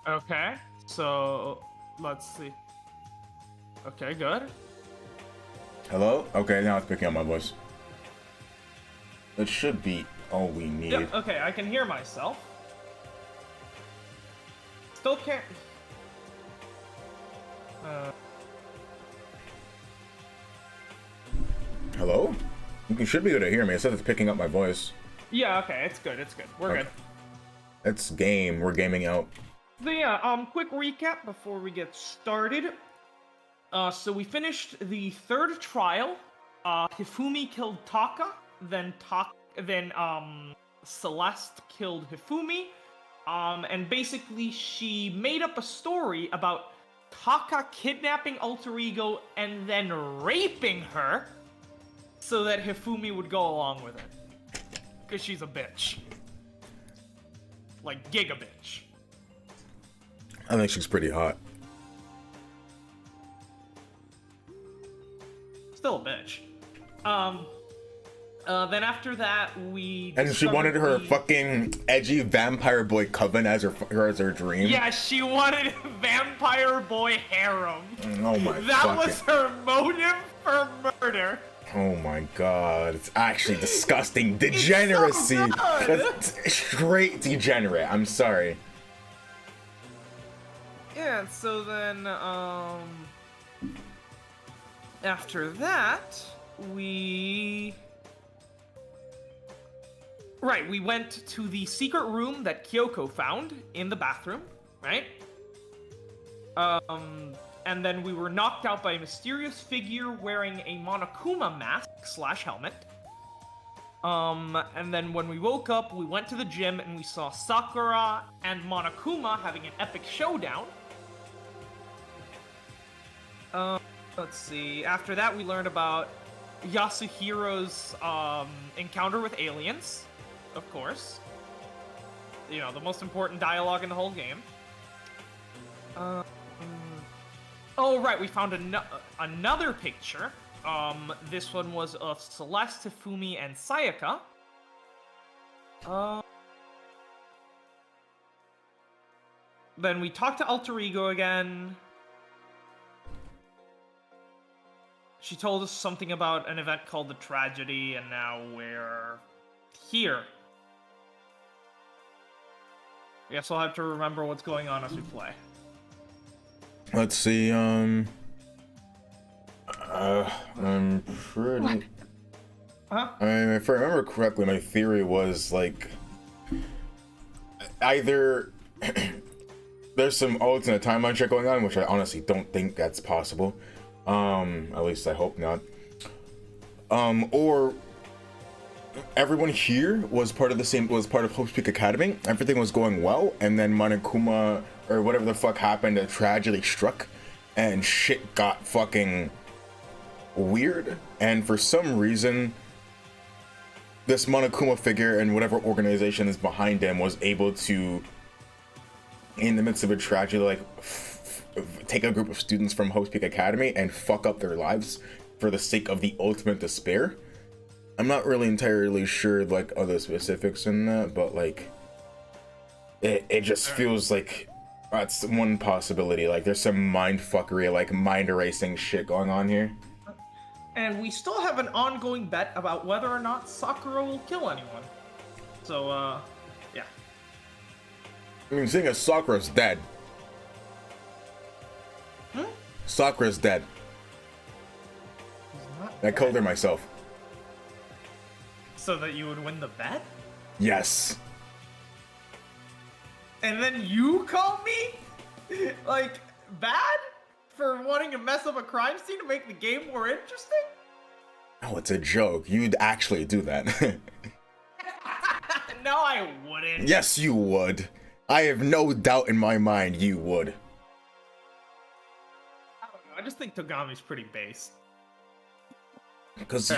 Okay, so let's see. Okay, good. Hello? Okay, now it's picking up my voice. It should be all we need. Yeah, okay, I can hear myself. Still can't. Hello? You should be able to hear me. It says it's picking up my voice. Yeah, okay, it's good, it's good. We're good. It's game. We're gaming out. So yeah, quick recap before we get started. So we finished the third trial. Hifumi killed Taka, then Celeste killed Hifumi. And basically she made up a story about Taka kidnapping Alter Ego and then raping her so that Hifumi would go along with it. Because she's a bitch. Like, giga bitch. I think she's pretty hot. Still a bitch. Then after that, we... And she wanted her fucking edgy vampire boy coven as her dream. Yeah, she wanted vampire boy harem. Oh my god. That was her motive for murder. Oh my god. It's actually disgusting. Degeneracy. So That's straight degenerate. I'm sorry. Yeah, so then, after that, we went to the secret room that Kyoko found in the bathroom, right? And then we were knocked out by a mysterious figure wearing a Monokuma mask / helmet. And then when we woke up, we went to the gym and we saw Sakura and Monokuma having an epic showdown. Let's see. After that, we learned about Yasuhiro's encounter with aliens, of course. You know, the most important dialogue in the whole game. Oh, right, we found another picture. This one was of Celeste, Hifumi, and Sayaka. Then we talked to Alter Ego again. She told us something about an event called the Tragedy, and now we're here. I guess I'll have to remember what's going on as we play. Let's see, I'm pretty... What? Huh? I mean, if I remember correctly, my theory was, like, either there's some alternate timeline shit going on, which I honestly don't think that's possible. At least I hope not. Or everyone here was part of Hope's Peak Academy. Everything was going well, and then Monokuma or whatever the fuck happened, a tragedy struck, and shit got fucking weird. And for some reason, this Monokuma figure and whatever organization is behind him was able to, in the midst of a tragedy, like take a group of students from Hope's Peak Academy and fuck up their lives for the sake of the ultimate despair. I'm not really entirely sure like other specifics in that, but like it just feels like that's one possibility. Like there's some mind fuckery, like mind erasing shit going on here. And we still have an ongoing bet about whether or not Sakura will kill anyone. So, yeah. I mean, seeing as Sakura's dead. Sakura's dead. I killed her myself. So that you would win the bet? Yes. And then you call me? Like, bad? For wanting to mess up a crime scene to make the game more interesting? Oh, it's a joke. You'd actually do that. No, I wouldn't. Yes, you would. I have no doubt in my mind you would. I don't know. I just think Togami's pretty base. Because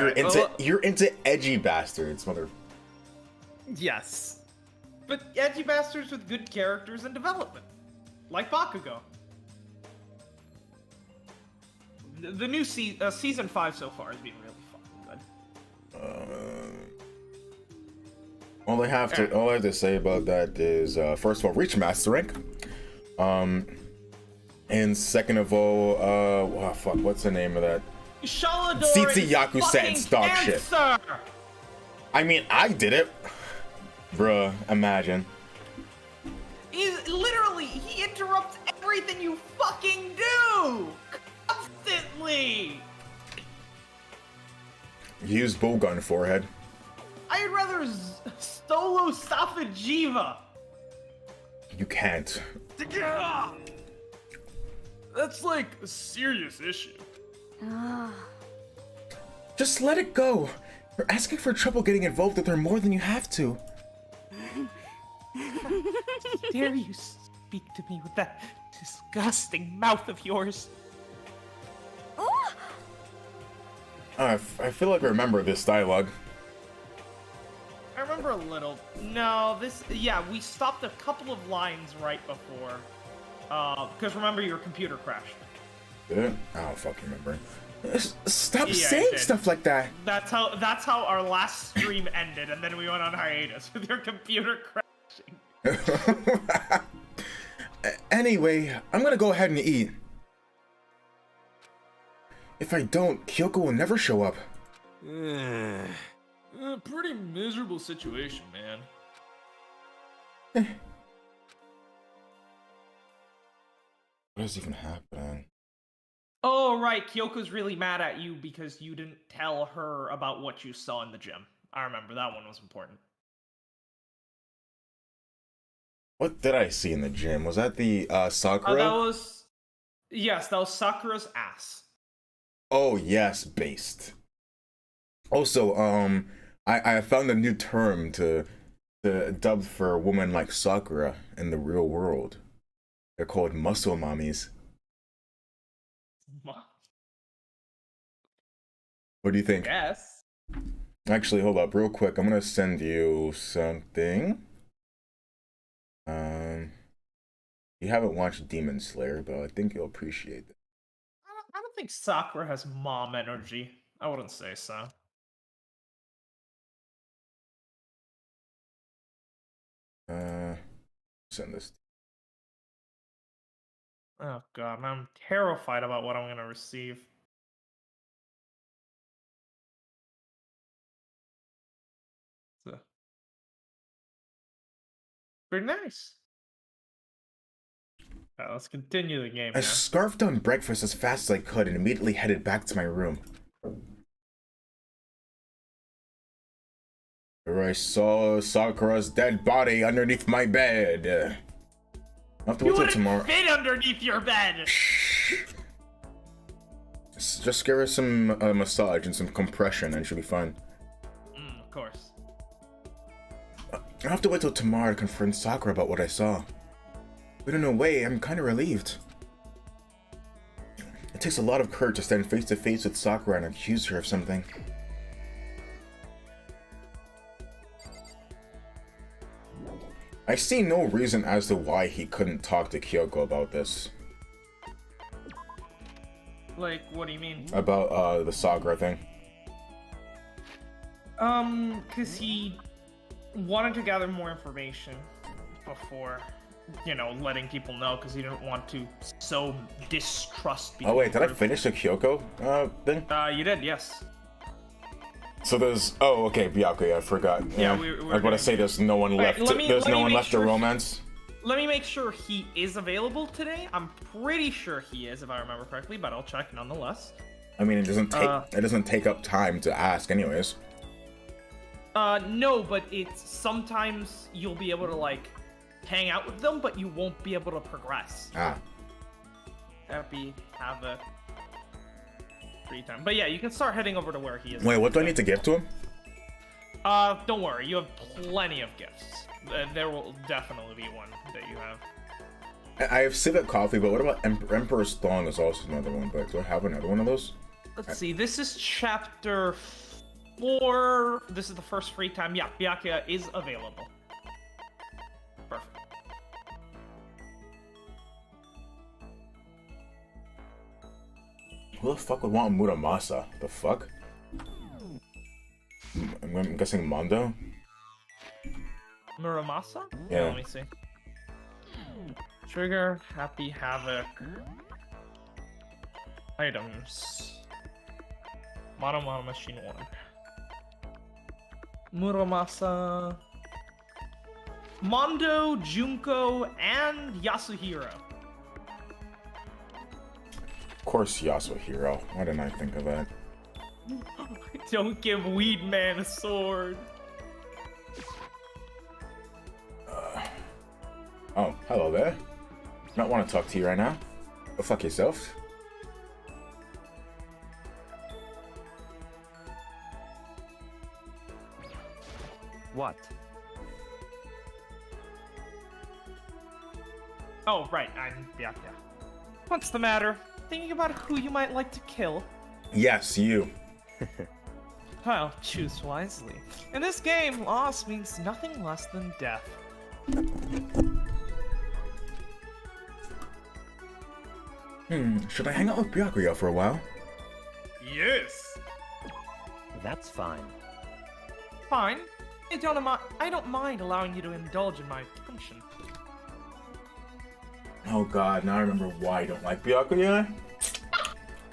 you're into edgy bastards, mother. Yes. But edgy bastards with good characters and development. Like Bakugo. The new season 5 so far has been really fucking good. All I have to say about that is, first of all, reach master rank. And second of all, oh, fuck, what's the name of that? Shalador Tsitsuyaku fucking Sen's dog shit. cancer! I mean, I did it. Bruh, imagine. He interrupts everything you fucking do! Constantly! Use bowgun forehead. I'd rather Stolo Safajiva. You can't. That's like a serious issue. Just let it go. You're asking for trouble getting involved with her more than you have to. Dare you speak to me with that disgusting mouth of yours? I feel like I remember this dialogue. I remember a little. No, yeah, we stopped a couple of lines right before. Because remember your computer crashed. Did it? I don't fucking remember. Stop Yeah, saying stuff like that. That's how our last stream ended, and then we went on hiatus with your computer crashing. Anyway, I'm gonna go ahead and eat. If I don't, Kyoko will never show up. Pretty miserable situation, man. What is even happening? Oh, right. Kyoko's really mad at you because you didn't tell her about what you saw in the gym. I remember that one was important. What did I see in the gym? Was that the Sakura? Yes, that was Sakura's ass. Oh yes, based. Also, I found a new term to dub for a woman like Sakura in the real world. They're called muscle mommies. What do you think? Yes. Actually, hold up real quick. I'm gonna send you something. You haven't watched Demon Slayer, but I think you'll appreciate it. I don't think Sakura has mom energy. I wouldn't say so. Send this. Oh god, I'm terrified about what I'm gonna receive. Very nice. Let's continue the game I now. scarfed down breakfast as fast as I could and immediately headed back to my room. Where I saw Sakura's dead body underneath my bed. I'll have to wait till tomorrow. Fit underneath your bed. Just give her some massage and some compression and she'll be fine. Of course. I'll have to wait till tomorrow to confront Sakura about what I saw. But in a way, I'm kind of relieved. It takes a lot of courage to stand face to face with Sakura and accuse her of something. I see no reason as to why he couldn't talk to Kyoko about this. Like, what do you mean? About the Sakura thing. Cause he wanted to gather more information before, you know, letting people know, because he didn't want to sow distrust between Oh wait, did I group. finish the Kyoko thing? You did, yes. So there's okay, Byakuya, I forgot. Yeah, I was about to say there's no one left. There's no one left to romance. Let me make sure he is available today. I'm pretty sure he is, if I remember correctly, but I'll check nonetheless. I mean, it doesn't take up time to ask, anyways. No, but it's sometimes you'll be able to like hang out with them, but you won't be able to progress. Happy Havoc. Free time. But yeah, you can start heading over to where he is. Wait, what do I need to give to him? Don't worry, you have plenty of gifts. There will definitely be one that you have. I have civet coffee, but what about Emperor's Thong is also another one, but do I have another one of those? Let's see, this is chapter 4. This is the first free time. Yeah, Byakuya is available. Perfect. Who the fuck would want Muramasa? The fuck? I'm guessing Mondo? Muramasa? Yeah. Let me see. Trigger, Happy Havoc. Items. Mono Machine 1. Muramasa. Mondo, Junko, and Yasuhiro. Of course, Yasuhiro. Why didn't I think of that? Don't give Weed Man a sword. Oh, hello there. Not want to talk to you right now. Go fuck yourself. What? Oh, right, yeah. What's the matter? Thinking about who you might like to kill? Yes, you. Well, choose wisely. In this game, loss means nothing less than death. Should I hang out with Byakuya for a while? Yes! That's fine. Fine. I don't mind allowing you to indulge in my attention. Oh god, now I remember why I don't like Byakuya.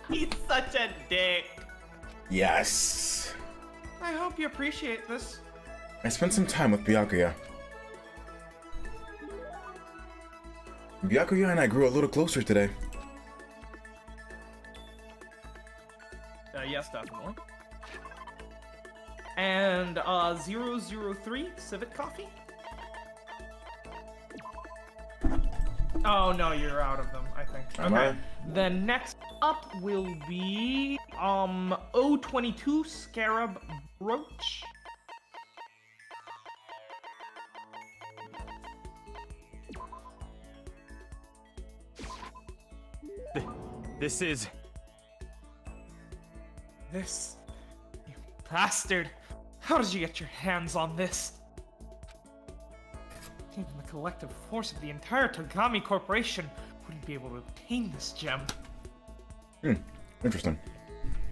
He's such a dick. Yes. I hope you appreciate this. I spent some time with Byakuya. Byakuya and I grew a little closer today. Yes, definitely. And 003 Civet Coffee? Oh no, you're out of them, I think. Am I? Then next up will be 022 Scarab Brooch. This is... This... You bastard! How did you get your hands on this? Even the collective force of the entire Togami Corporation wouldn't be able to obtain this gem. Interesting.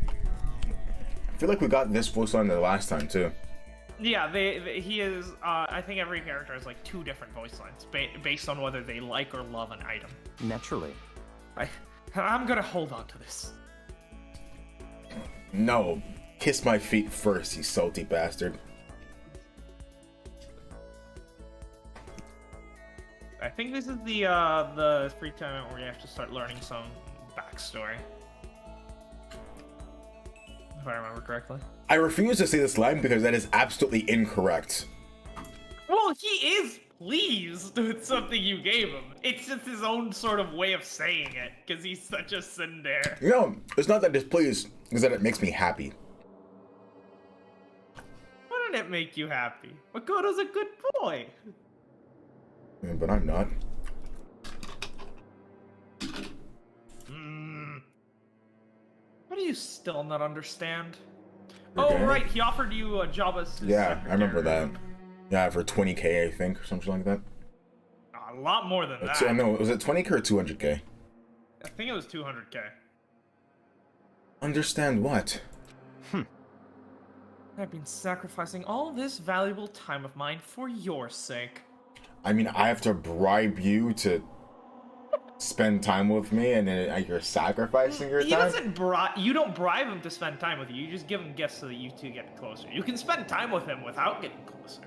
I feel like we got this voice line the last time, too. Yeah, he is, I think every character has like 2 different voice lines, based on whether they like or love an item. Naturally. I'm gonna hold on to this. No. Kiss my feet first, you salty bastard. I think this is the free time where you have to start learning some backstory. If I remember correctly. I refuse to say this line because that is absolutely incorrect. Well, he is pleased with something you gave him. It's just his own sort of way of saying it, because he's such a tsundere. You know, it's not that displeased, it's that it makes me happy. Wouldn't it make you happy? Makoto's a good boy. Yeah, but I'm not. What do you still not understand? Okay. Oh, right, he offered you a job as his Yeah, I remember secretary. that. Yeah, for 20k, I think, or something like that. A lot more than that. So, no, was it 20k or 200k? I think it was 200k. Understand what? I've been sacrificing all this valuable time of mine for your sake. I mean, I have to bribe you to spend time with me, and then you're sacrificing your He time? doesn't you don't bribe him to spend time with you. You just give him gifts so that you two get closer. You can spend time with him without getting closer.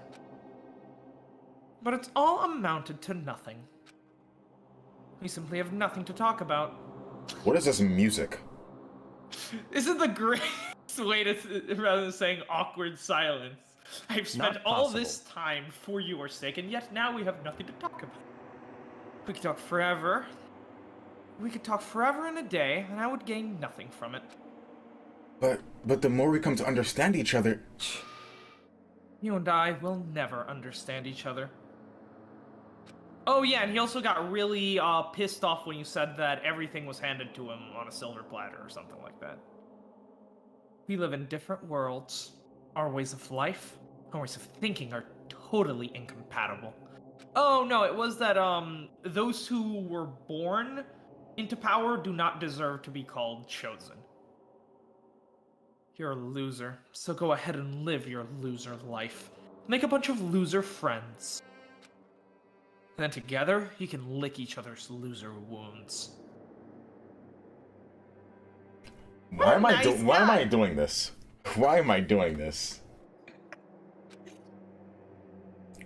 But it's all amounted to nothing. We simply have nothing to talk about. What is this music? This is the greatest way to, rather than saying awkward silence. I've spent Not all possible. this time for your sake, and yet now we have nothing to talk about. We could talk forever. We could talk forever in a day, and I would gain nothing from it. But the more we come to understand each other... You and I will never understand each other. Oh yeah, and he also got really pissed off when you said that everything was handed to him on a silver platter or something like that. We live in different worlds. Our ways of life, our ways of thinking are totally incompatible. Oh no, it was that those who were born into power do not deserve to be called chosen. You're a loser, so go ahead and live your loser life. Make a bunch of loser friends. Then together, you can lick each other's loser wounds. Why am I Nice why am I guy. doing this? Why am I doing this? You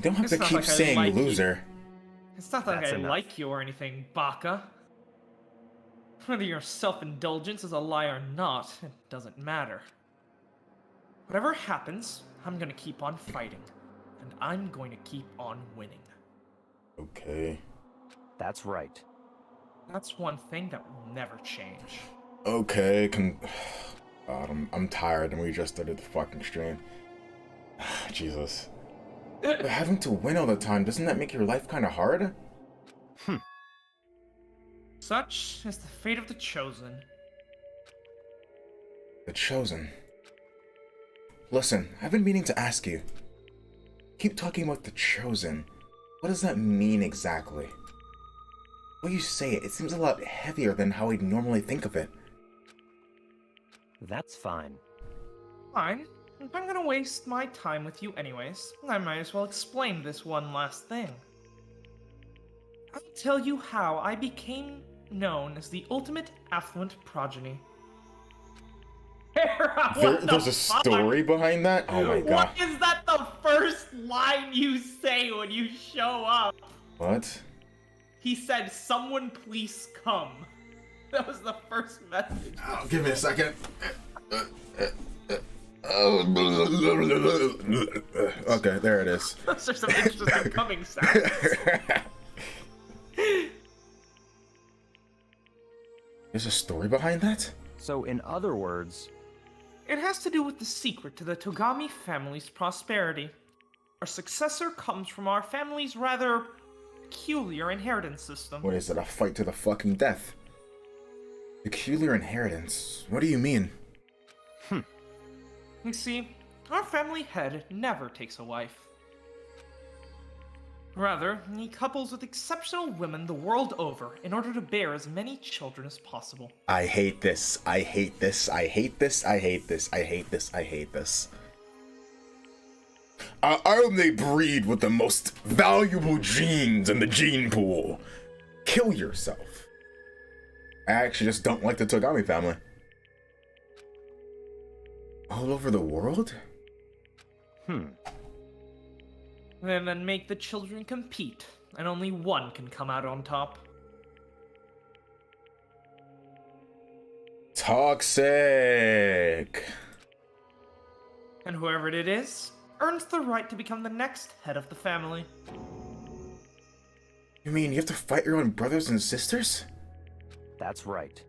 don't have It's to not keep like I saying like you. loser. It's not like That's I enough. like you or anything, Baka. Whether your self-indulgence is a lie or not, it doesn't matter. Whatever happens, I'm gonna keep on fighting. And I'm going to keep on winning. Okay. That's right. That's one thing that will never change. Okay, God, I'm tired and we just started the fucking stream. Jesus. But having to win all the time, doesn't that make your life kind of hard? Such is the fate of the chosen. The Chosen. Listen, I've been meaning to ask you. Keep talking about the Chosen. What does that mean exactly? When you say it, it seems a lot heavier than how I'd normally think of it. That's fine. Fine. If I'm gonna waste my time with you anyways, I might as well explain this one last thing. I'll tell you how I became known as the ultimate affluent progeny. Hera, what There's the a fuck? story behind that? Oh my god. Why is that the first line you say when you show up? What? He said, "Someone please come." That was the first message. Oh, give me a second. Okay, there it is. Those are some interesting coming sounds. There's a story behind that? So, in other words, It has to do with the secret to the Togami family's prosperity. Our successor comes from our family's rather peculiar inheritance system. What is it, a fight to the fucking death? Peculiar inheritance? What do you mean? You see, our family head never takes a wife. Rather, he couples with exceptional women the world over in order to bear as many children as possible. I hate this. I hate this. I hate this. I hate this. I hate this. I hate this. I only breed with the most valuable genes in the gene pool. Kill yourself. I actually just don't like the Togami family. All over the world? And then make the children compete, and only one can come out on top. Toxic. And whoever it is earns the right to become the next head of the family. You mean you have to fight your own brothers and sisters? that's right.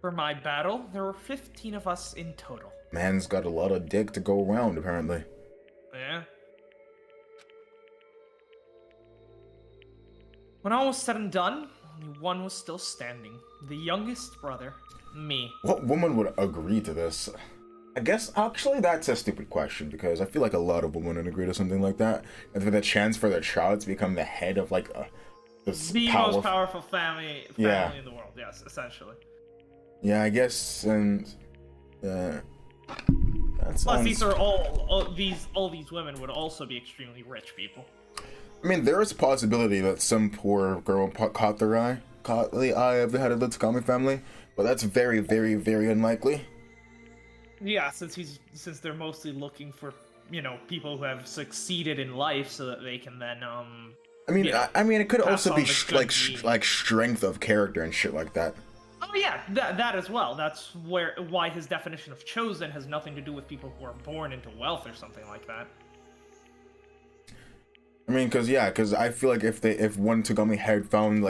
For my battle, there were 15 of us in total. Man's got a lot of dick to go around, apparently. Yeah. When all was said and done, only one was still standing. The youngest brother, me. What woman would agree to this? I guess, actually, that's a stupid question, because I feel like a lot of women would agree to something like that. And for the chance for their child to become the head of, like, The most powerful family Yeah. in the world, yes, essentially. Yeah, I guess, and... that Plus, sounds... these are all these women would also be extremely rich people. I mean, there is a possibility that some poor girl caught the eye of the head of the Togami family, but that's very, very, very unlikely. Yeah, since they're mostly looking for, people who have succeeded in life so that they can then I mean, Yeah. I mean, it could Pass also on be the good like gene. strength of character and shit like that. Oh yeah, that as well. That's why his definition of chosen has nothing to do with people who are born into wealth or something like that. I mean, because I feel like if one Togami had found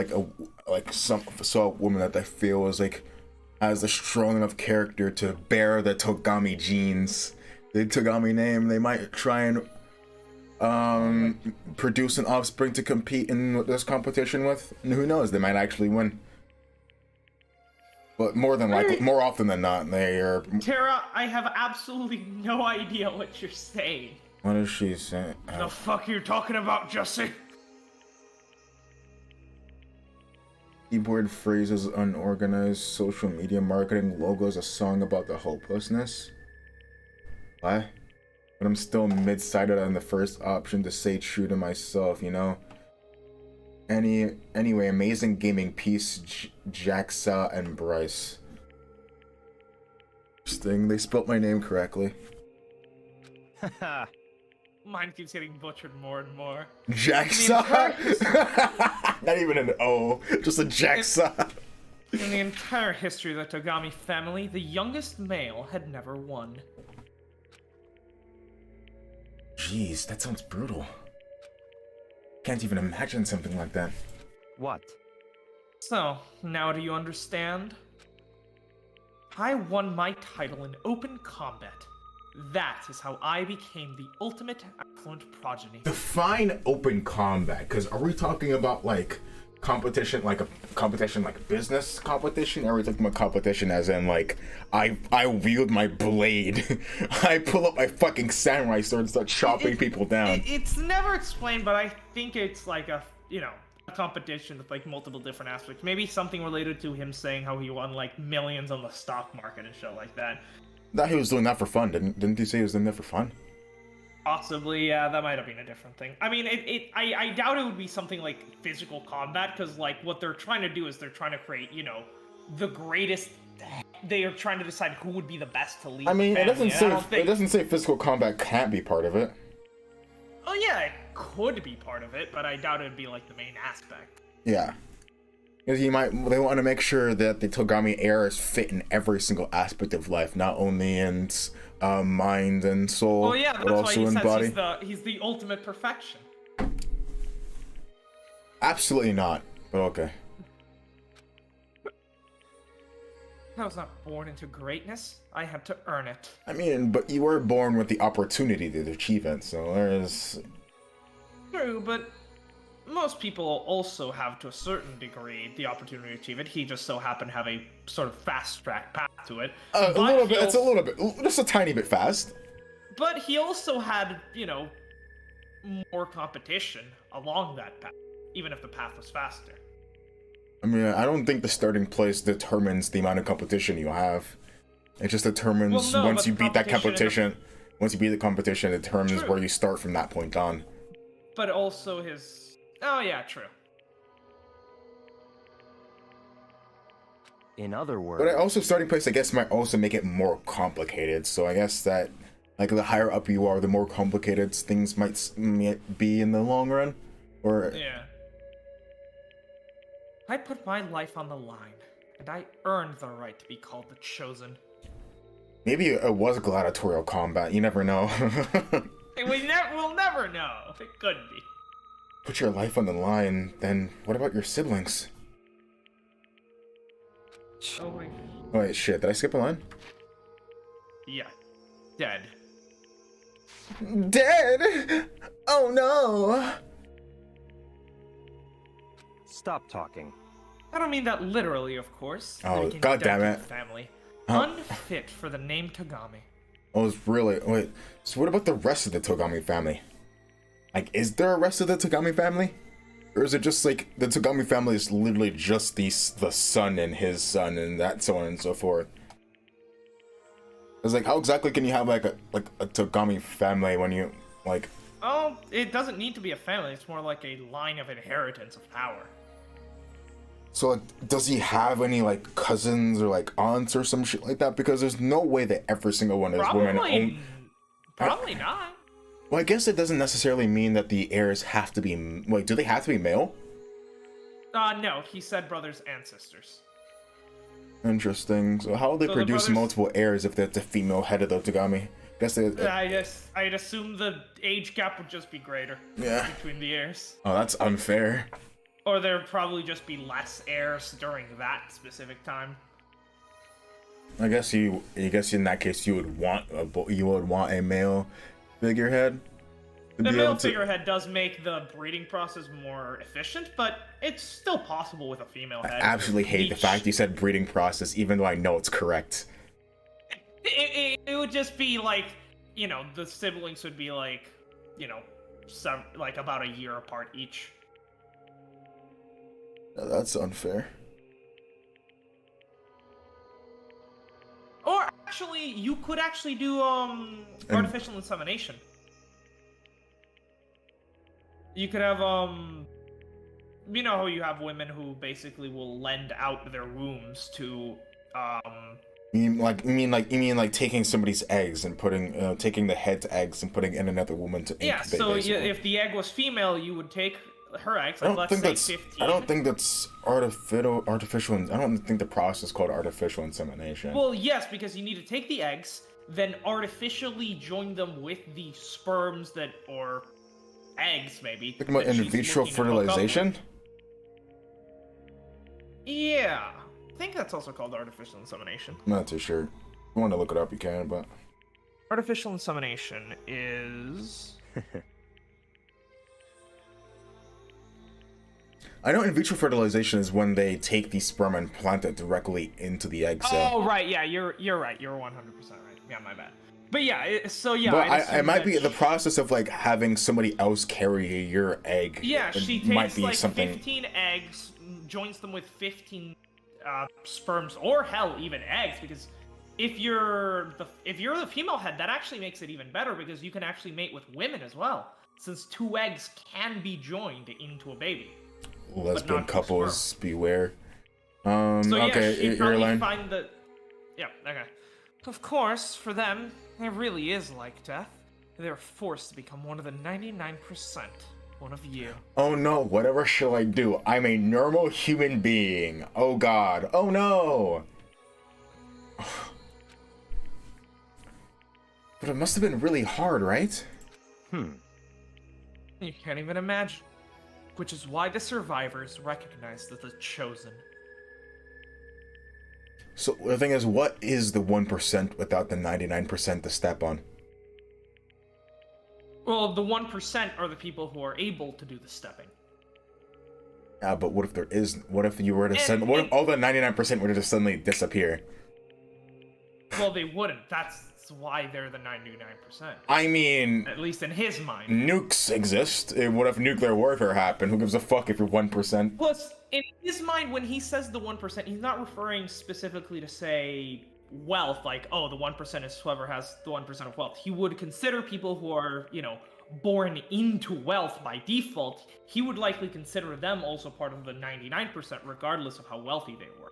saw a woman that they feel was like has a strong enough character to bear the Togami genes, the Togami name, they might try and produce an offspring to compete in this competition with. And who knows? They might actually win. But more often than not, they are. Tara, I have absolutely no idea what you're saying. What is she saying? The fuck you're talking about, Jesse? Keyboard phrases, unorganized social media marketing, logos, a song about the hopelessness. What? But I'm still mid-sided on the first option to stay true to myself, Anyway, amazing gaming piece, Jaxa and Bryce. Interesting, they spelled my name correctly. Mine keeps getting butchered more and more. Jaxa? Not even an O, just a Jaxa. In the entire history of the Togami family, the youngest male had never won. Jeez, that sounds brutal. Can't even imagine something like that. What? So, now do you understand? I won my title in open combat. That is how I became the ultimate affluent progeny. Define open combat, because are we talking about like competition, like a competition, like business competition? Or are we talking about competition as in like I wield my blade, I pull up my fucking samurai sword and start chopping people down? It's never explained, but I think it's like a competition with like multiple different aspects. Maybe something related to him saying how he won like millions on the stock market and shit like that. Thought he was doing that for fun, didn't he say he was doing that for fun? Possibly, yeah, that might have been a different thing. I mean, I doubt it would be something like physical combat, because like what they're trying to do is they're trying to create, the greatest. They are trying to decide who would be the best to lead. I mean, the family. it doesn't say physical combat can't be part of it. Oh yeah, it could be part of it, but I doubt it would be like the main aspect. Yeah. Because they want to make sure that the Togami heirs fit in every single aspect of life, not only in mind and soul, Oh yeah, but that's also why in he body. says he's the ultimate perfection. Absolutely not, but okay. I was not born into greatness. I had to earn it. I mean, but you were born with the opportunity to achieve it, so there's... True, but most people also have, to a certain degree, the opportunity to achieve it. He just so happened to have a sort of fast-track path to it. a little bit, it's a little bit, just a tiny bit fast. But he also had, more competition along that path, even if the path was faster. I mean, I don't think the starting place determines the amount of competition you have. It just determines once you beat that competition. Once you beat the competition, it determines where you start from that point on. But also his... Oh yeah, true. In other words... But also starting place, I guess, might also make it more complicated. So I guess that, like, the higher up you are, the more complicated things might be in the long run. Or... Yeah. I put my life on the line, and I earned the right to be called the Chosen. Maybe it was gladiatorial combat, you never know. We'll never know. It could be. Put your life on the line, then what about your siblings? Oh my... Wait, shit, did I skip a line? Yeah. Dead. Dead? Oh no! Stop talking. I don't mean that literally, of course. Oh, god damn it. Family. Huh? Unfit for the name Togami. Oh, it's really... Wait, so what about the rest of the Togami family? Like, is there a rest of the Togami family? Or is it just, like, the Togami family is literally just the son and his son and that so on and so forth? It's like, how exactly can you have, like a Togami family when you, like... Oh, it doesn't need to be a family. It's more like a line of inheritance of power. So, like, does he have any, like, cousins or, like, aunts or some shit like that? Because there's no way that every single one of his women own... Probably not. Well, I guess it doesn't necessarily mean that the heirs have to be... Like, do they have to be male? No. He said brothers and sisters. Interesting. So how will they produce multiple heirs if that's a female head of the Togami? Guess they... I'd assume the age gap would just be greater. Yeah. Between the heirs. Oh, that's unfair. Or there'd probably just be less heirs during that specific time. I guess in that case you would want a male figurehead. The male figurehead does make the breeding process more efficient, but it's still possible with a female head. I absolutely hate the fact you said breeding process, even though I know it's correct. It would just be like, the siblings would be like, like about a year apart each. That's unfair. Or actually, you could actually do artificial insemination. You could have you know how you have women who basically will lend out their wombs to You mean like taking somebody's eggs and putting taking the head's eggs and putting in another woman to incubate, so basically. if the egg was female, you would take her eggs, like let's say 15. I don't think that's artificial. I don't think the process is called artificial insemination. Well, yes, because you need to take the eggs, then artificially join them with the sperms or eggs, maybe. Talking about that in she's vitro looking to hook up with. fertilization? Yeah, I think that's also called artificial insemination. I'm not too sure. If you want to look it up, you can, but Artificial insemination is... I know in vitro fertilization is when they take the sperm and plant it directly into the egg cell. Oh, right, yeah, you're right. You're 100% right. Yeah, my bad. But yeah, so yeah. But it might be the process of like having somebody else carry your egg. Yeah, she might takes be like something... 15 eggs, joins them with 15 sperms, or hell, even eggs, because if you're the female head, that actually makes it even better because you can actually mate with women as well, since 2 eggs can be joined into a baby. Lesbian couples beware. So yeah, okay, she'd your probably line. find the... Yeah, okay. Of course, for them, it really is like death. They're forced to become one of the 99%. One of you. Oh no, whatever shall I do? I'm a normal human being. Oh god. Oh no! But it must have been really hard, right? You can't even imagine. Which is why the survivors recognize the chosen. So the thing is, what is the 1% without the 99% to step on? Well, the 1% are the people who are able to do the stepping. Yeah, but what if there is? What if you were to what if all the 99% were to just suddenly disappear? Well, they wouldn't. That's why they're the 99%. I mean, At least in his mind. nukes exist. What if nuclear warfare happened? Who gives a fuck if you're 1%? Plus, in his mind, when he says the 1%, he's not referring specifically to, say, wealth, like, oh, the 1% is whoever has the 1% of wealth. He would consider people who are, born into wealth by default. He would likely consider them also part of the 99%, regardless of how wealthy they were.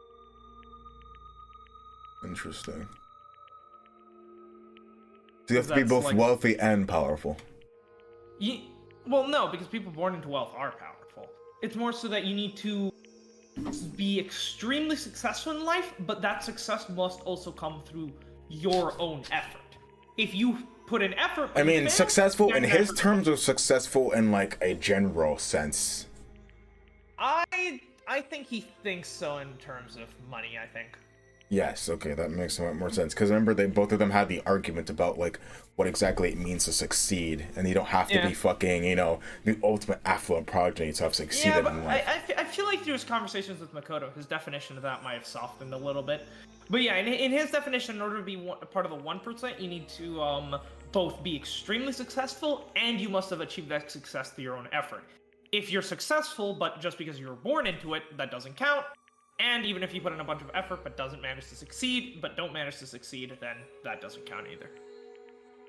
Interesting. So you have to be both wealthy and powerful. Well, no, because people born into wealth are powerful. It's more so that you need to be extremely successful in life, but that success must also come through your own effort. If you put in effort... I mean, successful in his terms or successful in, like, a general sense? I think he thinks so in terms of money, I think. Yes, okay, that makes a lot more sense. Because remember, both of them had the argument about, like, what exactly it means to succeed. And you don't have to be fucking, the ultimate affluent progeny to have succeeded in life. I feel like through his conversations with Makoto, his definition of that might have softened a little bit. But yeah, in his definition, in order to be part of the 1%, you need to both be extremely successful, and you must have achieved that success through your own effort. If you're successful, but just because you were born into it, that doesn't count. And even if you put in a bunch of effort but don't manage to succeed, then that doesn't count either.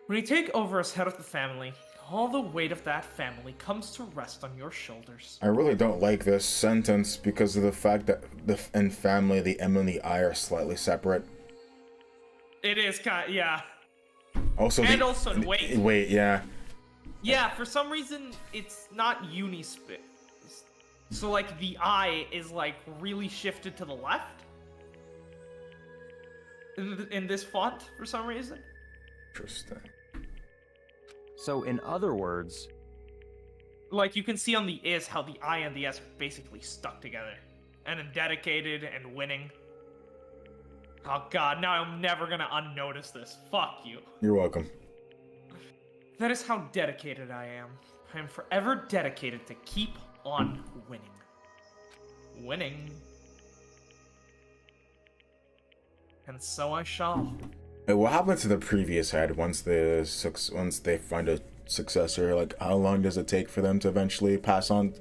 When you take over as head of the family, all the weight of that family comes to rest on your shoulders. I really don't like this sentence because of the fact that in family, the M and the I are slightly separate. It is yeah. Also, also weight. Weight, yeah. Yeah, for some reason, it's not unispaced. So, like, the I is, like, really shifted to the left in this font for some reason. Interesting. So, in other words... Like, you can see on the is how the I and the S are basically stuck together. And then dedicated and winning. Oh god, now I'm never gonna unnotice this. Fuck you. You're welcome. That is how dedicated I am. I am forever dedicated to keep on winning. Winning. And so I shall. Hey, what happened to the previous head once they find a successor? Like, how long does it take for them to eventually pass on?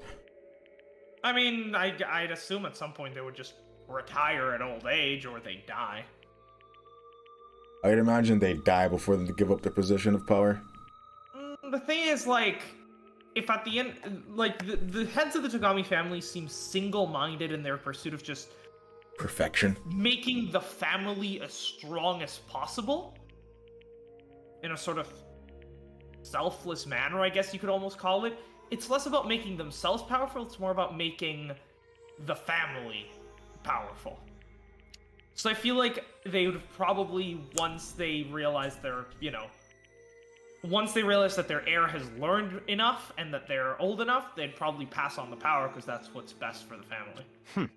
I mean, I'd assume at some point they would just retire at old age, or they die. I'd imagine they die before them to give up their position of power. The thing is, like, if at the end, like, the heads of the Togami family seem single-minded in their pursuit of just Perfection. making the family as strong as possible, in a sort of selfless manner, I guess you could almost call it, it's less about making themselves powerful, it's more about making the family powerful. So I feel like they would probably, once they realize their, once they realize that their heir has learned enough and that they're old enough, they'd probably pass on the power because that's what's best for the family.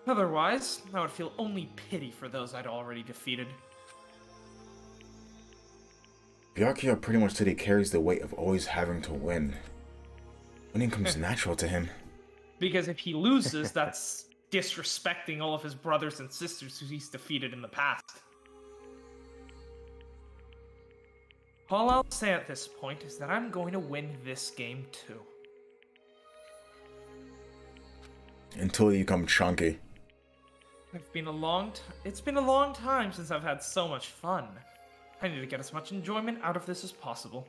Otherwise, I would feel only pity for those I'd already defeated. Byakuya pretty much said he carries the weight of always having to win. Winning comes natural to him. Because if he loses, that's disrespecting all of his brothers and sisters who he's defeated in the past. All I'll say at this point is that I'm going to win this game too. Until you become chunky. It's been a long time since I've had so much fun. I need to get as much enjoyment out of this as possible.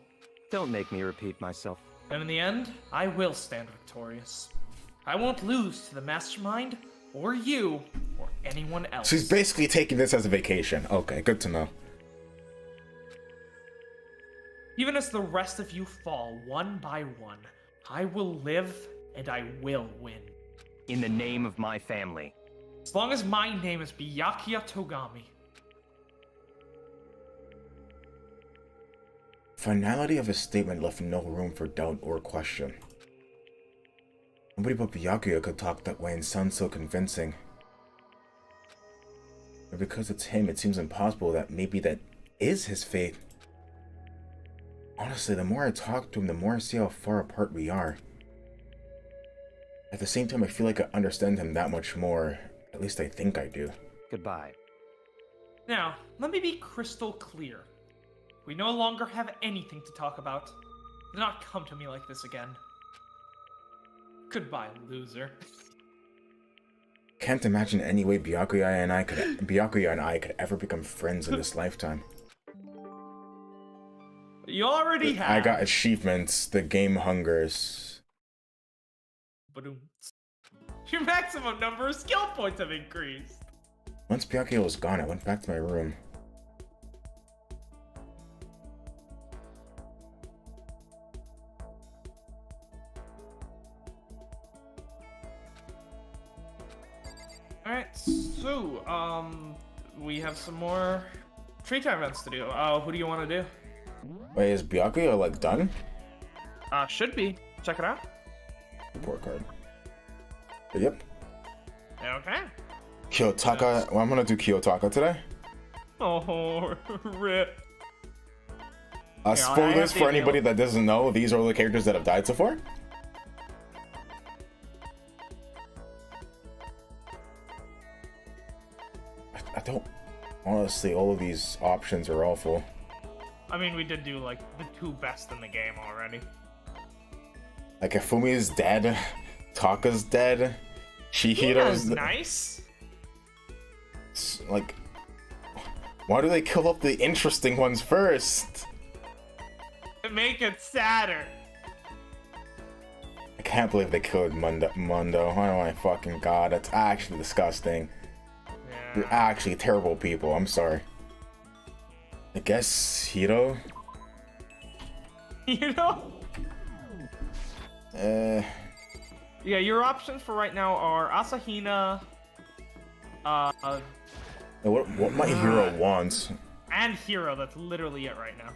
Don't make me repeat myself. And in the end, I will stand victorious. I won't lose to the mastermind, or you, or anyone else. So he's basically taking this as a vacation. Okay, good to know. Even as the rest of you fall one by one, I will live and I will win. In the name of my family. As long as my name is Byakuya Togami. Finality of his statement left no room for doubt or question. Nobody but Byakuya could talk that way and sound so convincing. But because it's him, it seems impossible that maybe that is his fate. Honestly, the more I talk to him, the more I see how far apart we are. At the same time, I feel like I understand him that much more. At least I think I do. Goodbye. Now, let me be crystal clear. We no longer have anything to talk about. Do not come to me like this again. Goodbye, loser. Can't imagine any way Byakuya and I could ever become friends in this lifetime. You already have. I got achievements. The game hungers. Ba-doom. Your maximum number of skill points have increased. Once Byakuya was gone, I went back to my room. Alright, so, we have some more free time events to do. Who do you want to do? Wait, is Byakuya, like, done? Should be. Check it out. Report card. Yep. Okay. Kiyotaka. Well, I'm gonna do Kiyotaka today. Oh, rip. Spoilers for anybody that doesn't know, these are all the characters that have died so far. I don't... Honestly, all of these options are awful. I mean, we did do, like, the two best in the game already. Like, Ifumi is dead, Taka's dead, Chihiro's... nice! Like... Why do they kill up the interesting ones first? To make it sadder. I can't believe they killed Mundo. Oh my fucking god, that's actually disgusting. Yeah. You're actually terrible people, I'm sorry. I guess Hiro? You know? Yeah, your options for right now are Asahina, What my hero wants. and Hiro. That's literally it right now.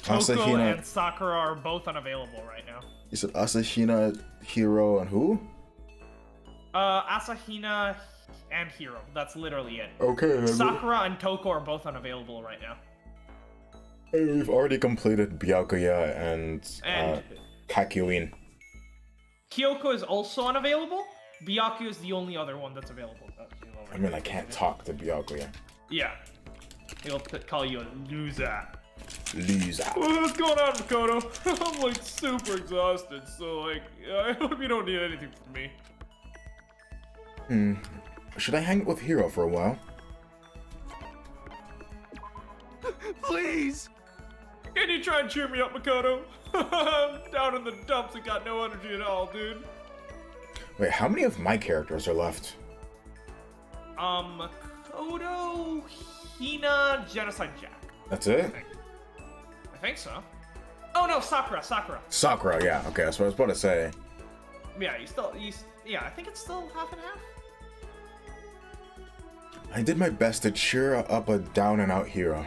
Toko Asahina... and Sakura are both unavailable right now. You said Asahina, Hiro, and who? Asahina and Hiro. That's literally it. Okay. Sakura and Toko are both unavailable right now. We've already completed Byakuya and Kakyoin. Kyoko is also unavailable. Byakuya is the only other one that's available. I mean, I can't talk to Byakuya. Yeah. He'll call you a loser. Loser. What's going on, Makoto? I'm like super exhausted, so like, I hope you don't need anything from me. Should I hang with Hiro for a while? Please! Can you try and cheer me up, Makoto? I'm down in the dumps and got no energy at all, dude. Wait, how many of my characters are left? Makoto, Hina, Genocide Jack. That's it? I think so. Oh no, Sakura. Sakura, yeah. Okay, that's what I was about to say. Yeah, yeah, I think it's still half and half. I did my best to cheer up a down and out hero.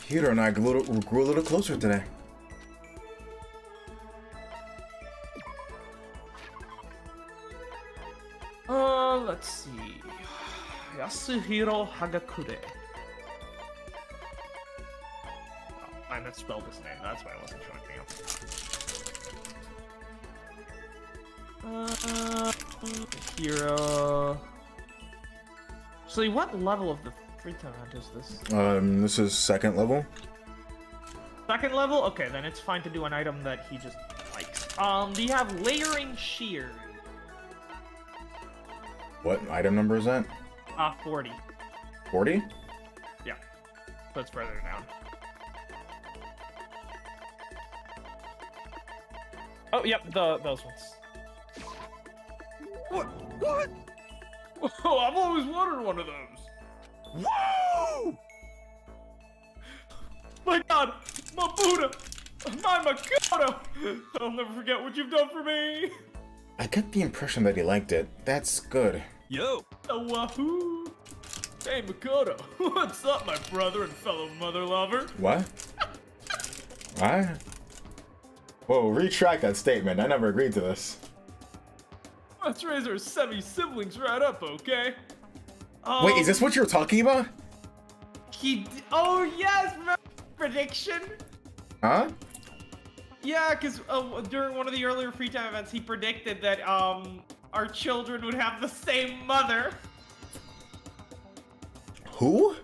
Hiro and I grew a little closer today. Let's see. Yasuhiro Hagakure. Oh, I misspelled his name. That's why I wasn't showing you. Hero. So, what level of the free time hunt is this? This is second level. Second level? Okay, then it's fine to do an item that he just likes. Do you have layering shears? What item number is that? 40. 40? Yeah. So it's further down. Oh, yep, those ones. What? Oh, I've always wanted one of those. Whoa! My God, my Buddha, my Makoto. I'll never forget what you've done for me. I get the impression that he liked it. That's good. Yo! Oh, wahoo! Hey, Makoto, what's up, my brother and fellow mother lover? What? What? Whoa, retract that statement. I never agreed to this. Let's raise our semi-siblings right up, okay? Wait, is this what you're talking about? Oh, yes! Prediction? Huh? Yeah, because during one of the earlier free time events, he predicted that our children would have the same mother. Who?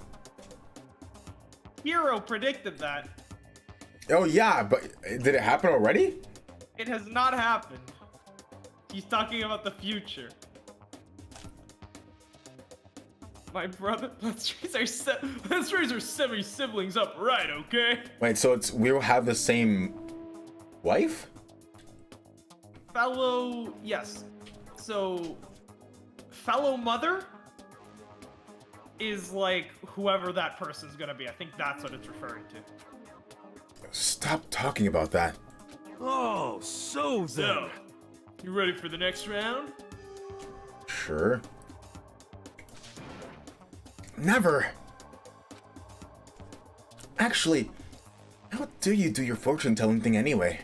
Hero predicted that. Oh yeah, but did it happen already? It has not happened. He's talking about the future. My brother, let's raise our semi-siblings up right, okay? Wait, so we'll have the same wife? Yes. So, fellow mother is like whoever that person's gonna be. I think that's what it's referring to. Stop talking about that. Oh, so So, you ready for the next round? Sure. Never. Actually, how do you do your fortune telling thing anyway?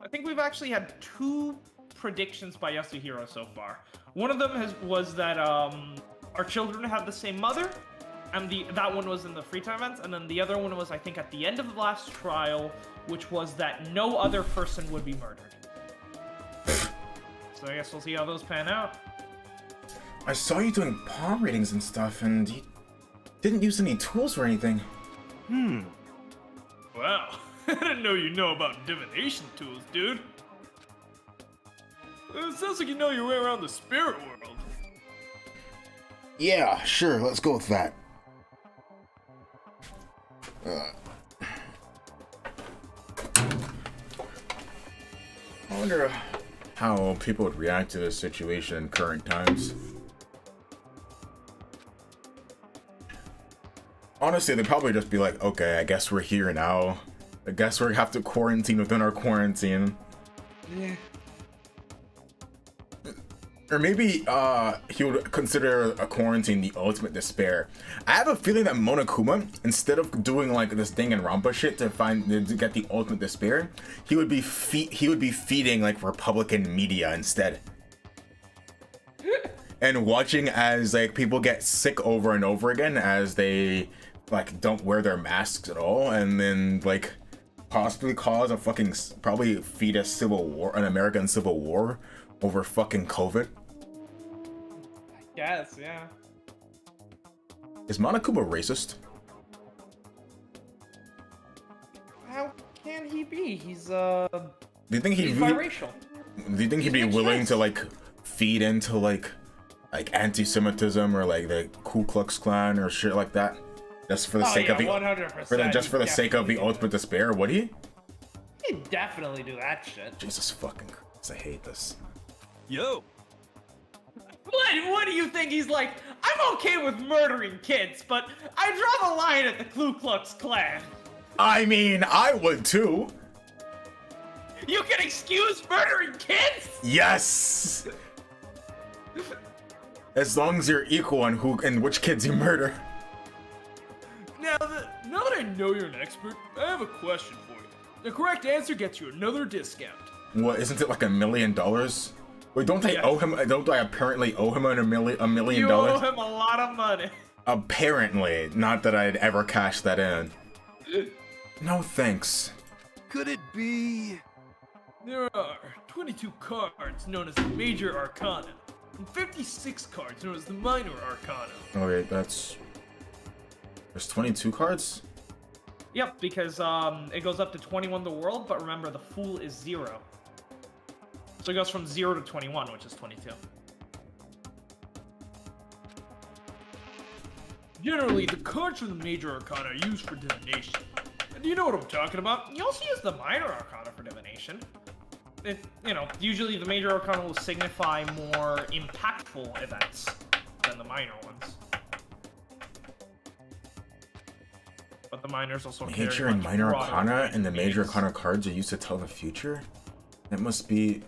I think we've actually had 2 predictions by Yasuhiro so far. One of them was that our children have the same mother, and that one was in the free time events, and then the other one was, I think, at the end of the last trial, which was that no other person would be murdered. So I guess we'll see how those pan out. I saw you doing palm readings and stuff, and you didn't use any tools or anything. Wow, I didn't know you know about divination tools, dude. It sounds like you know your way around the spirit world. Yeah, sure, let's go with that. I wonder how people would react to this situation in current times. Honestly, they'd probably just be like, okay, I guess we're here now. I guess we have to quarantine within our quarantine. Yeah. Or maybe he would consider a quarantine the ultimate despair. I have a feeling that Monokuma, instead of doing like this Danganronpa shit to get the ultimate despair, he would be feeding like Republican media instead. And watching as like people get sick over and over again as they like don't wear their masks at all, and then like possibly cause a fucking probably feed a civil war, an American civil war over fucking COVID. Yes, yeah. Is Monokuma racist? How can he be? He's Do you think he's biracial. Do you think he'd be willing to like feed into like anti-Semitism or like the Ku Klux Klan or shit like that? Just for the sake of the 100%. just for the sake of the ultimate despair, would he? He'd definitely do that shit. Jesus fucking Christ, I hate this. Yo. What do you think? He's like, I'm okay with murdering kids, but I draw the line at the Ku Klux Klan. I mean, I would too. You can excuse murdering kids? Yes. As long as you're equal on who and which kids you murder. Now that I know you're an expert, I have a question for you. The correct answer gets you another discount. What, isn't it like $1 million? Wait, don't I owe him? Don't I apparently owe him $1 million? You owe him a lot of money. Apparently, not that I'd ever cash that in. No thanks. Could it be? There are 22 cards known as the Major Arcana, and 56 cards known as the Minor Arcana. Oh wait, there's 22 cards? Yep, because it goes up to 21 the world, but remember the Fool is 0. So it goes from 0 to 21, which is 22. Generally, the cards from the Major Arcana are used for divination. And you know what I'm talking about? You also use the Minor Arcana for divination. Usually the Major Arcana will signify more impactful events than the minor ones. But the minors also carry Major and much Minor broader Arcana and the Major meanings. Arcana cards are used to tell the future? That must be...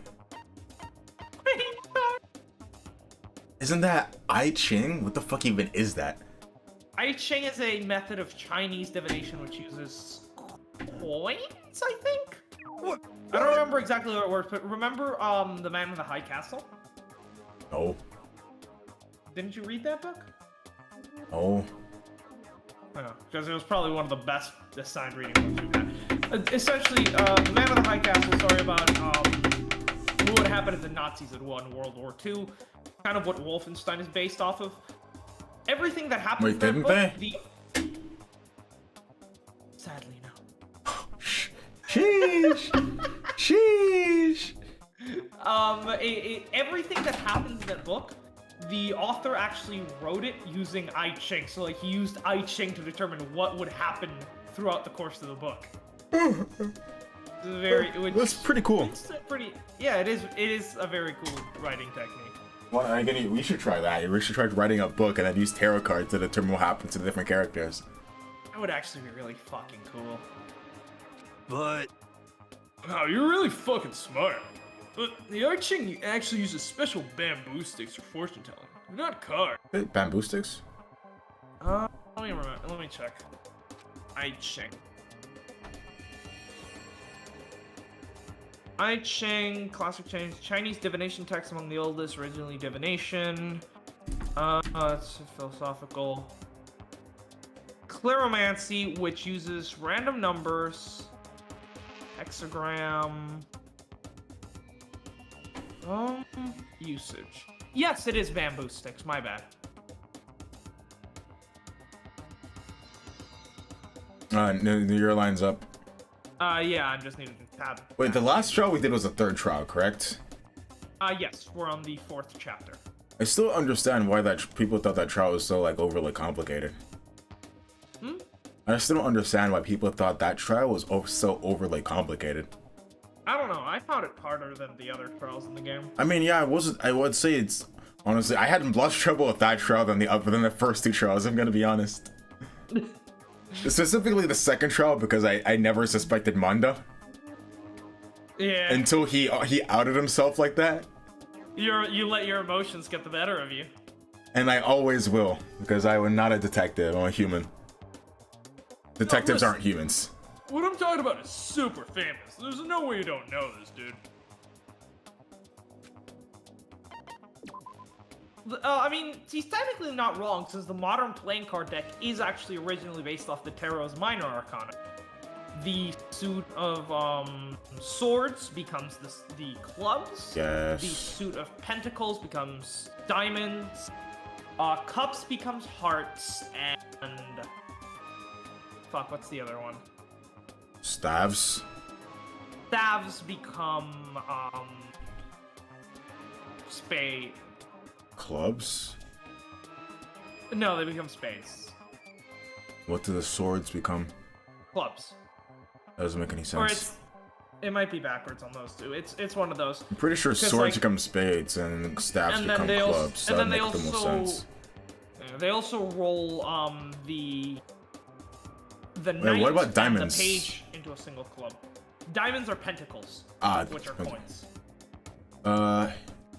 Isn't that I Ching? What the fuck even is that? I Ching is a method of Chinese divination which uses coins, I think? What? I don't remember exactly what it works, but remember The Man with the High Castle? No. Didn't you read that book? No. Because it was probably one of the best assigned reading books we've had. Essentially, The Man with the High Castle, story about what would happen if the Nazis had won World War II. Kind of what Wolfenstein is based off of. Everything that happened Wait, in that didn't book, they? Sadly, no. Sheesh. Sheesh. Everything that happens in that book, the author actually wrote it using I Ching. So, like, he used I Ching to determine what would happen throughout the course of the book. That's pretty cool. Yeah, it is a very cool writing technique. Well, we should try that. We should try writing a book and then use tarot cards to determine what happens to the different characters. That would actually be really fucking cool. But Wow, you're really fucking smart. But the I Ching actually uses special bamboo sticks for fortune telling. They're not cards. Bamboo sticks? Let me check. I Ching. I Ching, classic Chinese divination text among the oldest, originally divination. It's philosophical. Cleromancy, which uses random numbers. Hexagram. Usage. Yes, it is bamboo sticks, my bad. No, your line's up. Yeah, I just needed to tab. Wait, the last trial we did was the third trial, correct? Yes, we're on the 4th chapter. I still understand why people thought that trial was so, like, overly complicated. I still don't understand why people thought that trial was so overly complicated. I don't know, I found it harder than the other trials in the game. I mean, yeah, I would say it's... Honestly, I had less trouble with that trial than the first two trials, I'm gonna be honest. Specifically the second trial, because I never suspected Manda. Yeah. Until he outed himself like that. You let your emotions get the better of you. And I always will, because I am not a detective, I'm a human. Detectives aren't humans. What I'm talking about is super famous. There's no way you don't know this, dude. I mean, he's technically not wrong, since the modern playing card deck is actually originally based off the Tarot's Minor Arcana. The suit of swords becomes the clubs. Yes. The suit of pentacles becomes diamonds. Cups becomes hearts, and fuck, what's the other one? Staves. Staves become spade. Clubs? No, they become spades. What do the swords become? Clubs. That doesn't make any Or sense. it might be backwards on those two. It's one of those. I'm pretty sure 'Cause, swords like- become spades and staffs and then become they also- clubs. So and that then they makes the most also- sense. They also roll the Wait, knight what about and diamonds? the page into a single club. Diamonds are pentacles, which are okay. coins.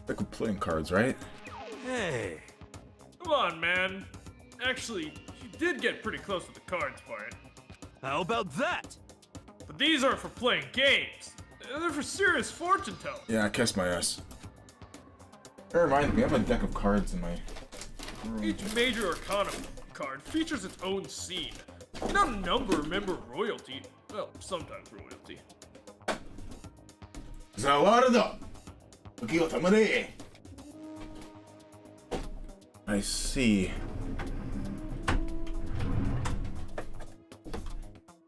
Like playing cards, right? Hey. Come on, man. Actually, you did get pretty close with the cards part. How about that? But these aren't for playing games. They're for serious fortune telling. Yeah, I kissed my ass. That reminds me, I have a deck of cards in my room. Each major arcana card features its own scene. Not a number or member of royalty. Well, sometimes royalty. Zawardo! I see.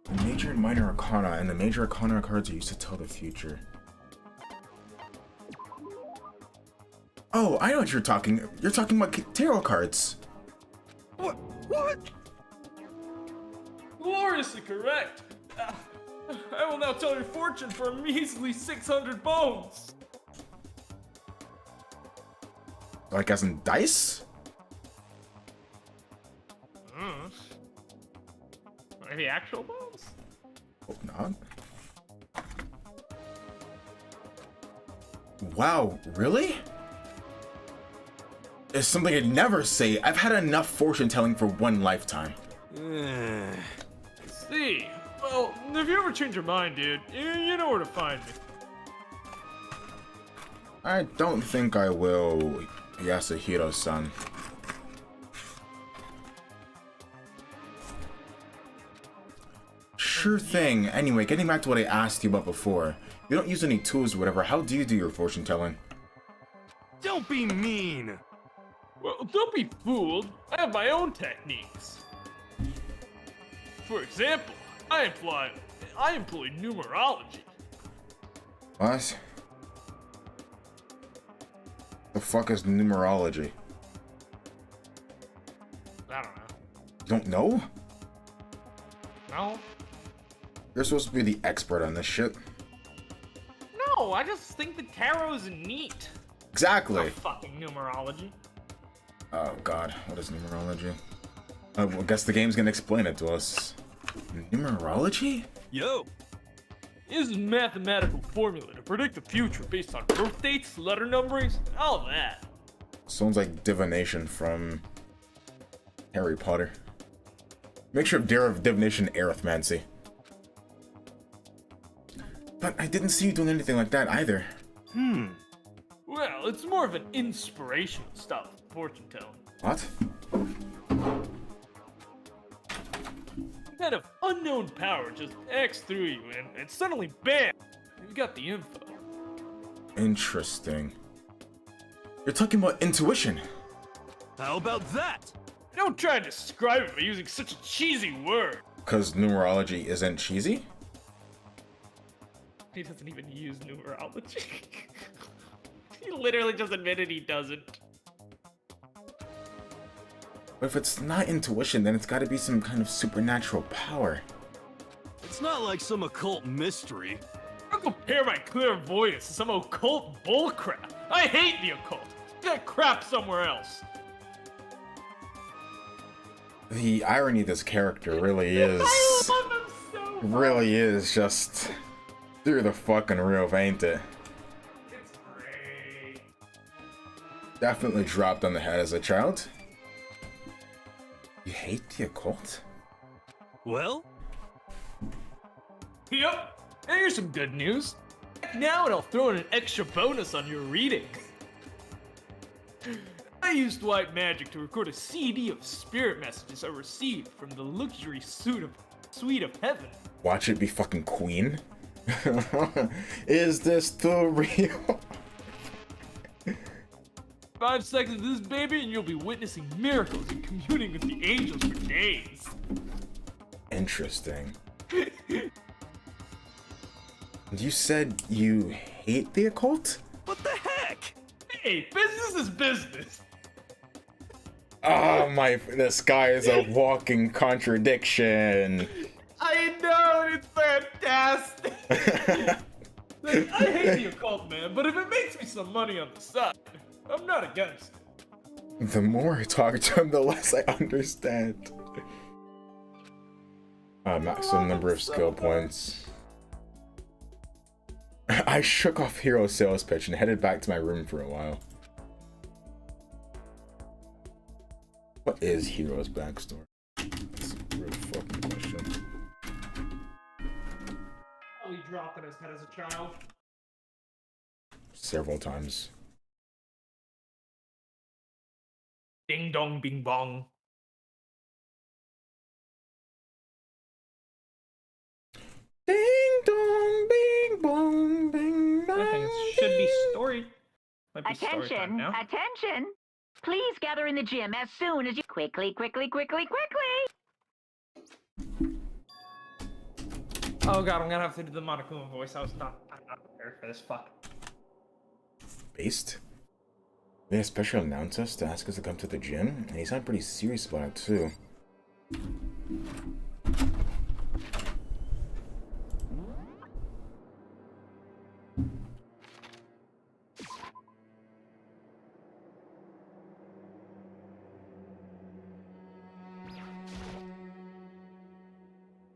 The major and minor arcana, and the major arcana cards are used to tell the future. Oh, I know what you're talking. You're talking about tarot cards. What? What? Gloriously correct. I will now tell your fortune for a measly 600 bones. Like as in dice? Maybe actual bones? Hope not. Wow, really? It's something I'd never say. I've had enough fortune telling for one lifetime. See, well, if you ever change your mind, dude, you know where to find me. I don't think I will, Yasuhiro-san. Sure thing. Anyway, getting back to what I asked you about before. You don't use any tools or whatever. How do you do your fortune telling? Don't be mean. Well, don't be fooled. I have my own techniques. For example, I employ numerology. What? The fuck is numerology? I don't know. You don't know? No? You're supposed to be the expert on this shit. No, I just think the tarot's neat. Exactly. Fucking numerology. Oh god, what is numerology? I guess the game's gonna explain it to us. Numerology? Yo. It is a mathematical formula to predict the future based on birth dates, letter numberings, and all that. Sounds like divination from Harry Potter. Mixture of divination and arithmancy. But I didn't see you doing anything like that either. Well, it's more of an inspirational style of fortune telling. What? Kind of unknown power just acts through you, and suddenly, bam! You got the info. Interesting. You're talking about intuition. How about that? Don't try to describe it by using such a cheesy word. Because numerology isn't cheesy? He doesn't even use numerology. He literally just admitted he doesn't. But if it's not intuition, then it's gotta be some kind of supernatural power. It's not like some occult mystery. Don't compare my clairvoyance to some occult bullcrap. I hate the occult. Get that crap somewhere else. The irony of this character really is... I love him so much. really is just through the fucking roof, ain't it? It's great. Definitely dropped on the head as a child. You hate the occult? Well, Yep. And here's some good news. Now and I'll throw in an extra bonus on your reading. I used white magic to record a CD of spirit messages I received from the luxury suite of heaven. Watch it be fucking Queen? Is this the real? 5 seconds of this baby and you'll be witnessing miracles and communing with the angels for days. Interesting. You said you hate the occult? what the heck? Hey, business is business. Oh my, this guy is a walking contradiction. I know, it's fantastic. Like, I hate the occult, man, but if it makes me some money on the side, I'm not against it. The more I talk to him, the less I understand. Maximum number of skill points. I shook off Hero's sales pitch and headed back to my room for a while. What is Hero's backstory? That's a real fucking question. Probably dropped in his head as a child. Several times. Ding dong, bing bong. Ding dong, bing bong, bing I think it should be story. Might be story time Attention, now. attention. Please gather in the gym as soon as you quickly. Oh god, I'm gonna have to do the Monokuma voice. I'm not prepared for this. Fuck. Based? They had a special announced us to ask us to come to the gym, and he sounded pretty serious about it too.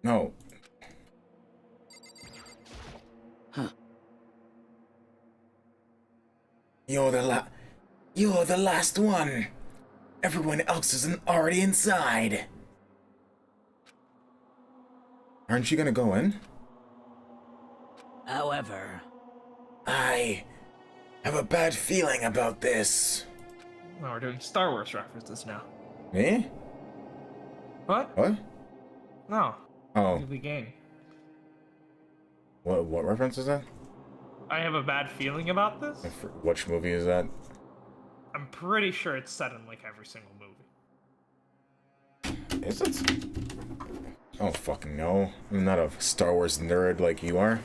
No. You're the last one. Everyone else isn't already inside. Aren't you gonna go in? However, I have a bad feeling about this. No, we're doing Star Wars references now. Me? What? What? No. Oh, The game. what reference is that? I have a bad feeling about this. Which movie is that? I'm pretty sure it's set in like every single movie. Is it? I don't fucking know. I'm not a Star Wars nerd like you are.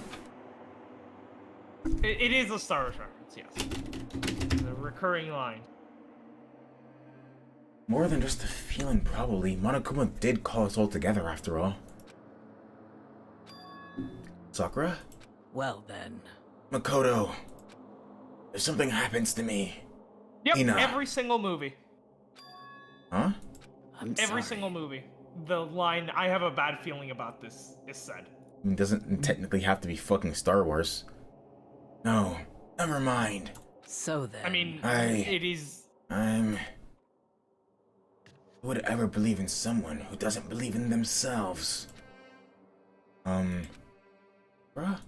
It is a Star Wars reference, yes. It's a recurring line. More than just a feeling, probably. Monokuma did call us all together after all. Sakura? well then. Makoto. If something happens to me... Yep, Ina. every single movie. Huh? I'm Every sorry. single movie. The line, I have a bad feeling about this, is said. It doesn't technically have to be fucking Star Wars. No, never mind. So then. I mean, I- it is... Who would ever believe in someone who doesn't believe in themselves? Bruh?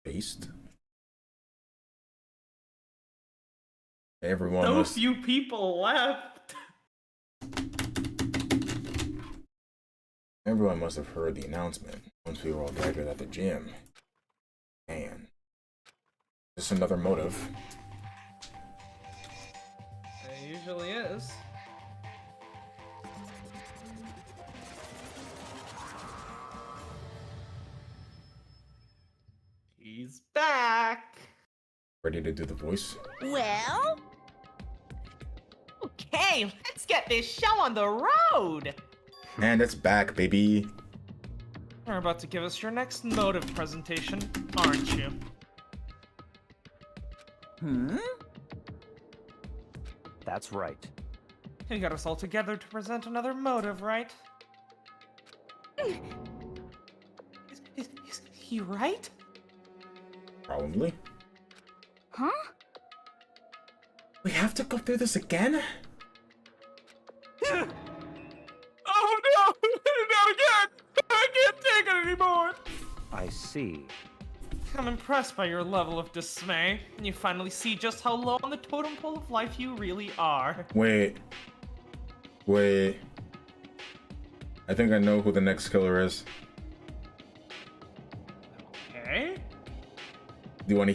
Based? Everyone So must... few people left. Everyone must have heard the announcement once we were all gathered at the gym. Man. Just another motive. It usually is. He's back. Ready to do the voice? Well, Okay, let's get this show on the road. And it's back, baby. You're about to give us your next motive presentation, aren't you? That's right. You got us all together to present another motive, right? Is he right? Probably. huh? We have to go through this again? Oh no! Not again! I can't take it anymore! I see. I'm impressed by your level of dismay. You finally see just how low on the totem pole of life you really are. Wait. I think I know who the next killer is. Okay? Do you want to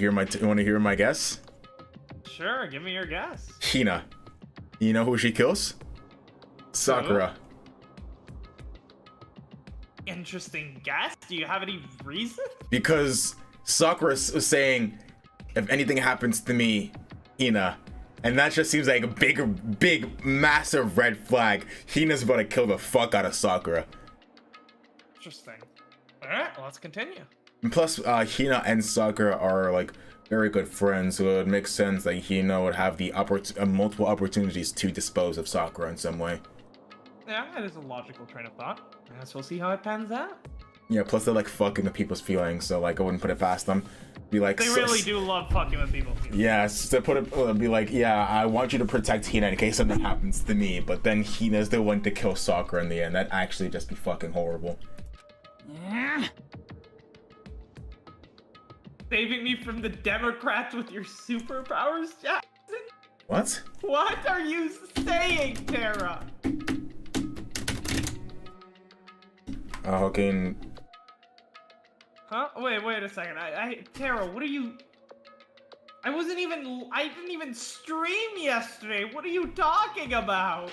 hear my guess? Sure, give me your guess. Hina. You know who she kills? Sakura. Interesting guess. Do you have any reason? Because Sakura was saying, if anything happens to me, Hina. And that just seems like a big, massive red flag. Hina's about to kill the fuck out of Sakura. Interesting. Alright, well, let's continue. And plus, Hina and Sakura are like very good friends, so it would make sense that Hina would have the multiple opportunities to dispose of Sakura in some way. Yeah, that is a logical train of thought. I guess we'll see how it pans out. Yeah, plus they're like fucking with people's feelings, so like I wouldn't put it past them. Be like, They really do love fucking with people. Yes, to put it, be like, yeah, I want you to protect Hina in case something happens to me, but then Hina's the one to kill Sakura in the end. That'd actually just be fucking horrible. Saving me from the Democrats with your superpowers, Jackson? What? What are you saying, Tara? Okay. Huh? Wait a second. Tara, what are you... I didn't even stream yesterday. What are you talking about?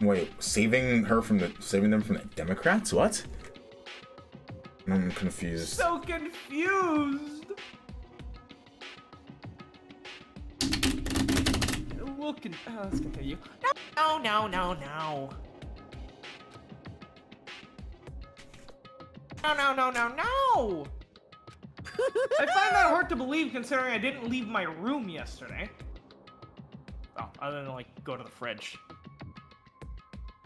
Wait, saving them from the Democrats? What? I'm confused. So confused. Let's continue. No. No. I find that hard to believe considering I didn't leave my room yesterday. Oh, other than like go to the fridge.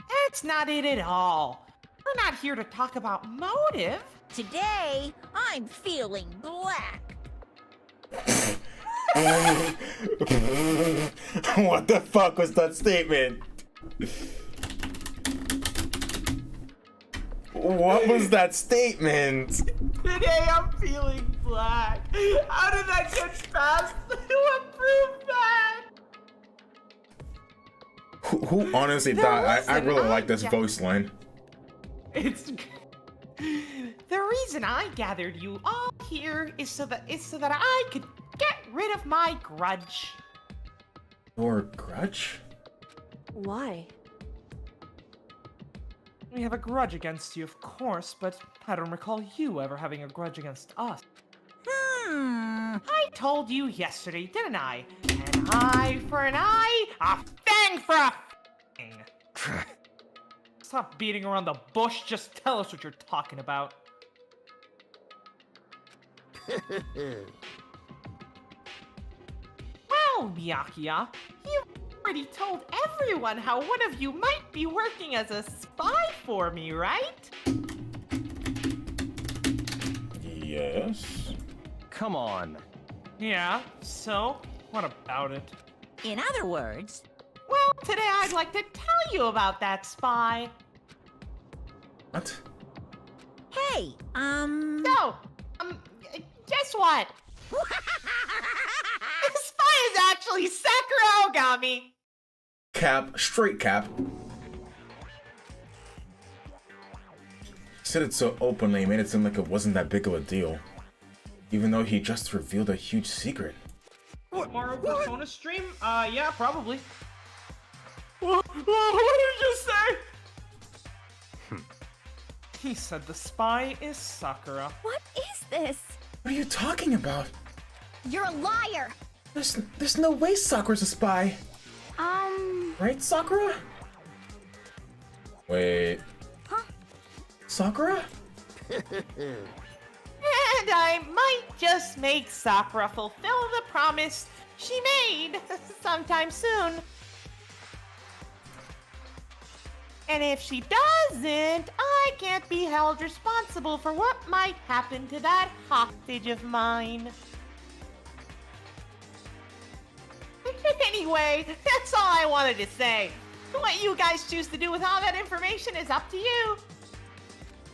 That's not it at all. We're not here to talk about motive. Today, I'm feeling black. What the fuck was that statement? What was that statement? Today I'm feeling black. How did I get past to approve that? Who honestly thought I really like this voice line? It's the reason I gathered you all here is so that I could get rid of my grudge. Your grudge? Why? We have a grudge against you, of course, but I don't recall you ever having a grudge against us. I told you yesterday, didn't I? An eye for an eye, a fang for a fang. Stop beating around the bush, just tell us what you're talking about. Well, Byakuya, you already told everyone how one of you might be working as a spy for me, right? Yes. Come on. Yeah, so what about it? In other words, Well, today I'd like to tell you about that spy. What? hey, So, guess what? The spy is actually Sakura Ogami. Cap, straight cap. Said it so openly, made it seem like it wasn't that big of a deal. Even though he just revealed a huge secret. Tomorrow Persona stream? Yeah, probably. What did you just say? He said the spy is Sakura. what is this? What are you talking about? You're a liar. There's no way Sakura's a spy. Right, Sakura? Wait. Huh? Sakura? And I might just make Sakura fulfill the promise she made sometime soon. And if she doesn't, I can't be held responsible for what might happen to that hostage of mine. Anyway, that's all I wanted to say. What you guys choose to do with all that information is up to you.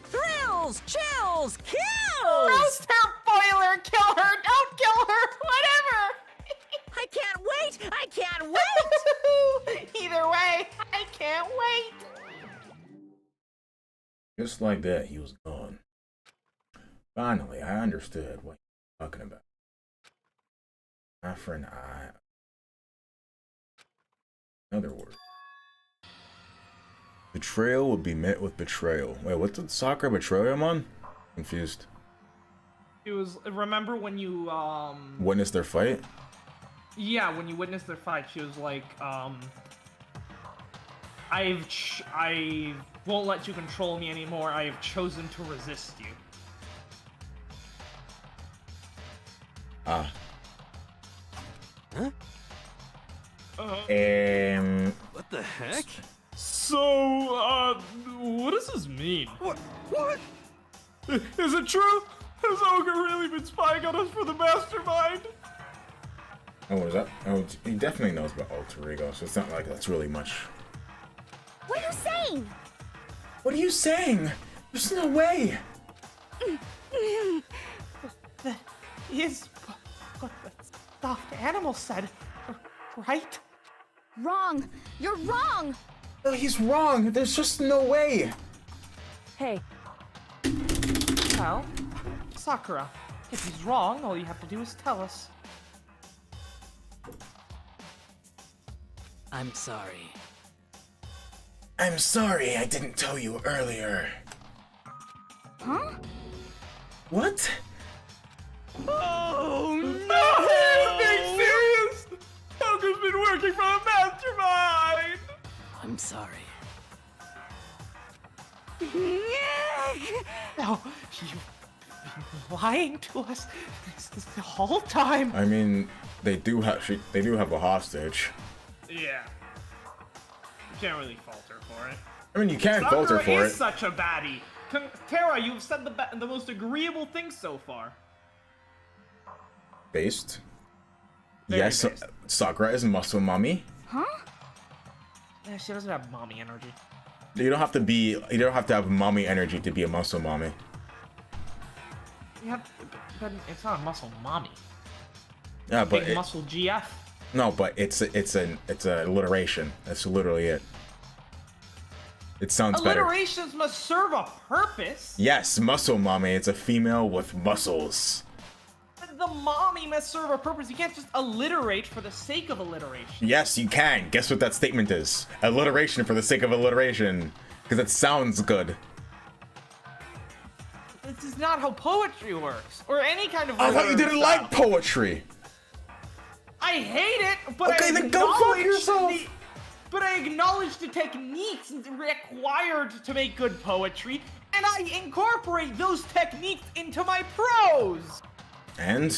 Thrills, chills, kills! Roast her, boil her, kill her, don't kill her, whatever! I can't wait! I can't wait! Either way, I can't wait! Just like that, he was gone. Finally, I understood what he was talking about. Eye for an eye. In other words, betrayal would be met with betrayal. Wait, what did Sakura betray him on? Confused. It was, remember when you, Witnessed their fight? Yeah, when you witnessed their fight, she was like, I won't let you control me anymore. I have chosen to resist you. Ah. Huh? What the heck? So, what does this mean? What? Is it true? Has Ogre really been spying on us for the mastermind? Oh, what is that? Oh, he definitely knows about alter ego, so it's not like that's really much. What are you saying? What are you saying? There's no way. That is what the stuffed animal said, right? Wrong. You're wrong. No, he's wrong. There's just no way. Hey, Well, Sakura, if he's wrong, all you have to do is tell us. I'm sorry. I'm sorry I didn't tell you earlier. huh? What? Oh no! Being serious? Ogre's been working for a mastermind! I'm sorry. No, you've been lying to us this the whole time. I mean, they do have a hostage. Yeah. You can't really fault her for it. I mean, you can't fault her Sakura for is it. such a baddie. Terra, you've said the most agreeable things so far. Based. Very Yes, based. Sakura is muscle mommy. Huh? Yeah, she doesn't have mommy energy. You don't have to have mommy energy to be a muscle mommy. You have, but it's not a muscle mommy. Yeah, but Big muscle GF. no, but it's an alliteration. That's literally it. It sounds better. Alliterations must serve a purpose. Yes, muscle mommy. It's a female with muscles. The mommy must serve a purpose. You can't just alliterate for the sake of alliteration. Yes, you can. Guess what that statement is? Alliteration for the sake of alliteration. Because it sounds good. This is not how poetry works, or any kind of. I thought you didn't literary like style. poetry. I hate it, but Okay, I then go fuck acknowledge yourself. But I acknowledge the techniques required to make good poetry, and I incorporate those techniques into my prose. And?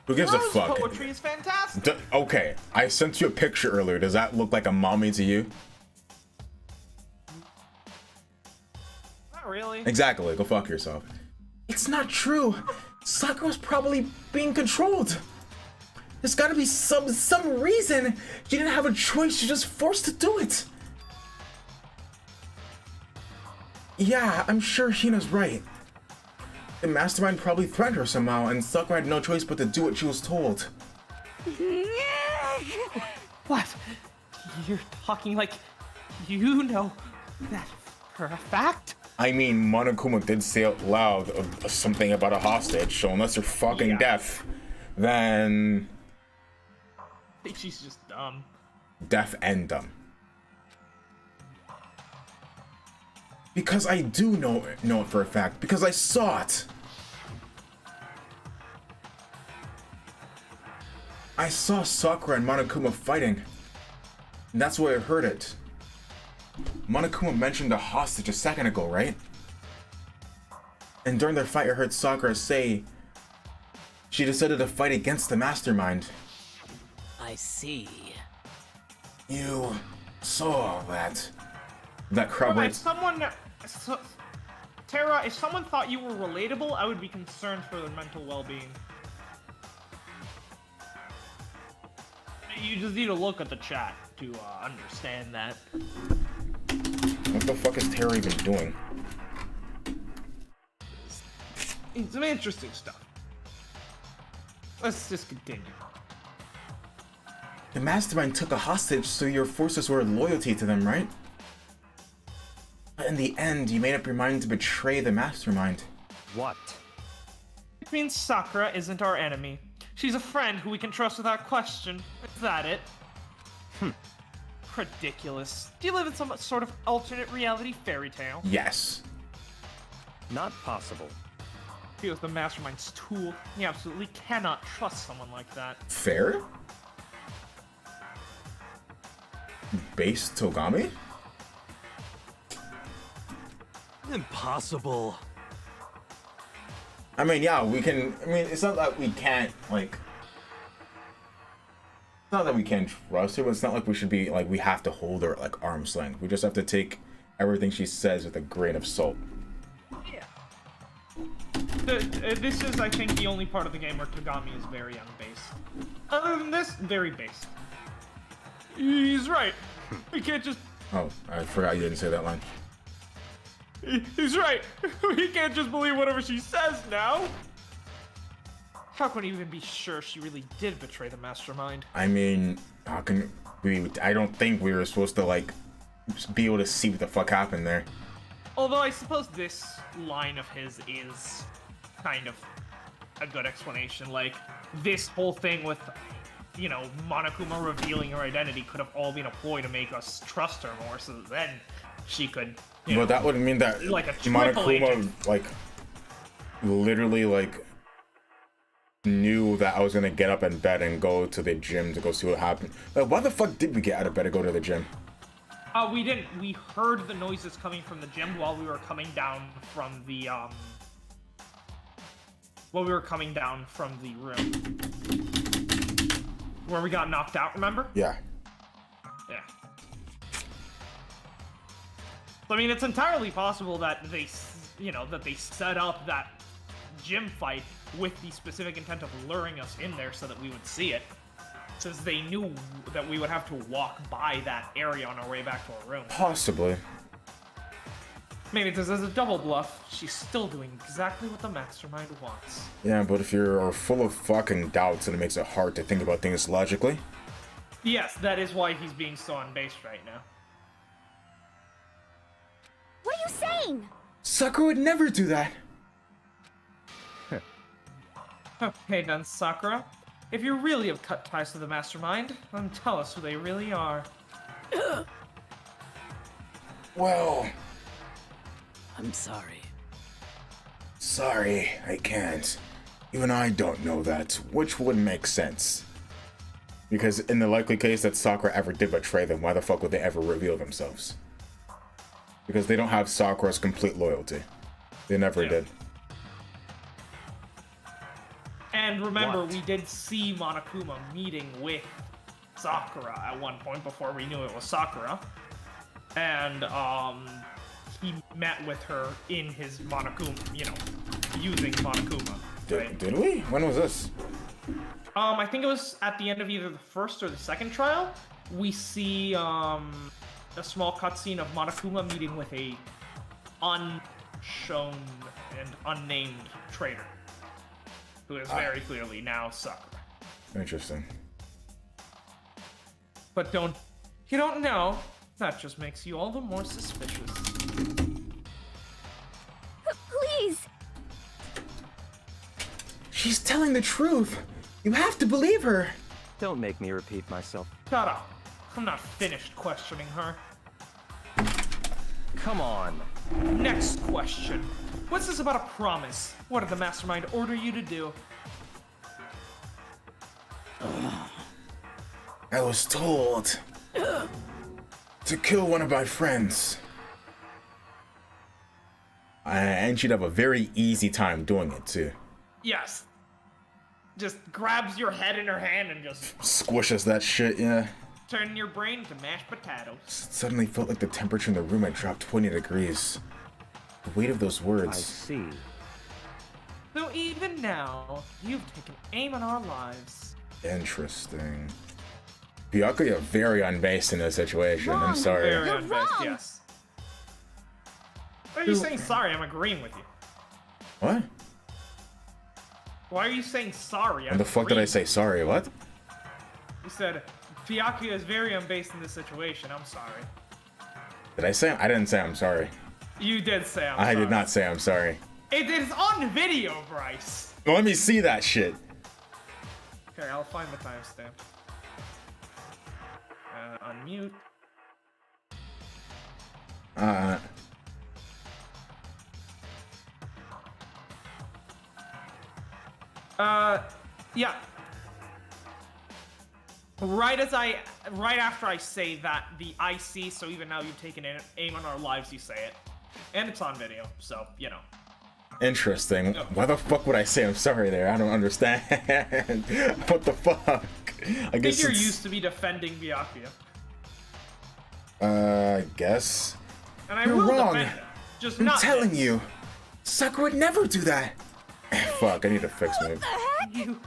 Who gives a Prose fuck? poetry is fantastic. Okay, I sent you a picture earlier. Does that look like a mommy to you? Not really. Exactly. Go fuck yourself. It's not true. Sakura's probably being controlled. There's gotta be some reason. She didn't have a choice. She's just forced to do it. Yeah, I'm sure Hina's right. The mastermind probably threatened her somehow, and Sakura had no choice but to do what she was told. What? You're talking like you know that for a fact? I mean, Monokuma did say out loud something about a hostage, so unless you're fucking Yeah. deaf, then I think she's just dumb. deaf and dumb. Because I do know it for a fact, because I saw it. I saw Sakura and Monokuma fighting. And that's where I heard it. Monokuma mentioned a hostage a second ago, right? And during their fight, I heard Sakura say she decided to fight against the mastermind. I see. You saw all that. That If corroborates. Terra, if someone thought you were relatable, I would be concerned for their mental well-being. You just need to look at the chat to understand that. What the fuck is Terra even doing? Some interesting stuff. Let's just continue. The mastermind took a hostage, so your forces were loyalty to them, right? But in the end, you made up your mind to betray the mastermind. What? It means Sakura isn't our enemy. She's a friend who we can trust without question. Is that it? Ridiculous. Do you live in some sort of alternate reality fairy tale? Yes. Not possible. He was the mastermind's tool. You absolutely cannot trust someone like that. Fair? Base Togami? Impossible. I mean, yeah, we can. I mean, it's not that we can't, like. It's not that we can't trust her, but it's not like we should be, like, we have to hold her at, like, arm's length. We just have to take everything she says with a grain of salt. Yeah. This is, I think, the only part of the game where Togami is very unbased. Other than this, very based. He's right. We can't just. Oh, I forgot you didn't say that line. He's right. We can't just believe whatever she says now. How can we even be sure she really did betray the mastermind? I mean, how can we? I don't think we were supposed to, like, be able to see what the fuck happened there. Although I suppose this line of his is kind of a good explanation. Like, this whole thing with, you know, Monokuma revealing her identity could have all been a ploy to make us trust her more, so then she could, you know, But that would mean that like a triple Monokuma, agent. like, literally, like, knew that I was gonna get up in bed and go to the gym to go see what happened. Like, why the fuck did we get out of bed to go to the gym? We didn't. We heard the noises coming from the gym while we were coming down from the, room. Where we got knocked out, remember? Yeah. Yeah. So, I mean, it's entirely possible that they, you know, that they set up that gym fight with the specific intent of luring us in there so that we would see it. Since they knew that we would have to walk by that area on our way back to our room. Possibly. Maybe this is a double bluff. She's still doing exactly what the mastermind wants. Yeah, but if you're full of fucking doubts, then it makes it hard to think about things logically. Yes, that is why he's being so unbased right now. What are you saying? Sakura would never do that. Okay then, Sakura. If you really have cut ties to the mastermind, then tell us who they really are. Well, I'm sorry. sorry, I can't. Even I don't know that, which would make sense. Because in the likely case that Sakura ever did betray them, why the fuck would they ever reveal themselves? Because they don't have Sakura's complete loyalty. They never did. And remember, we did see Monokuma meeting with Sakura at one point before we knew it was Sakura. And, he met with her in his Monokuma, you know, using Monokuma. Right? Did we? When was this? I think it was at the end of either the first or the second trial. We see, a small cutscene of Monokuma meeting with a unshown and unnamed traitor. Who is very clearly now Sakura. Interesting. But you don't know. That just makes you all the more suspicious. Please! She's telling the truth. You have to believe her. Don't make me repeat myself. Shut up. I'm not finished questioning her. Come on. Next question. What's this about a promise? What did the mastermind order you to do? I was told to kill one of my friends. And she'd have a very easy time doing it too. Yes. Just grabs your head in her hand and just Squishes that shit, yeah. turn your brain to mashed potatoes. Suddenly felt like the temperature in the room had dropped 20 degrees. The weight of those I words. see. So even now, you've taken aim on our lives. Interesting. Byakuya very unbased in this situation. I'm Wrong. sorry. Very You're unbased, wrong. yes. Why are you saying sorry? I'm agreeing with you. What? Why are you saying sorry? When the fuck did I say sorry? What? You said, Byakuya is very unbased in this situation. I'm sorry. Did I say? I didn't say I'm sorry. You did say I'm I sorry. did not say I'm sorry. It is on video, Bryce. Well, let me see that shit. Okay, I'll find the timestamp. Unmute. Yeah. Right after I say that, the IC, so even now you've taken aim on our lives, you say it. And it's on video, so, you know. Interesting. Why the fuck would I say I'm sorry there? I don't understand. What the fuck? I guess you're used to be defending Byakuya. I guess. And I You're will wrong. defend him. Just I'm not telling this. you. Sakura would never do that. Fuck, I need to fix me. You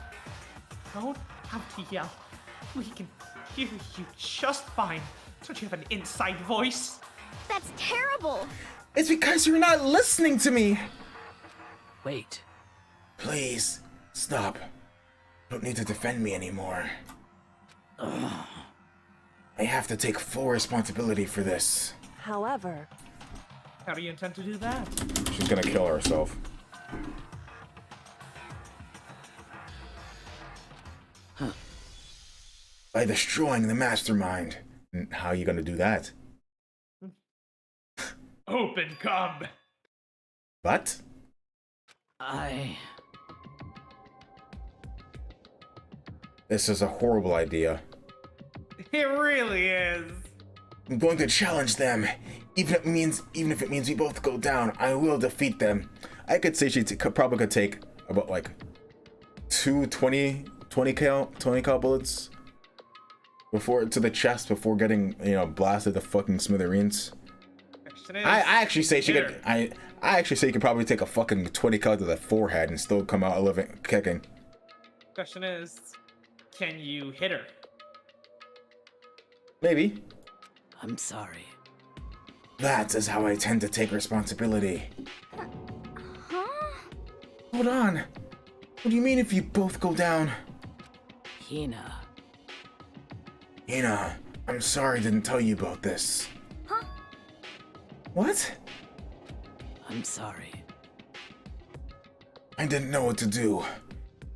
don't have to yell. We can hear you just fine. Don't you have an inside voice? That's terrible. It's because you're not listening to me. Wait. Please, stop. You don't need to defend me anymore. I have to take full responsibility for this. However, How do you intend to do that? She's gonna kill herself. By destroying the mastermind. How are you gonna do that? Open combat. What? This is a horrible idea. It really is. I'm going to challenge them. Even if it means we both go down, I will defeat them. I could say she probably could take about like 20 cal bullets before to the chest before getting, you know, blasted to fucking smithereens. I actually say she could. I actually say you could probably take a fucking 20 cal to the forehead and still come out living kicking. Question is, can you hit her? Maybe. I'm sorry. That is how I tend to take responsibility. Huh? Hold on. What do you mean if you both go down? Hina. Hina, I'm sorry I didn't tell you about this. Huh? What? I'm sorry. I didn't know what to do.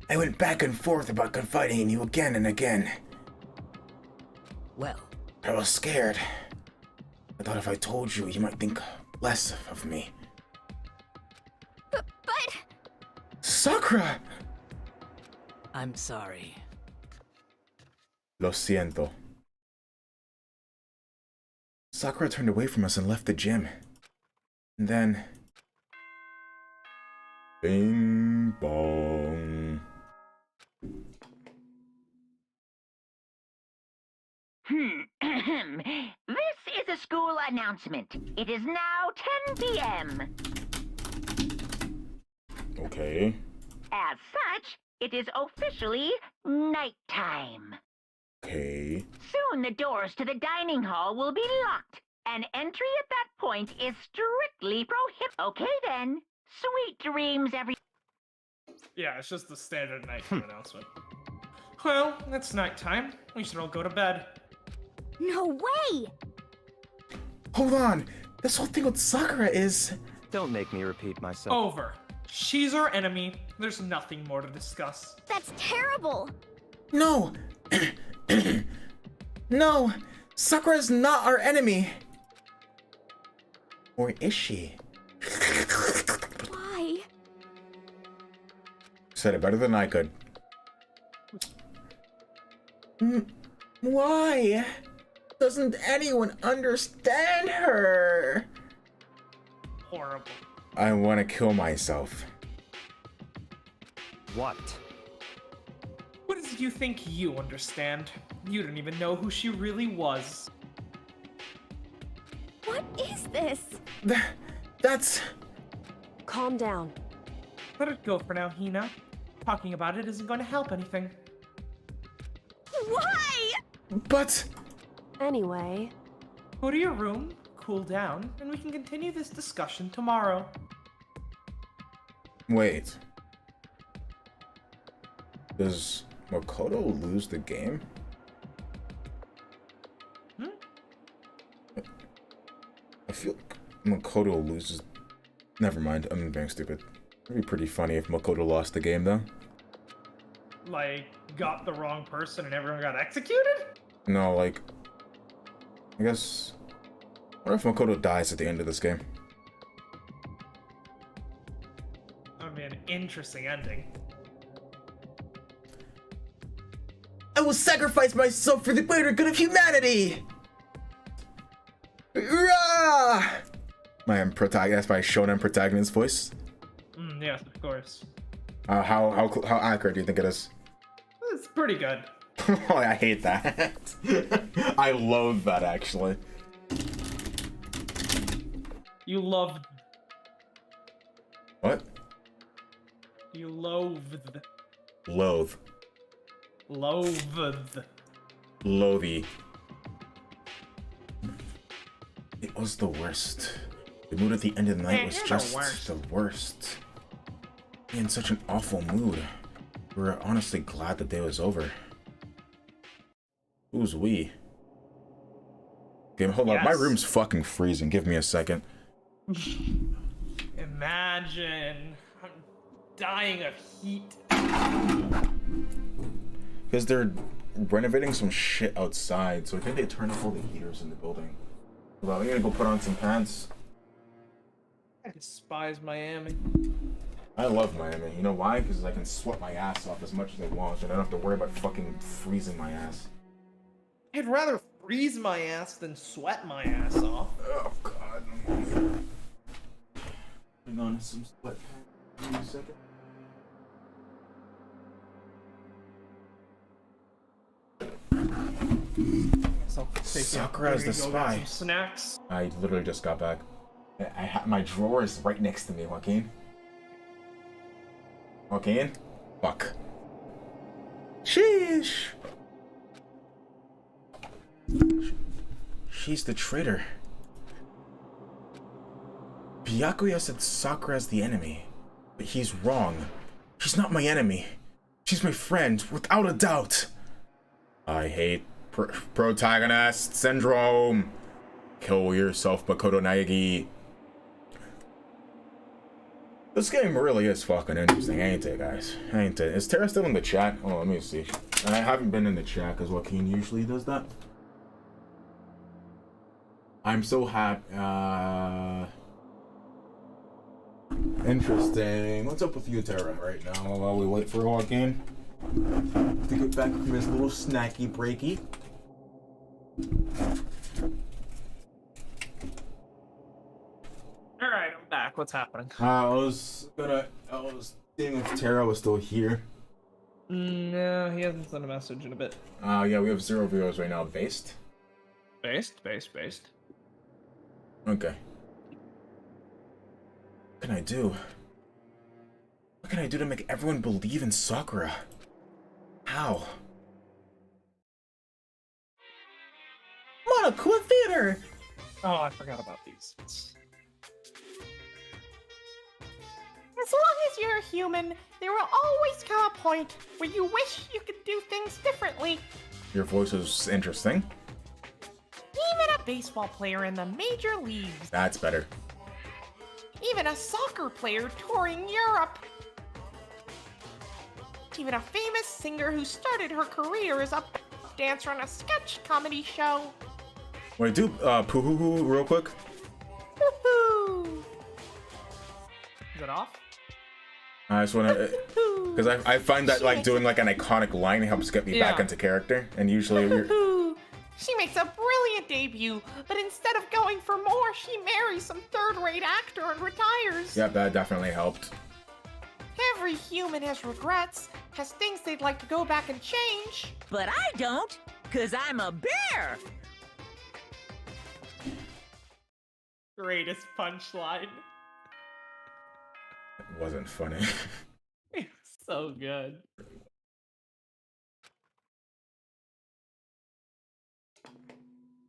I went back and forth about confiding in you again and again. Well, I was scared. I thought if I told you, you might think less of me. But... Sakura! I'm sorry. Lo siento. Sakura turned away from us and left the gym. And then... Bing bong. This is a school announcement. It is now 10 p.m. Okay. As such, it is officially nighttime. Okay. Soon the doors to the dining hall will be locked, and entry at that point is strictly prohibited. Okay then. Sweet dreams, Yeah, it's just the standard nighttime announcement. Well, it's nighttime. We should all go to bed. No way! Hold on. This whole thing with Sakura is... Don't make me repeat myself. Over. She's our enemy. There's nothing more to discuss. That's terrible! No! No! Sakura is not our enemy! Or is she? Why? Said it better than I could. Why? Doesn't anyone understand her? Horrible. I want to kill myself. What? What is it you think you understand? You don't even know who she really was. What is this? That's... calm down. Let it go for now, Hina. Talking about it isn't going to help anything. Why? But... Anyway, Go to your room, cool down, and we can continue this discussion tomorrow. Wait. Does Makoto lose the game? I feel like Makoto loses... Never mind, I'm being stupid. It'd be pretty funny if Makoto lost the game, though. Like, got the wrong person and everyone got executed? No, like... I guess... What if Makoto dies at the end of this game? That would be an interesting ending. will sacrifice myself for the greater good of humanity. Rah! My protagonist, my shonen protagonist voice. Yes, of course. How accurate do you think it is? It's pretty good. Oh, I hate that. I loathe that actually. You loved. What? You loathed. Loathe. Loathed. Loathy. It was the worst. The mood at the end of the night Man, was you're just the the worst. In such an awful mood. We were honestly glad the day was over. Who's we? Okay, hold on. My Yes. room's fucking freezing. Give me a second. Imagine. I'm dying of heat. Because they're renovating some shit outside, so I think they turned off all the heaters in the building. Well, I'm gonna go put on some pants. I despise Miami. I love Miami. You know why? Because I can sweat my ass off as much as I want, and I don't have to worry about fucking freezing my ass. I'd rather freeze my ass than sweat my ass off. Oh god. Hang on, some sweatpants. Give me a second. So Sakura is the spy. Some snacks. I literally just got back. My drawer is right next to me, Joaquin. Joaquin? Fuck. Sheesh. She's the traitor. Byakuya said Sakura's the enemy, but he's wrong. She's not my enemy. She's my friend, without a doubt. I hate protagonist syndrome. Kill yourself, Makoto Naegi. This game really is fucking interesting, ain't it, guys? Ain't it? Is Tara still in the chat? Oh, let me see. I haven't been in the chat because Joaquin usually does that. I'm so happy. Interesting. What's up with you, Tara, right now while we wait for Joaquin to get back from his little snacky breaky? All right, I'm back. What's happening? I was seeing if Tara was still here. No, he hasn't sent a message in a bit. Yeah, we have 0 viewers right now. Based. Based. Okay. What can I do? What can I do to make everyone believe in Sakura? How? Monokuma Theater! Oh, I forgot about these. As long as you're a human, there will always come a point where you wish you could do things differently. Your voice is interesting. Even a baseball player in the major leagues. That's better. Even a soccer player touring Europe. Even a famous singer who started her career as a dancer on a sketch comedy show. Wait, do poo-hoo-hoo real quick. Woohoo! Is it off? I just want to, because I find that like doing like an iconic line helps get me back into character, and usually She makes a brilliant debut, but instead of going for more, she marries some third-rate actor and retires. Yep, that definitely helped. Every human has regrets, has things they'd like to go back and change. But I don't, 'cause I'm a bear. Greatest punchline. It wasn't funny. It's so good.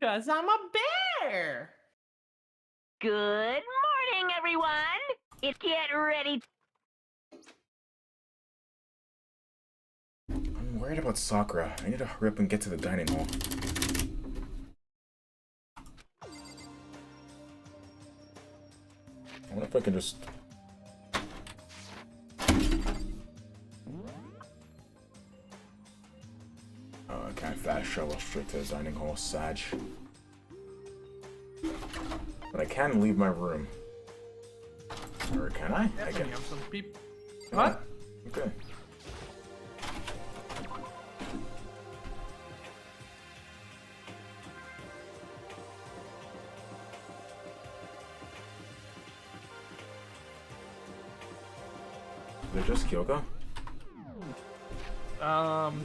Cause I'm a bear. Good morning, everyone. It's get ready. I'm worried about Sakura. I need to hurry up and get to the dining hall. I wonder if I can just... Oh, I can't fast travel straight to the dining hall, Sag. But I can leave my room. Or can I? I can. Have some people. What? Okay. it just Kyoko?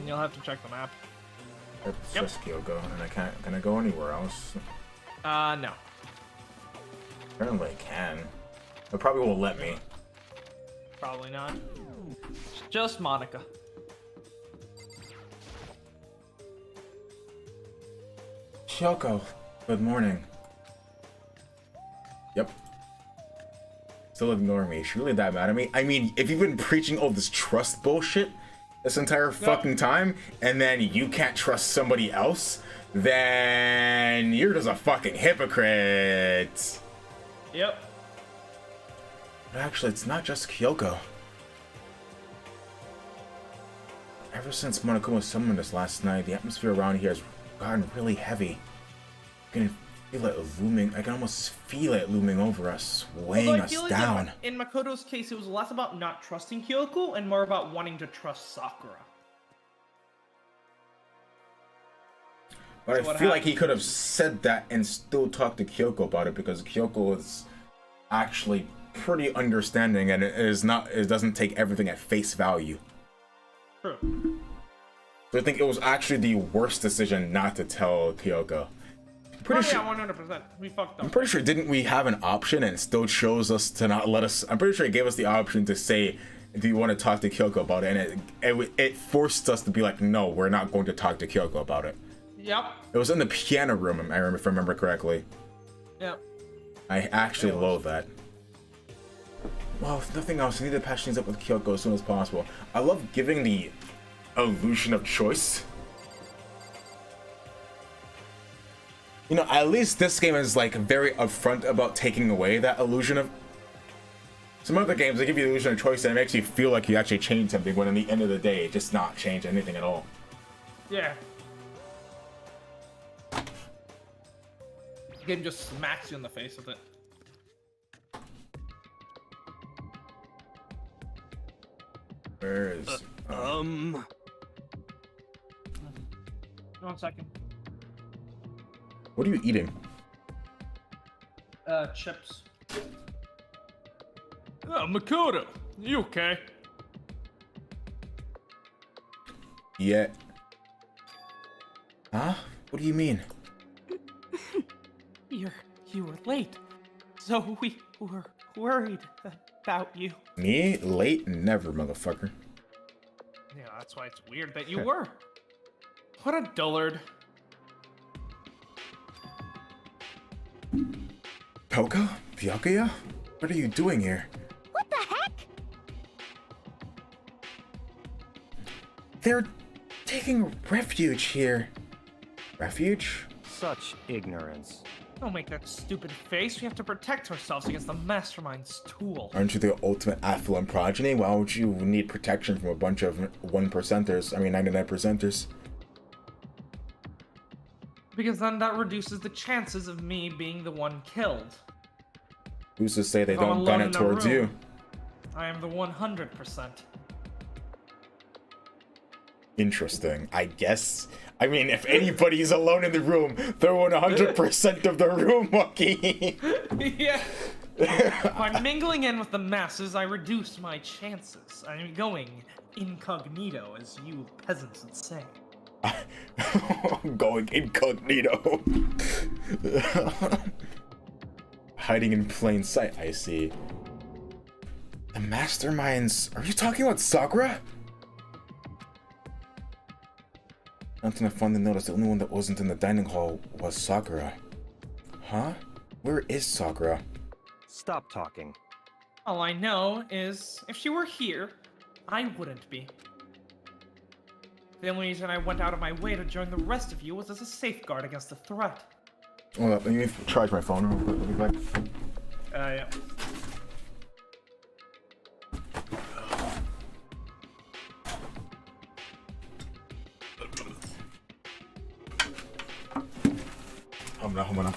You'll have to check the map. It's Yep. just Kyoko, and I can't. Can I go anywhere else? No. Apparently I can. It probably won't let me. Probably not. It's just Monica. Kyoko, good morning. Yep. Still ignoring me. Is she really that mad at me? I mean, if you've been preaching all this trust bullshit this entire fucking time, and then you can't trust somebody else, then you're just a fucking hypocrite. Yep. But actually, it's not just Kyoko. Ever since Monokuma summoned us last night, the atmosphere around here has gotten really heavy. I can feel it looming. I can almost feel it looming over us, weighing Although I us feel like down. in Makoto's case, it was less about not trusting Kyoko and more about wanting to trust Sakura. But So I what feel like he happens could have said that and still talked to Kyoko about it, because Kyoko is actually pretty understanding, and it doesn't take everything at face value. True. So I think it was actually the worst decision not to tell Kyoko. Yeah, 100%. We fucked I'm up. pretty sure, didn't we have an option and it still chose us to not let us? I'm pretty sure it gave us the option to say, do you want to talk to Kyoko about it? And it forced us to be like, no, we're not going to talk to Kyoko about it. Yep. It was in the piano room, if I remember correctly. Yep. I actually loathe that. Well, if nothing else, I need to patch things up with Kyoko as soon as possible. I love giving the illusion of choice. You know, at least this game is like very upfront about taking away that illusion of. Some other games, they give you the illusion of choice and it makes you feel like you actually changed something, when in the end of the day, it just not change anything at all. Yeah. The game just smacks you in the face with it. Where is? 1 second. What are you eating? Chips. Makoto, you okay? Yeah. Huh? What do you mean? You were late, so we were worried about you. Me? Late? Never, motherfucker. Yeah, that's why it's weird that you were. What a dullard. Kyoko? Byakuya? What are you doing here? What the heck? They're taking refuge here. Refuge? Such ignorance. Don't make that stupid face. We have to protect ourselves against the Mastermind's tool. Aren't you the ultimate affluent progeny? Why would you need protection from a bunch of 1%ers? I mean 99%ers. Because then that reduces the chances of me being the one killed. Who's to say they If I'm don't gun alone it in a towards room, you? I am the 100%. Interesting, I guess. I mean, if anybody's alone in the room, they're 100% of the room, Wookie. Yeah. By mingling in with the masses, I reduce my chances. I'm going incognito, as you peasants would say. Going incognito. Hiding in plain sight, I see. The masterminds. Are you talking about Sakura? Until I finally noticed the only one that wasn't in the dining hall was Sakura. Huh? Where is Sakura? Stop talking. All I know is, if she were here, I wouldn't be. The only reason I went out of my way to join the rest of you was as a safeguard against the threat. Hold up, let me charge my phone real quick. I'll be back. Yeah. Hold on.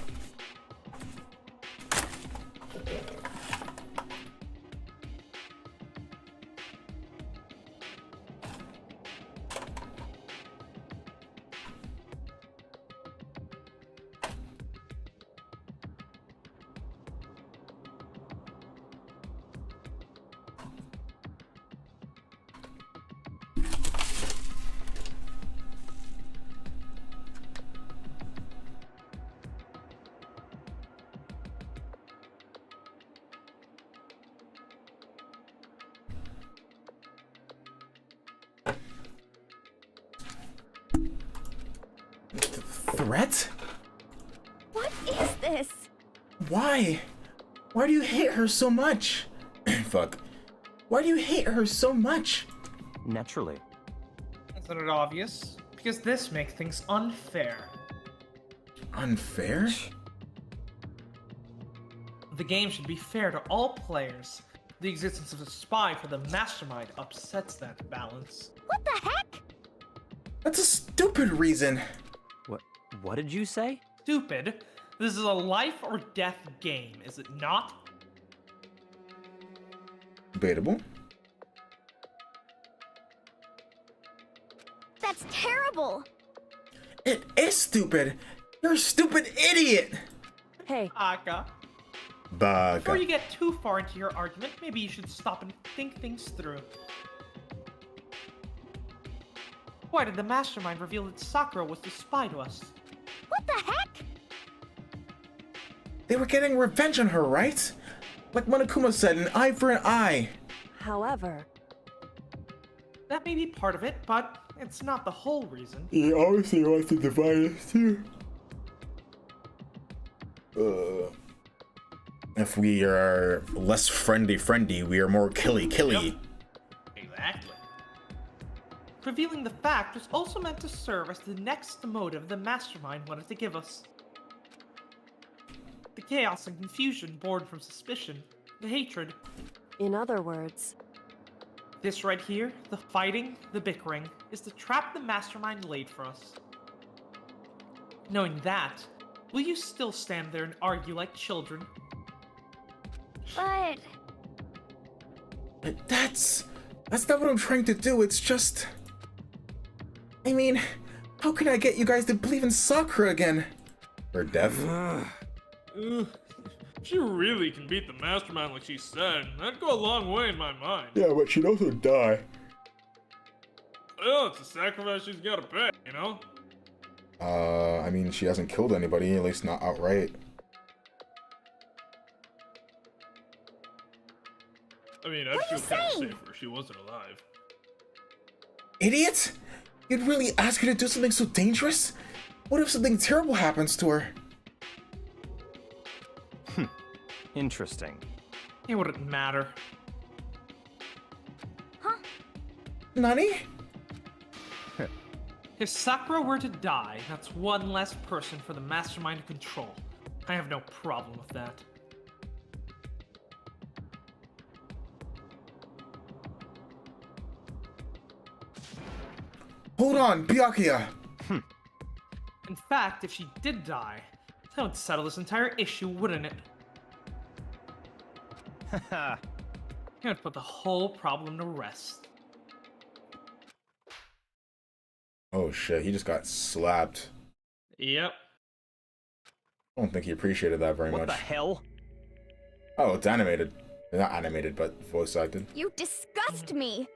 threat? What is this? Why? Why do you hate her so much? Fuck. Why do you hate her so much? Naturally. Isn't it obvious? Because this makes things unfair. Unfair? The game should be fair to all players. The existence of a spy for the mastermind upsets that balance. What the heck? That's a stupid reason. What did you say? Stupid. This is a life or death game, is it not? Debatable. That's terrible. It is stupid. You're a stupid idiot. Hey, Aka. Baga. Before you get too far into your argument, maybe you should stop and think things through. Why did the mastermind reveal that Sakura was the spy to us? What the heck? They were getting revenge on her, right? Like Monokuma said, an eye for an eye. however, That may be part of it, but it's not the whole reason. He obviously wants to divide us too. If we are less friendly, we are more killy. Yep. Exactly. Revealing the fact was also meant to serve as the next motive the mastermind wanted to give us. The chaos and confusion born from suspicion, the hatred. in other words, This right here, the fighting, the bickering, is the trap the mastermind laid for us. Knowing that, will you still stand there and argue like children? But That's not what I'm trying to do. It's just, I mean, how can I get you guys to believe in Sakura again? Or Dev? She really can beat the mastermind like she said. That'd go a long way in my mind. Yeah, but she'd also die. Well, it's a sacrifice she's gotta pay, you know? I mean, she hasn't killed anybody, at least not outright. I mean, I'd feel kind of safer if she wasn't alive. Idiot! You'd really ask her to do something so dangerous? What if something terrible happens to her? Interesting. It wouldn't matter. Nani? If Sakura were to die, that's one less person for the mastermind to control. I have no problem with that. Hold on, Byakuya! In fact, if she did die, that would settle this entire issue, wouldn't it? It would put the whole problem to rest. Oh shit, he just got slapped. Yep. I don't think he appreciated that very What much. the hell? Oh, it's animated. Not animated, but voice acted. you disgust me.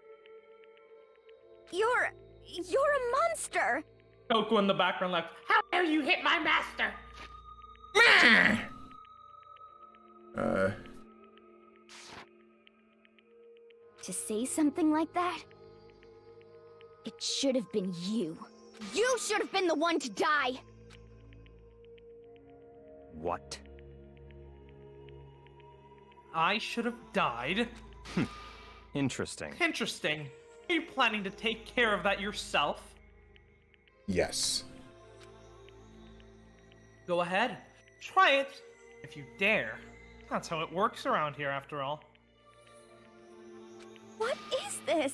You're a monster. Goku in the background like, how dare you hit my master? To say something like that? It should have been you. You should have been the one to die. What? I should have died? Interesting. Interesting. Are you planning to take care of that yourself? Yes. Go ahead. Try it. If you dare. That's how it works around here, after all. What is this?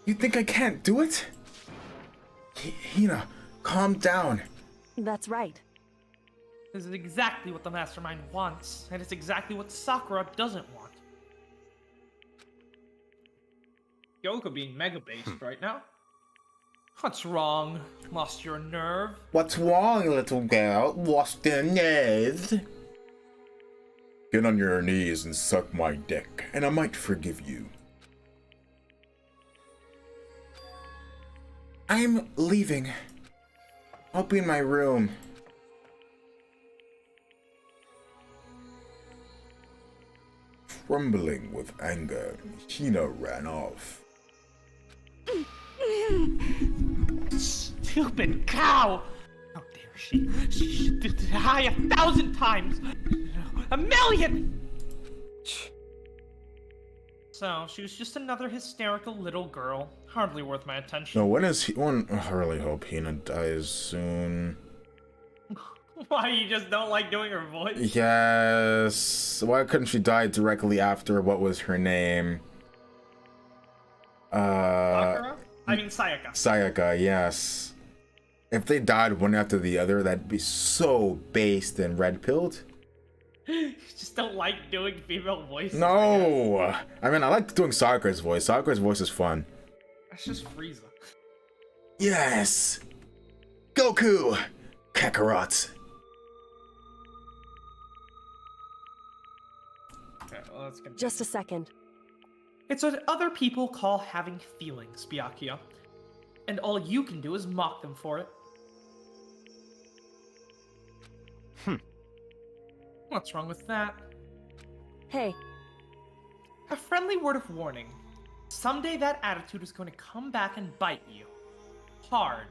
You think I can't do it? Hina, calm down. that's right. This is exactly what the mastermind wants, and it's exactly what Sakura doesn't want. Yoko being mega-based right now. What's wrong? Lost your nerve? What's wrong, little girl? Lost your nerve? Get on your knees and suck my dick, and I might forgive you. I'm leaving. I'll be in my room. Trembling with anger, Hina ran off. stupid cow! How dare she? She should die 1,000 times! 1,000,000! So, she was just another hysterical little girl. Hardly worth my attention. No, when is he? When? I really hope Hina dies soon. Why, you just don't like doing her voice? Yes. Why couldn't she die directly after what was her name? Sakura? I mean Sayaka. Sayaka, yes. If they died one after the other, that'd be so based and red-pilled. You just don't like doing female voices. No! I mean, I like doing Sakura's voice. Sakura's voice is fun. That's just Frieza. Yes! Goku! Kakarot! Okay, well, let's continue. Just a second. It's what other people call having feelings, Byakuya. And all you can do is mock them for it. What's wrong with that? Hey, A friendly word of warning. Someday that attitude is going to come back and bite you. Hard.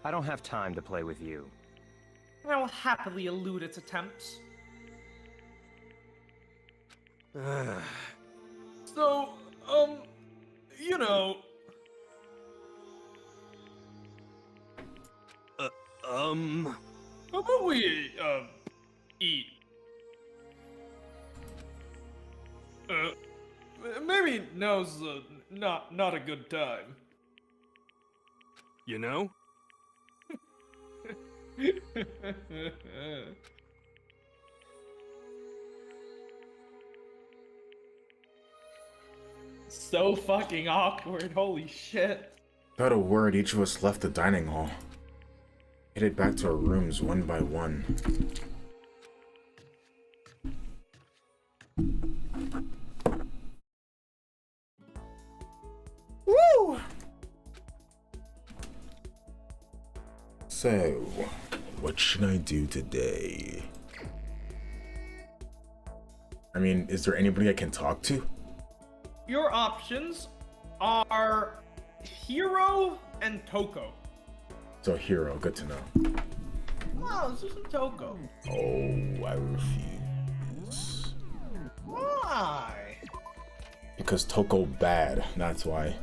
I don't have time to play with you. I will happily elude its attempts. So, you know... How about we, eat? Maybe now's, not a good time. You know? So fucking awkward, holy shit. Without a word, each of us left the dining hall. Headed back to our rooms one by one. Woo! So, what should I do today? I mean, is there anybody I can talk to? Your options are Hiro and Toko. So, Hero, good to know. Wow, this isn't Toko. Oh, I refuse. Why? Because Toko bad, that's why.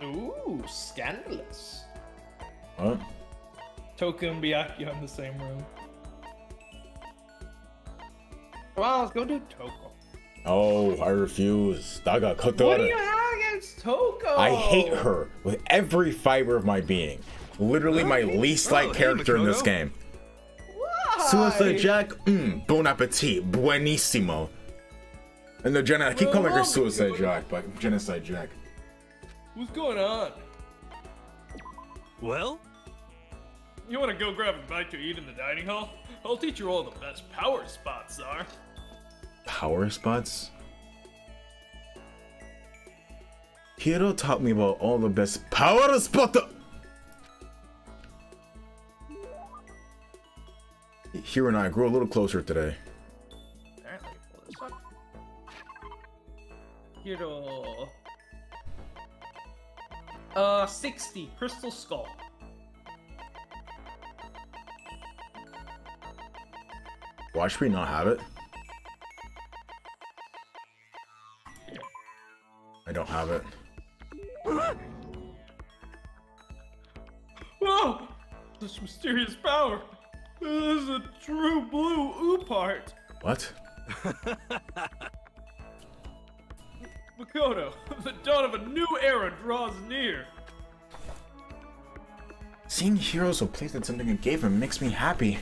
Ooh, scandalous. What? Toko and Byakuya in the same room. Well, let's go do Toko. Oh, I refuse. Daga What do Kotora. you have against Toko? I hate her with every fiber of my being. Literally my least liked hey, character in this Makoto. game. Why? Suicide Jack, bon appetit, buenissimo. And no, Jenna, I keep calling her Suicide Jack, but Genocide Jack. What's going on? Well? You wanna go grab a bite to eat in the dining hall? I'll teach you all the best power spots are. Power spots? Hiro taught me about all the best power spots. Hiro and I grew a little closer today. Alright, let me pull this up. Hiro. 60, Crystal Skull. Watch me not have it. I don't have it. Whoa! This mysterious power. This is a true blue oopart. What? Makoto, the dawn of a new era draws near. Seeing Hiro so pleased at something I gave him makes me happy.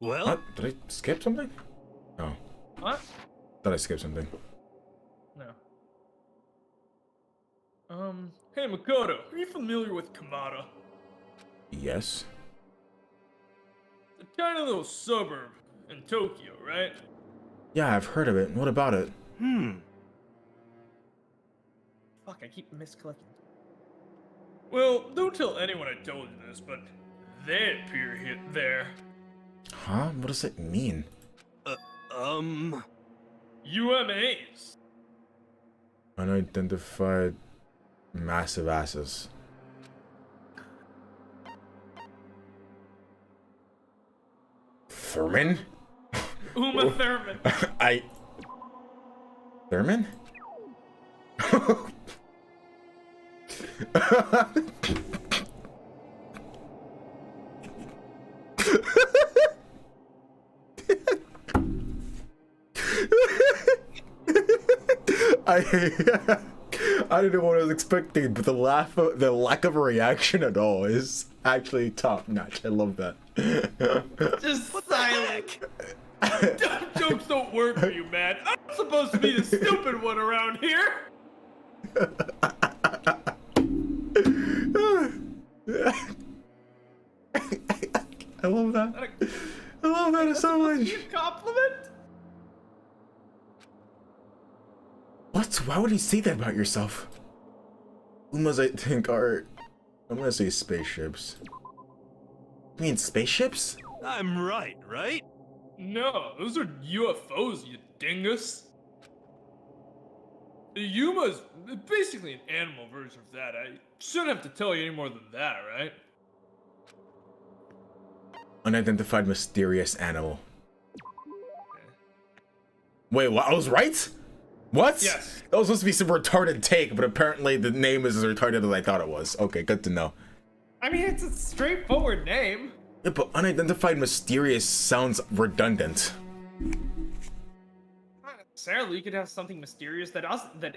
Well? What? Did I skip something? No. What? Thought I skipped something. No. Hey Makoto, are you familiar with Kamada? Yes. The tiny little suburb in Tokyo, right? Yeah, I've heard of it. What about it? Fuck, I keep misclicking. Well, don't tell anyone I told you this, but they appear there. Huh? What does it mean? UMAs. Unidentified massive asses. Thurman? Uma Thurman. Thurman? I don't know what I was expecting, but the lack of a reaction at all is actually top notch. I love that. Just silent. Jokes don't work for you, man. I'm supposed to be the stupid one around here. I love that. I love that so much. Compliment? What? Why would you say that about yourself? Umas, I think, are... I'm gonna say spaceships. You mean spaceships? I'm right? No, those are UFOs, you dingus. The Yuma's basically an animal version of that. I shouldn't have to tell you any more than that, right? Unidentified mysterious animal. Wait, what? I was right? What? Yes. That was supposed to be some retarded take, but apparently the name is as retarded as I thought it was. Okay, good to know. I mean, it's a straightforward name. Yeah, but unidentified mysterious sounds redundant. Not necessarily. You could have something mysterious that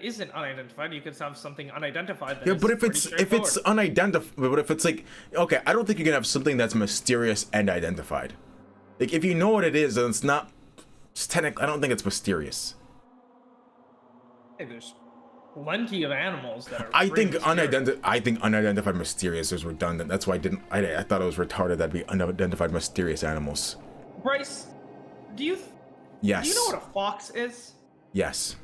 isn't unidentified. You could have something unidentified that Yeah, is but if pretty it's straightforward. unidentified, but if it's like, okay, I don't think you can have something that's mysterious and identified. Like, if you know what it is, then it's not. It's technically, I don't think it's mysterious. Hey, there's plenty of animals that are. I think mysterious. unidentified mysterious is redundant. That's why I thought it was retarded that'd be unidentified mysterious animals. Bryce, Yes. do you know what a fox is? Yes.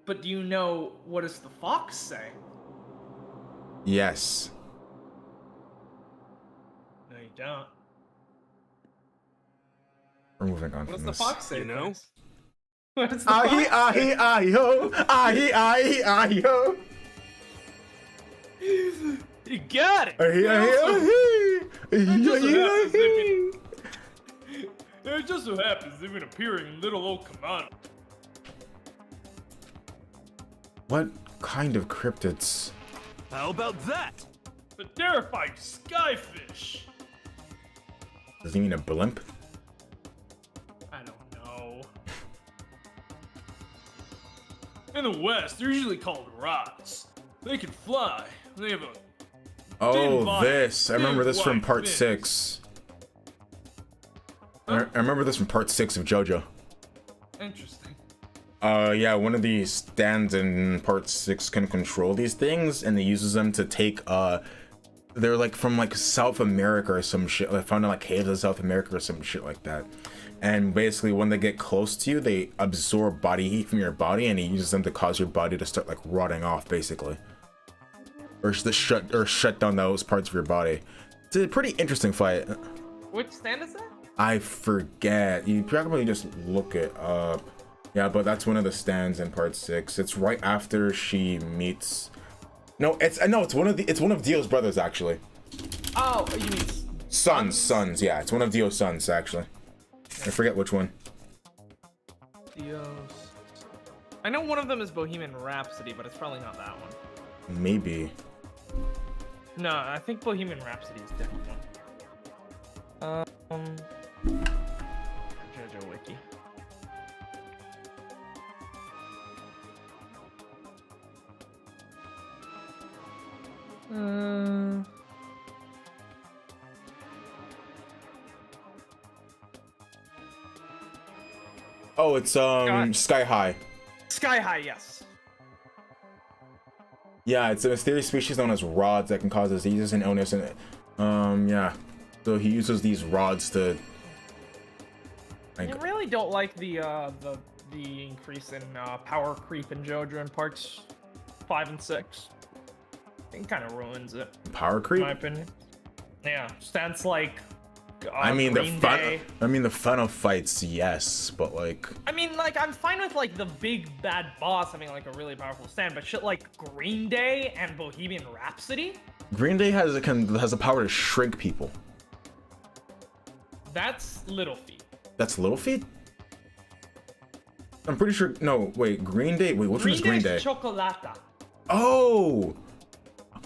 But do you know what does the fox say? Yes. No, you don't. We're moving on What does from the this. fox say? You know? Bryce? What does the Ahi fox ahi say? ahi ho, ahi ahi ahi ho. You got it. Ahi ahi ahi. It just so happens they've been appearing in little old Kamado. What kind of cryptids? How about that? The terrifying skyfish. Does he mean a blimp? I don't know. In the West, they're usually called rods. They can fly. They have a Oh, body, this. I remember this from thin part fins. 6. I remember this from part 6 of JoJo. Interesting. Yeah, one of these stands in part 6 can control these things, and they uses them to take, they're like from like South America or some shit. I found in like caves in South America or some shit like that. And basically when they get close to you, they absorb body heat from your body, and he uses them to cause your body to start like rotting off, basically. Or shut down those parts of your body. It's a pretty interesting fight. Which stand is that? I forget. You probably just look it up. Yeah, but that's one of the stands in part 6. It's right after she meets. No, it's one of Dio's brothers actually. Oh, you mean Sons. Yeah, it's one of Dio's sons actually. I forget which one. Dios. I know one of them is Bohemian Rhapsody, but it's probably not that one. Maybe. No, I think Bohemian Rhapsody is a different one. JoJo Wiki. Oh, it's Sky High. Sky High, yes. Yeah, it's a mysterious species known as rods that can cause diseases and illness, and yeah. So he uses these rods to. I really don't like the increase in power creep in JoJo in parts 5 and 6. It kind of ruins it, Power in creep. my opinion. Yeah, stands like. I mean Green Day. the final fights, yes, but like. I mean, like, I'm fine with, like, the big bad boss having, like, a really powerful stand, but shit like Green Day and Bohemian Rhapsody? Green Day has the power to shrink people. That's Little Feat. That's Little Feat? I'm pretty sure. No, wait. Green Day. Wait, which one is Green Day? Chocolata. Oh.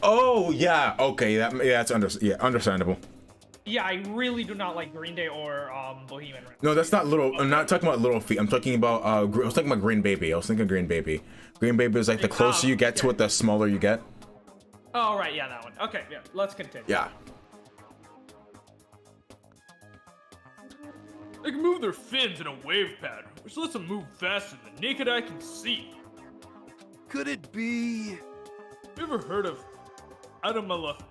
Oh yeah. Okay. That's understandable. Yeah, I really do not like Green Day or Bohemian Rhapsody. No, that's not Little. I'm not talking about Little Feat. I'm talking about. I was talking about Green Baby. I was thinking Green Baby. Green Baby is like the closer you get to it, the smaller you get. Oh right, yeah, that one. Okay, yeah. Let's continue. Yeah. They can move their fins in a wave pattern, which lets them move faster than the naked eye can see. Could it be? You ever heard of Anomalocaris?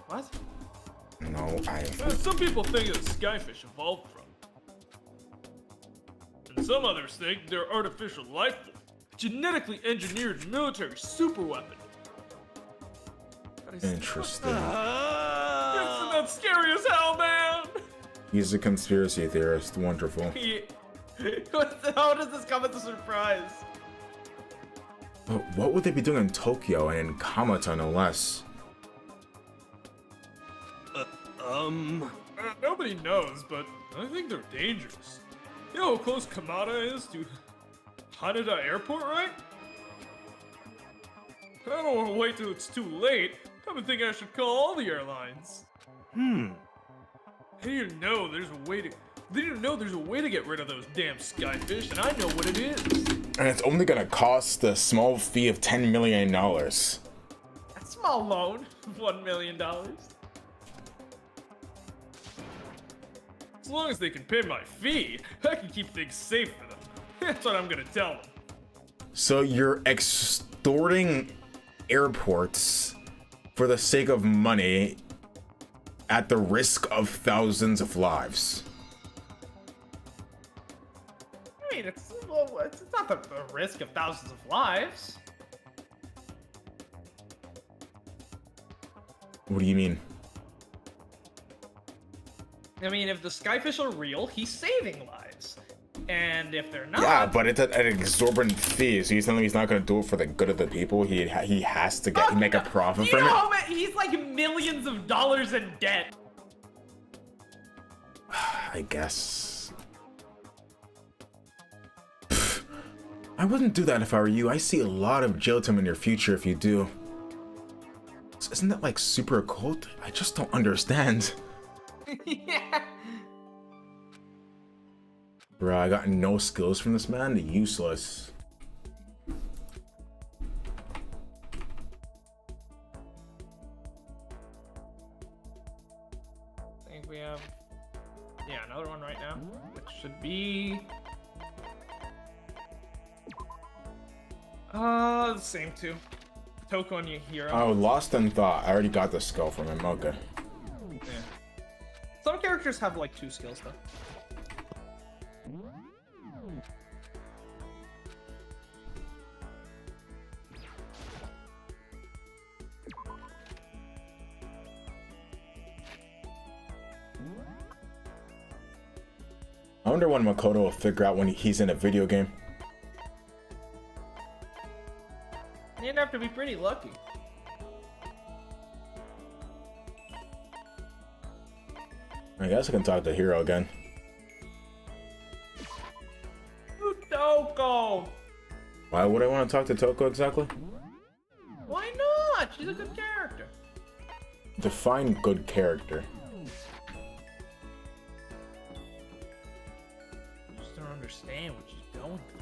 What? No, Some people think that skyfish evolved from. And some others think they're artificial life form, genetically engineered military superweapon. Interesting. Isn't that scary as hell, man? He's a conspiracy theorist. Wonderful. How does this come as a surprise? What would they be doing in Tokyo and in Kamata, no less? Nobody knows, but I think they're dangerous. You know how close Kamata is to Haneda Airport, right? I don't want to wait till it's too late. I've been thinking I should call all the airlines. I didn't know there's a way to get rid of those damn skyfish, and I know what it is. And it's only gonna cost a small fee of $10 million. A small loan, $1 million. As long as they can pay my fee, I can keep things safe for them. That's what I'm gonna tell them. So you're extorting airports for the sake of money at the risk of thousands of lives. I mean, it's not the risk of thousands of lives. What do you mean? I mean, if the skyfish are real, he's saving lives. And if they're not... Yeah, but it's at an exorbitant fee, so he's telling me he's not going to do it for the good of the people. He has to make a profit from it. He's like millions of dollars in debt. I guess. I wouldn't do that if I were you. I see a lot of jail time in your future if you do. Isn't that like super occult? I just don't understand. Yeah. Bro, I got no skills from this man. Useless. I think we have... Yeah, another one right now. Which should be... the same two. Toko and Yahiro. Oh, lost in thought. I already got the skill from him. Okay. Yeah. Some characters have like 2 skills though. I wonder when Makoto will figure out when he's in a video game. You'd have to be pretty lucky. I guess I can talk to Hiro again. Toko! Why would I want to talk to Toko exactly? Why not? She's a good character. Define good character. I just don't understand what she's going through.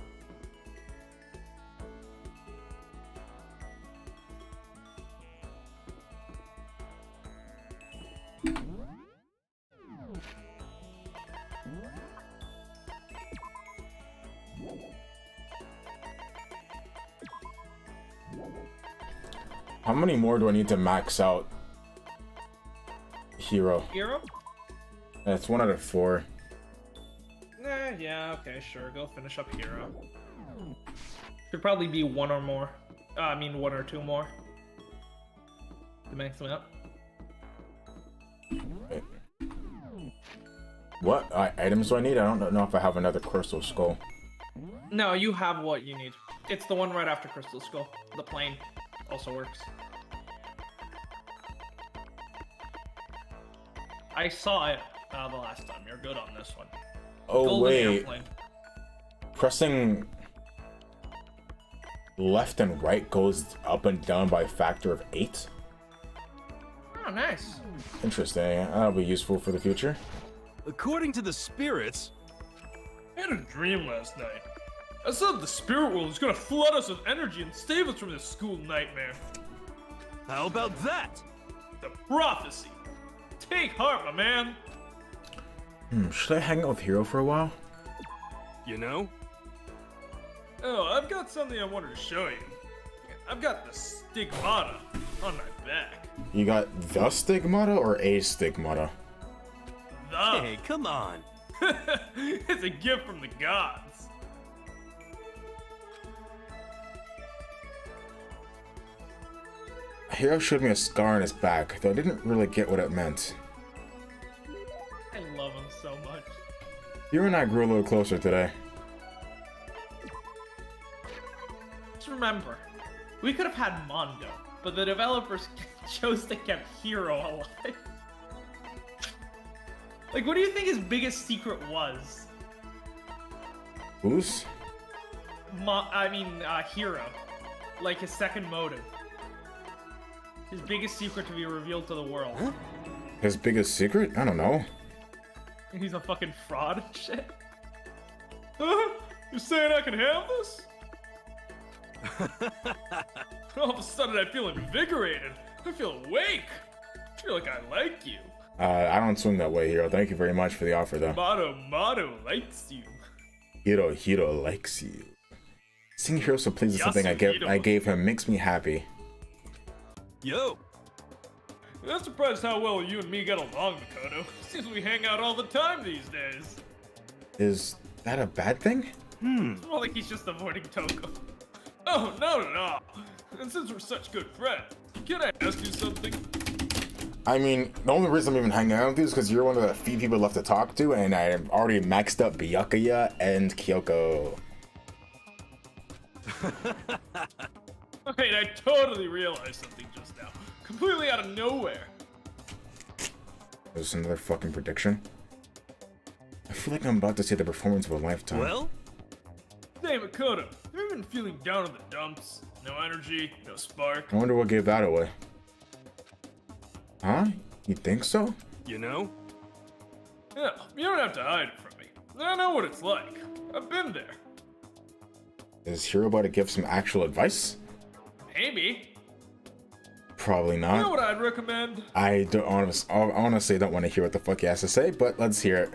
How many more do I need to max out Hiro? Hiro? That's 1 out of 4. Yeah, okay, sure. Go finish up Hiro. Should probably be one or more. I mean, one or two more. To max them out. Wait. What items do I need? I don't know if I have another crystal skull. No, you have what you need. It's the one right after Crystal Skull. The plane also works. I saw it the last time. You're good on this one. Oh, Golden wait. Airplane. Pressing left and right goes up and down by a factor of 8. Oh, nice. Interesting. That'll be useful for the future. According to the spirits, I had a dream last night. I said the spirit world is gonna flood us with energy and save us from this school nightmare. how about that? The prophecy. Take heart, my man. Should I hang out with Hiro for a while? You know? Oh, I've got something I wanted to show you. I've got the stigmata on my back. You got the stigmata or a stigmata? The. Hey, come on. It's a gift from the gods. Hiro showed me a scar on his back, though I didn't really get what it meant. I love him so much. Hiro and I grew a little closer today. Just remember, we could have had Mondo, but the developers chose to keep Hiro alive. Like, what do you think his biggest secret was? Whose? Hiro. Like, his second motive. His biggest secret to be revealed to the world. Huh? His biggest secret? I don't know. He's a fucking fraud and shit. You're saying I can have this? All of a sudden I feel invigorated. I feel awake. I feel like I like you. I don't swing that way, Hiro. Thank you very much for the offer, though. Motto likes you. Hiro likes you. Seeing Hiro so pleased with something I gave him makes me happy. Yo. I'm not surprised how well you and me get along, Makoto. Seems we hang out all the time these days. Is that a bad thing? It's more like he's just avoiding Toko. Oh, no. And since we're such good friends, can I ask you something? I mean, the only reason I'm even hanging out with you is because you're one of the few people left to talk to, and I'm already maxed up Byakuya and Kyoko. Wait, I totally realized something just now. Completely out of nowhere. Is this another fucking prediction? I feel like I'm about to see the performance of a lifetime. Well? Hey, Makoto, have you been feeling down in the dumps? No energy, no spark? I wonder what gave that away. Huh? You think so? You know? Yeah, you don't have to hide it from me. I know what it's like. I've been there. Is Hiro about to give some actual advice? Maybe. Probably not. You know what I'd recommend? I honestly don't want to hear what the fuck he has to say, but let's hear it.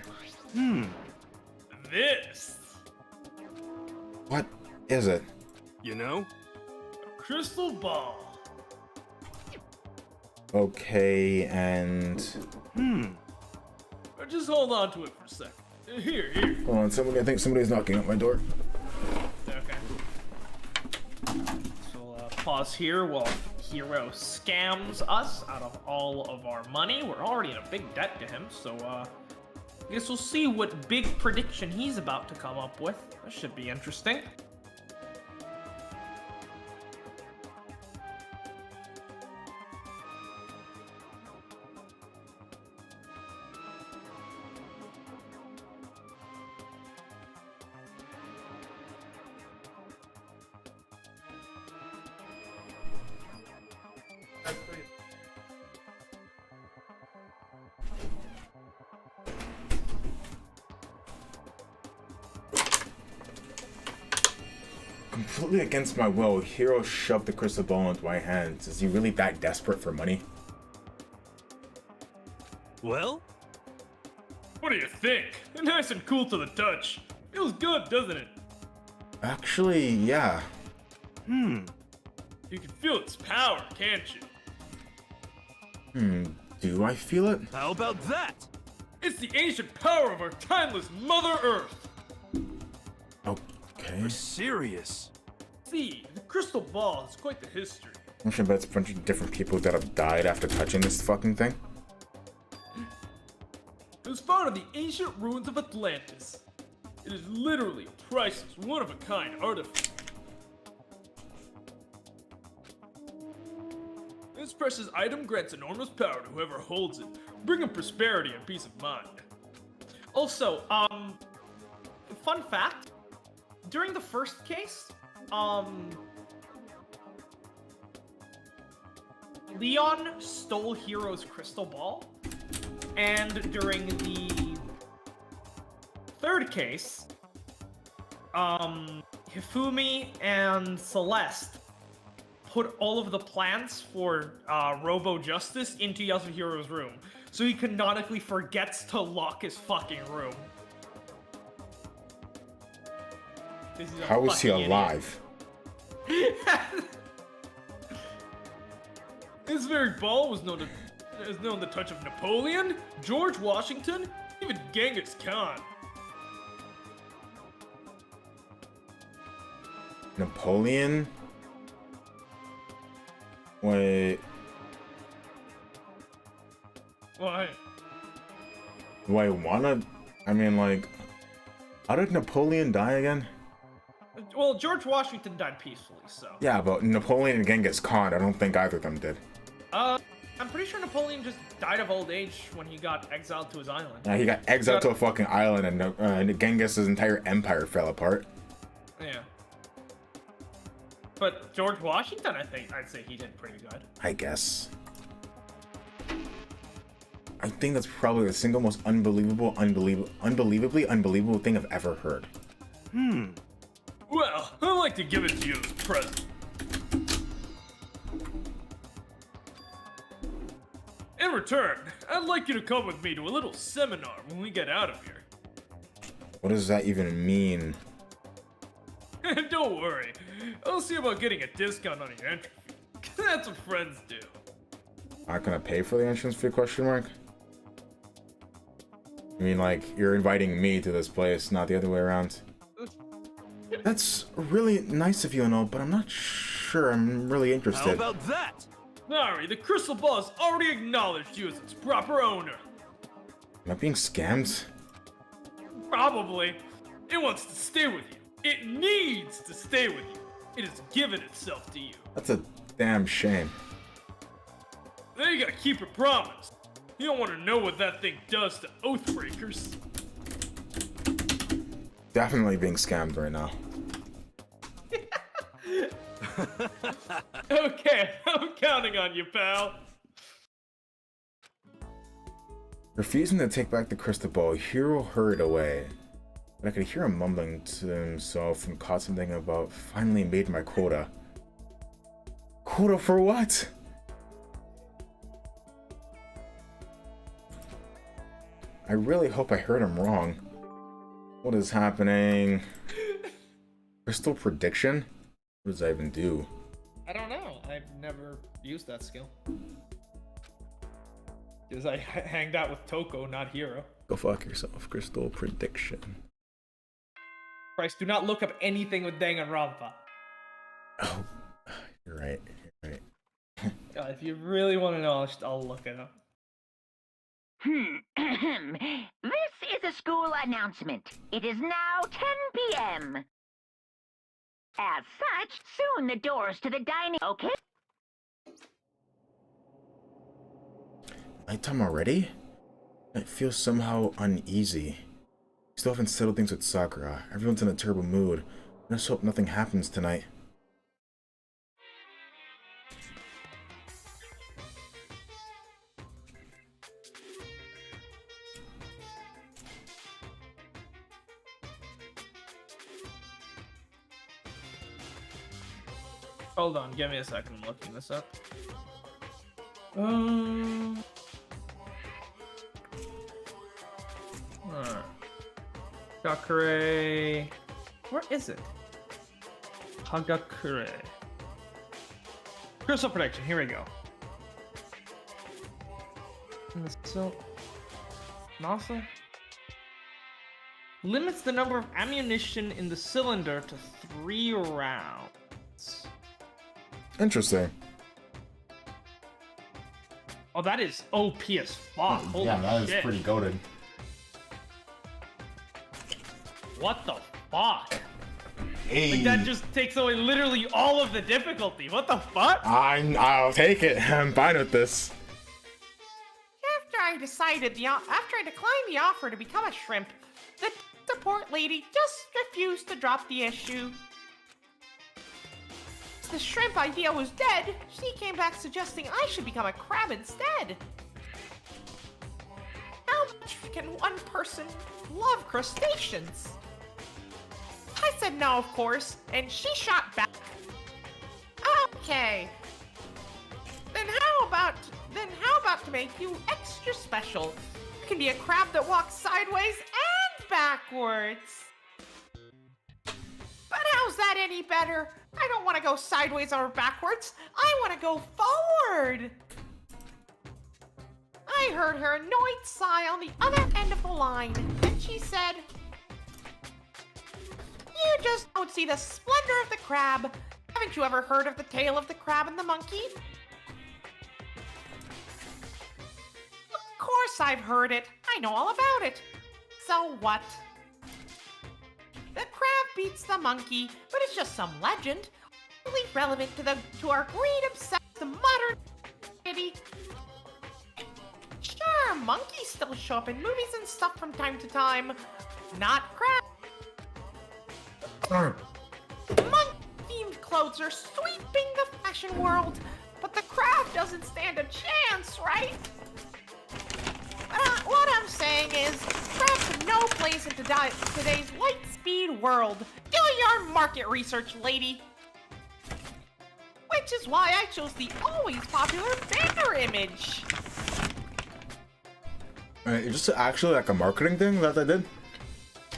This. What is it? You know? A crystal ball. Okay, and... Just hold on to it for a second. Here. Hold on, I think somebody's knocking at my door. Okay. So pause here while Hiro scams us out of all of our money. We're already in a big debt to him, so I guess we'll see what big prediction he's about to come up with. That should be interesting. Completely against my will, Hiro shoved the crystal ball into my hands. Is he really that desperate for money? Well? What do you think? Nice and cool to the touch. Feels good, doesn't it? Actually, yeah. You can feel its power, can't you? Do I feel it? How about that? It's the ancient power of our timeless Mother Earth. Okay. You're serious. See, the crystal ball has quite the history. I should bet it's a bunch of different people that have died after touching this fucking thing. It was found in the ancient ruins of Atlantis. It is literally a priceless, one-of-a-kind artifact. This precious item grants enormous power to whoever holds it, bringing prosperity and peace of mind. Also, fun fact, during the first case, Leon stole Hiro's crystal ball, and during the third case, Hifumi and Celeste put all of the plans for Robo Justice into Yasuhiro's room, so he canonically forgets to lock his fucking room. How is he alive? This very ball was known the touch of Napoleon, George Washington, even Genghis Khan. Napoleon? Wait. Why? Do I wanna? I mean, like, how did Napoleon die again? Well, George Washington died peacefully, so. Yeah, but Napoleon and Genghis Khan, I don't think either of them did. I'm pretty sure Napoleon just died of old age when he got exiled to his island. Yeah, he got exiled to a fucking island, and Genghis' entire empire fell apart. Yeah. But George Washington, I'd say he did pretty good. I guess. I think that's probably the single most unbelievably unbelievable thing I've ever heard. Well, I'd like to give it to you as a present. In return, I'd like you to come with me to a little seminar when we get out of here. What does that even mean? Don't worry, I'll see about getting a discount on your entry fee. That's what friends do. Not gonna pay for the entrance fee, question mark? I mean, like, you're inviting me to this place, not the other way around. That's really nice of you and all, but I'm not sure I'm really interested. How about that? Sorry, the crystal ball has already acknowledged you as its proper owner. Am I being scammed? Probably. It wants to stay with you. It needs to stay with you. It has given itself to you. That's a damn shame. Then you gotta keep your promise. You don't want to know what that thing does to Oathbreakers. Definitely being scammed right now. Okay, I'm counting on you, pal. Refusing to take back the crystal ball, Hiro hurried away. But I could hear him mumbling to himself and caught something about finally made my quota. Quota for what? I really hope I heard him wrong. What is happening? Crystal prediction? What does that even do? I don't know. I've never used that skill. Because I hanged out with Toko, not Hiro. Go fuck yourself. Crystal prediction. Bryce, do not look up anything with Danganronpa. Oh, you're right. You're right. If you really want to know, I'll look it up. This is a school announcement. It is now 10 p.m. As such, soon the doors to the dining... Okay? Nighttime already? I feel somehow uneasy. Still haven't settled things with Sakura. Everyone's in a terrible mood. I just hope nothing happens tonight. Hold on, give me a second. I'm looking this up. Hagakure. Where is it? Hagakure. Crystal prediction. Here we go. So, nozzle limits the number of ammunition in the cylinder to 3 rounds. Interesting. Oh, that is OP as fuck. Holy Yeah, that is shit. pretty goated. What the fuck? Hey. Like, that just takes away literally all of the difficulty. What the fuck? I'll take it. I'm fine with this. After I declined the offer to become a shrimp, the support lady just refused to drop the issue. The shrimp idea was dead. She came back suggesting I should become a crab instead. How much can one person love crustaceans? I said no, of course, and she shot back. Okay. Then how about to make you extra special? You can be a crab that walks sideways and backwards. But how's that any better? I don't want to go sideways or backwards. I want to go forward. I heard her annoyed sigh on the other end of the line, and she said, "You just don't see the splendor of the crab. Haven't you ever heard of the tale of the crab and the monkey?" Of course I've heard it. I know all about it. So what? The crab beats the monkey, but it's just some legend, only relevant to our greed-obsessed modern society. Sure, monkeys still show up in movies and stuff from time to time, not crab. Monkey-themed clothes are sweeping the fashion world, but the crab doesn't stand a chance, right? What I'm saying is, crabs have no place in today's light-speed world. Do your market research, lady. Which is why I chose the always popular bear image. Is this actually like a marketing thing that they did?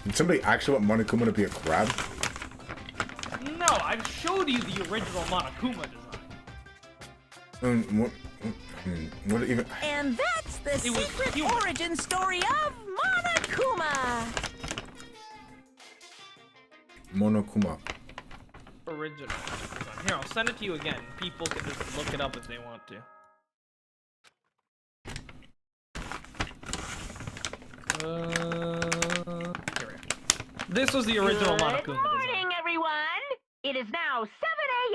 Did somebody actually want Monokuma to be a crab? No, I've showed you the original Monokuma design. What even? And that's the secret origin story of Monokuma. Monokuma. Original design. Here, I'll send it to you again. People can just look it up if they want to. Here we go. This was the original Monokuma Good design. morning, everyone. It is now 7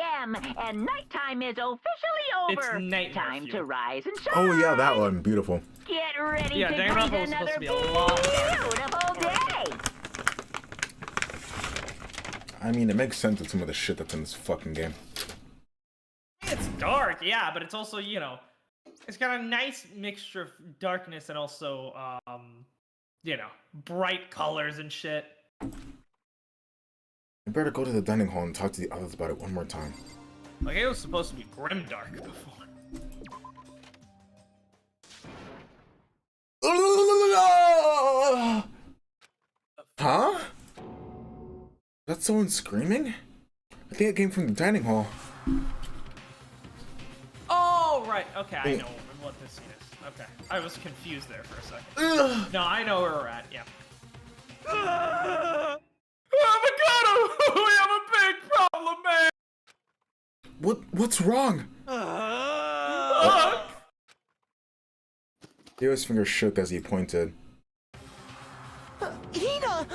a.m. and nighttime is officially over. It's night Time curfew. to rise and shine. Oh yeah, that one. Beautiful. Get ready Yeah, to Danganronpa breathe was supposed another to be a lot beautiful day. I mean, it makes sense with some of the shit that's in this fucking game. It's dark, yeah, but it's also, you know, it's got a nice mixture of darkness and also, you know, bright colors and shit. I better go to the dining hall and talk to the others about it one more time. Like, it was supposed to be grimdark before. Huh? That's someone screaming? I think it came from the dining hall. Oh, right, okay, I know what this scene is. Okay, I was confused there for a second. No, I know where we're at, yeah. Avocado! We have a big problem, man! What's wrong? Theo's finger shook as he pointed. Hina!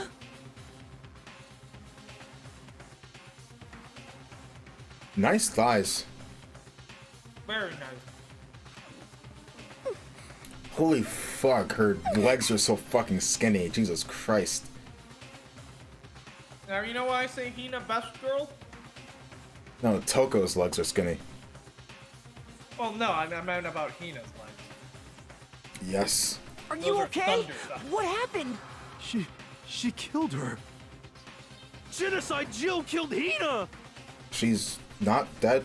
Nice thighs. Very nice. Holy fuck, her legs are so fucking skinny. Jesus Christ. Now, you know why I say Hina best girl? No, Toko's legs are skinny. Well, no, I meant about Hina's legs. Yes. Are Those you are okay? thunder stuff. What happened? She killed her. Genocide Jill killed Hina! She's not dead.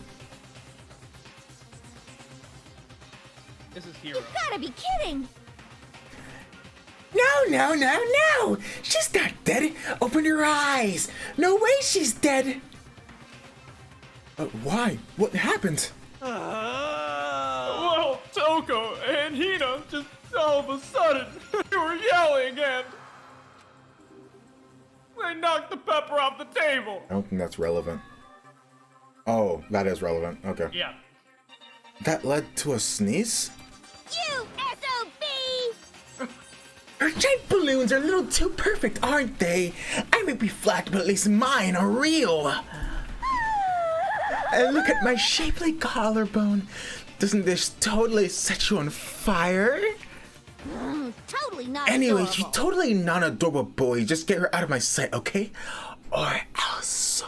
This is Hero. You gotta be kidding! No! She's not dead. Open your eyes. No way she's dead. Why? What happened? Well, Toko and Hina just all of a sudden they were yelling and they knocked the pepper off the table. I don't think that's relevant. Oh, that is relevant. Okay. Yeah. That led to a sneeze? You SOB! Our giant balloons are a little too perfect, aren't they? I may be flat, but at least mine are real. And look at my shapely collarbone. Doesn't this totally set you on fire? Totally not Anyway, adorable. you totally non-adorable boy. Just get her out of my sight, okay? Or else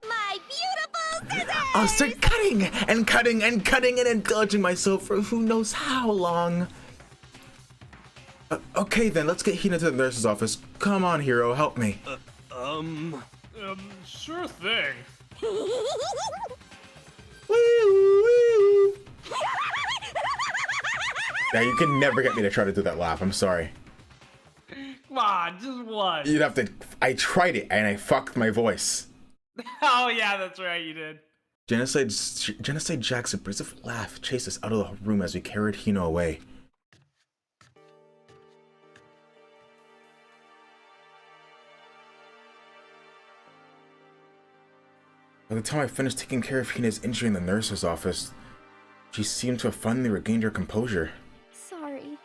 My beautiful scissors! I'll start cutting and cutting and cutting and indulging myself for who knows how long. Okay then, let's get Hina to the nurse's office. Come on, hero, help me. Sure thing. Woo! Yeah, you can never get me to try to do that laugh. I'm sorry. Come on, just one. You'd have to. I tried it and I fucked my voice. Oh yeah, that's right, you did. Genocide Jack's abrasive laugh chased us out of the room as we carried Hino away. By the time I finished taking care of Hina's injury in the nurse's office, she seemed to have finally regained her composure. Sorry.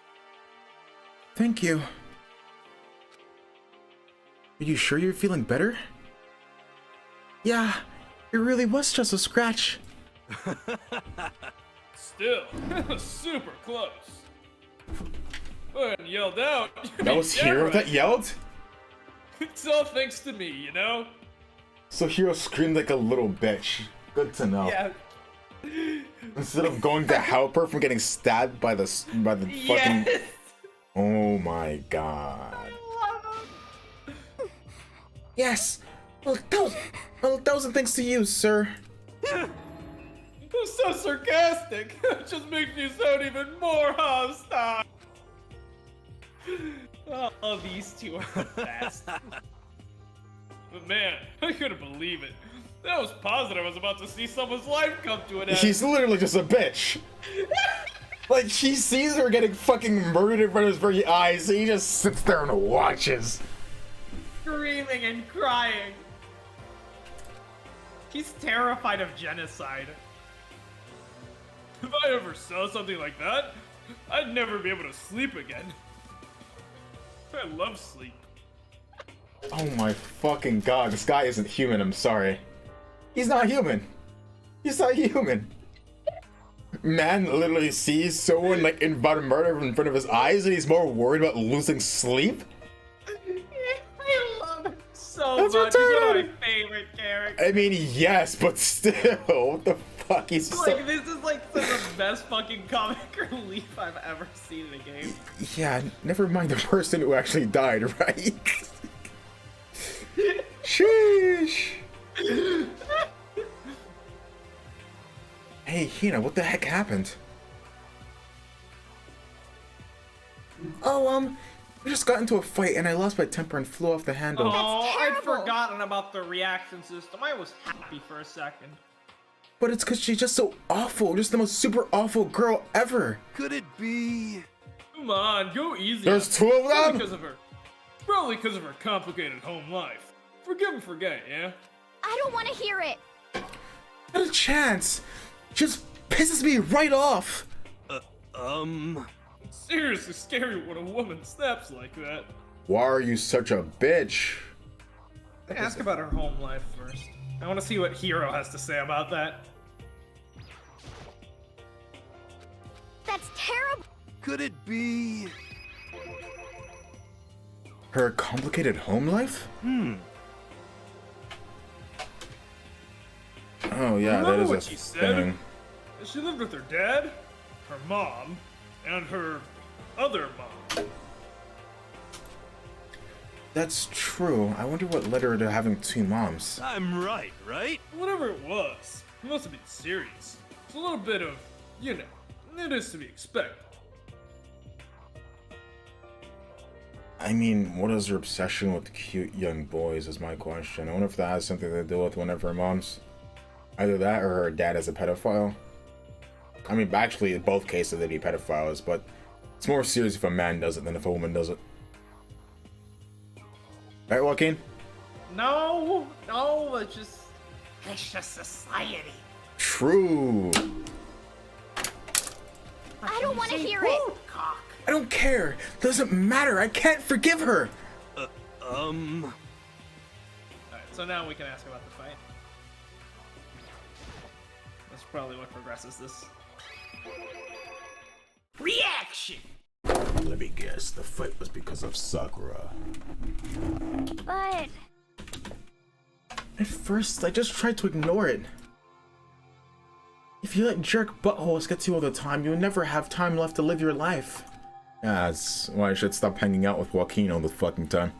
Thank you. Are you sure you're feeling better? Yeah, it really was just a scratch. Still, super close. When yelled out. That was Hero that yelled? It's all thanks to me, you know? So Hero screamed like a little bitch. Good to know. Yeah. Instead of going to help her from getting stabbed by the fucking. Yes. Oh my god. Yes. Well, a thousand thanks to you, sir. I'm so sarcastic. It just makes you sound even more hostile. Oh, these two are the best. But man, I couldn't believe it. That was positive I was about to see someone's life come to an end. He's literally just a bitch. Like, he sees her getting fucking murdered in front of his very eyes, so he just sits there and watches. Screaming and crying. He's terrified of genocide. If I ever saw something like that, I'd never be able to sleep again. I love sleep. Oh my fucking god, this guy isn't human, I'm sorry. He's not human. He's not human. Man literally sees someone like about to murder in front of his eyes and he's more worried about losing sleep? I love it so That's much. He's one of my retarded. favorite characters. I mean, yes, but still, what the fuck? He's so... Like, this is like some of the best fucking comic relief I've ever seen in a game. Yeah, never mind the person who actually died, right? Sheesh. Hey, Hina, what the heck happened? Oh, we just got into a fight and I lost my temper and flew off the handle. Oh, I'd terrible. forgotten about the reaction system. I was happy for a second. But it's because she's just so awful, just the most super awful girl ever. Could it be? Come on, go easy. There's on her. two of Probably them? because of her. Probably because of her complicated home life. Forgive and forget, yeah? I don't want to hear it. Not a chance. Just pisses me right off. It's seriously scary when a woman snaps like that. Why are you such a bitch? Ask about her home life first. I want to see what Hero has to say about that. That's terrible. Could it be? Her complicated home life? Oh yeah, that Remember is what a she said? thing. She lived with her dad, her mom, and her other mom. That's true. I wonder what led her to having two moms. I'm right, right? Whatever it was, it must have been serious. It's a little bit of, you know, it is to be expected. I mean, what is her obsession with cute young boys is my question. I wonder if that has something to do with one of her moms. Either that or her dad is a pedophile. I mean, actually, in both cases, they'd be pedophiles, but it's more serious if a man does it than if a woman does it. Right, Joaquin? No, it's just vicious society. True. I don't want to hear it. Cock. I don't care. Doesn't matter. I can't forgive her. Alright, so now we can ask about the fight. That's probably what progresses this. Reaction! Let me guess. The fight was because of Sakura. But At first, I just tried to ignore it. If you let jerk buttholes get to you all the time, you'll never have time left to live your life. Yeah, that's why I should stop hanging out with Joaquin all the fucking time.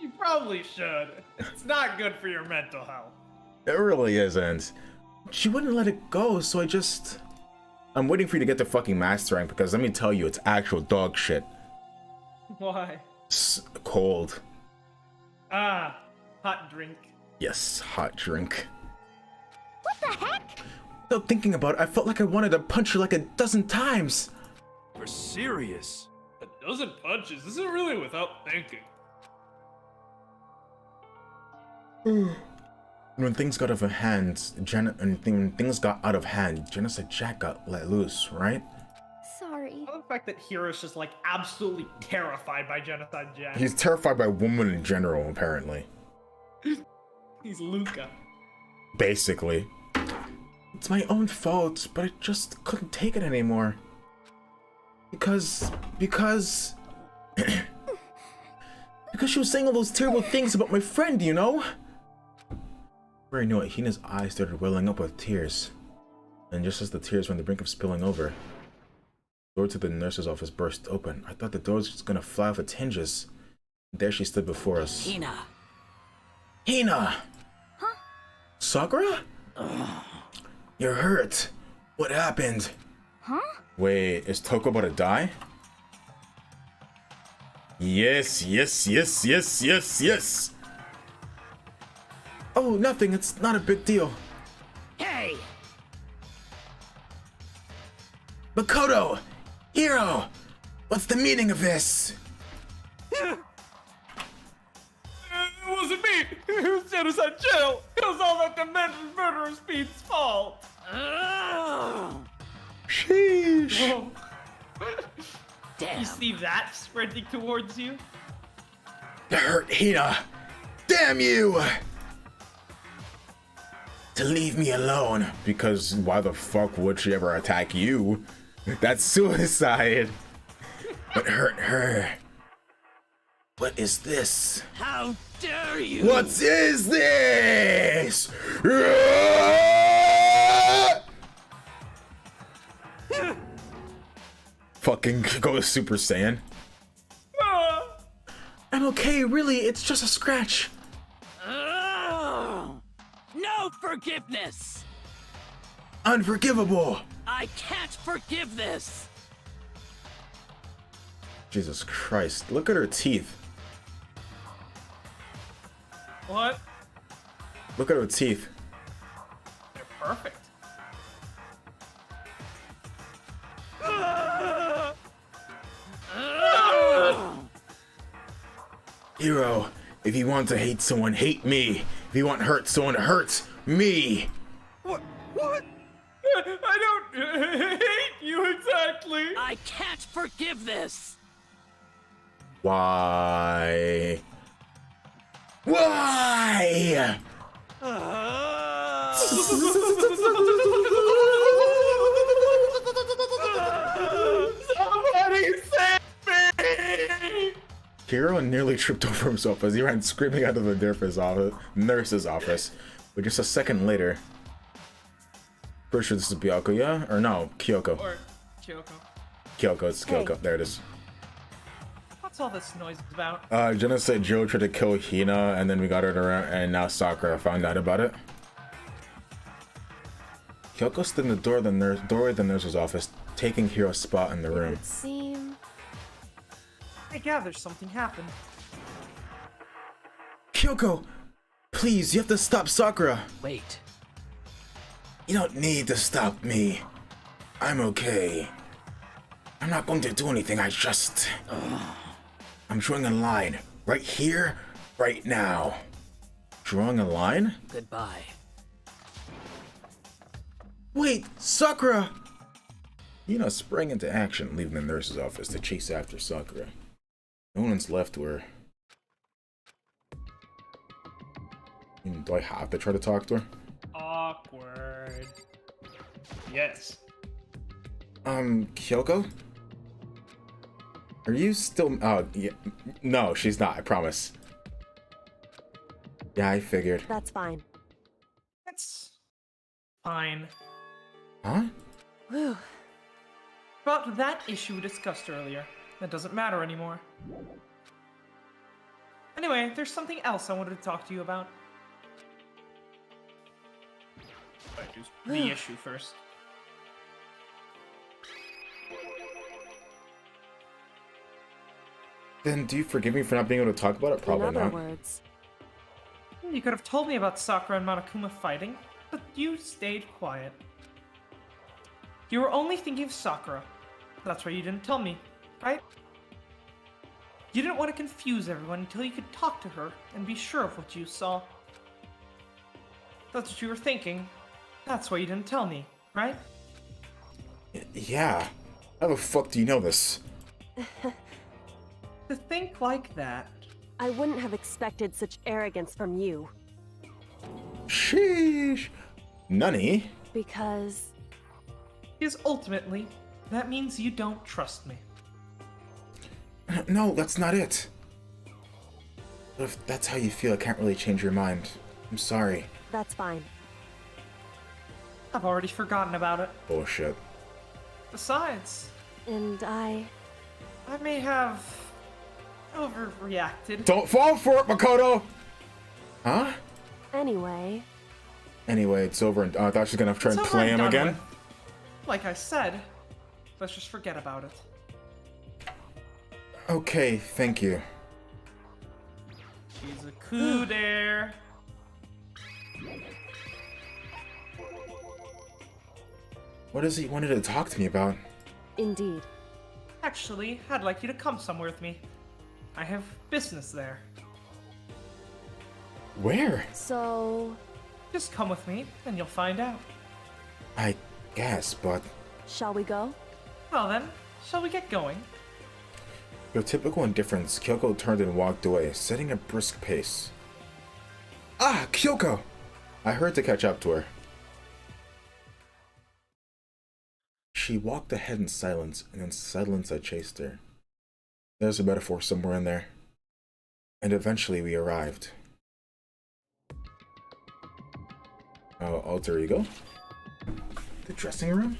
You probably should. It's not good for your mental health. It really isn't. She wouldn't let it go, so I'm waiting for you to get to fucking master rank, because let me tell you, it's actual dog shit. Why? It's cold. Ah, hot drink. Yes, hot drink. what the heck? Without thinking about it, I felt like I wanted to punch her like a dozen times. You're serious? A dozen punches isn't really without thinking. When things got out of hand, when things got out of hand, Genocide Jack got let loose, right? Sorry. The fact that Hiro's just like absolutely terrified by Genocide Jack. He's terrified by women in general, apparently. He's Luca. Basically. It's my own fault, but I just couldn't take it anymore. Because she was saying all those terrible things about my friend, you know? Before I knew it, Hina's eyes started welling up with tears. And just as the tears were on the brink of spilling over, the door to the nurse's office burst open. I thought the door was just gonna fly off its hinges. There she stood before us. Hina! Hina! Huh? Sakura? You're hurt. What happened? Huh? Wait, is Toko about to die? Yes. Oh, nothing. It's not a big deal. Hey! Makoto! Hiro! What's the meaning of this? It wasn't me! It was Genocide Jail! It was all that demented murderous Pete's fault! Sheesh. Oh. Damn. You see that sprinting towards you? To hurt Hina. Damn you! To leave me alone. Because why the fuck would she ever attack you? That's suicide. But hurt her. What is this? How dare you! What is this? Fucking go Super Saiyan. I'm okay, really, it's just a scratch. No forgiveness! Unforgivable. I can't forgive this! Jesus Christ, look at her teeth. What? Look at her teeth. They're perfect. Hiro, if you want to hate someone, hate me. If you want to hurt someone, hurt me. What? I don't hate you exactly. I can't forgive this! Why? Why? Somebody save me! Hiro nearly tripped over himself as he ran screaming out of the nurse's office. But just a second later, pretty sure this is Byako, yeah? Or no, Kyoko. Or Kyoko. Kyoko, it's Hey. Kyoko. There it is. What's all this noise about? Genocide Joe tried to kill Hina, and then we got her around, and now Sakura found out about it. Kyoko stood in the doorway of the nurse's office, taking Hiro's spot in the room. It seem I gather something happened. Kyoko, please, you have to stop Sakura. Wait. You don't need to stop me. I'm okay. I'm not going to do anything, I'm drawing a line. Right here, right now. Drawing a line? Goodbye. Wait, Sakura! Yuna sprang into action, leaving the nurse's office to chase after Sakura. No one's left where... Do I have to try to talk to her? Awkward. Yes. Kyoko? Are you still... Oh, yeah. No, she's not, I promise. Yeah, I figured. That's fine. That's fine. Huh? Whew. About that issue we discussed earlier. That doesn't matter anymore. Anyway, there's something else I wanted to talk to you about. Alright, just the issue first. Then do you forgive me for not being able to talk about it? Probably In other not. words, You could have told me about Sakura and Monokuma fighting, but you stayed quiet. You were only thinking of Sakura. That's why you didn't tell me, right? You didn't want to confuse everyone until you could talk to her and be sure of what you saw. That's what you were thinking. That's why you didn't tell me, right? Yeah. How the fuck do you know this? To think like that. I wouldn't have expected such arrogance from you. Sheesh. Nani? Because Because ultimately, that means you don't trust me. No, that's not it. But if that's how you feel, I can't really change your mind. I'm sorry. that's fine. I've already forgotten about it. Bullshit. Besides, And I may have overreacted. Don't fall for it, Makoto! Huh? Anyway, Anyway, it's over and I thought she was gonna try It's and over play and him done again. with. Like I said, let's just forget about it. Okay, thank you. She's a coup there. What is he wanted to talk to me about? indeed. Actually, I'd like you to come somewhere with me. I have business there. Where? So, Just come with me, and you'll find out. I guess, but shall we go? Well then, shall we get going? your typical indifference, Kyoko turned and walked away, setting a brisk pace. Ah, Kyoko! I hurried to catch up to her. She walked ahead in silence, and in silence I chased her. There's a metaphor somewhere in there. And eventually we arrived. Alter ego? The dressing room?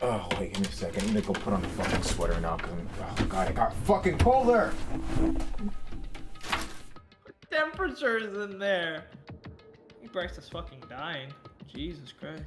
Oh, wait, give me a second. I need to go put on the fucking sweater now, because oh god, it got fucking colder! Temperature's in there. I think Bryce is fucking dying. Jesus Christ.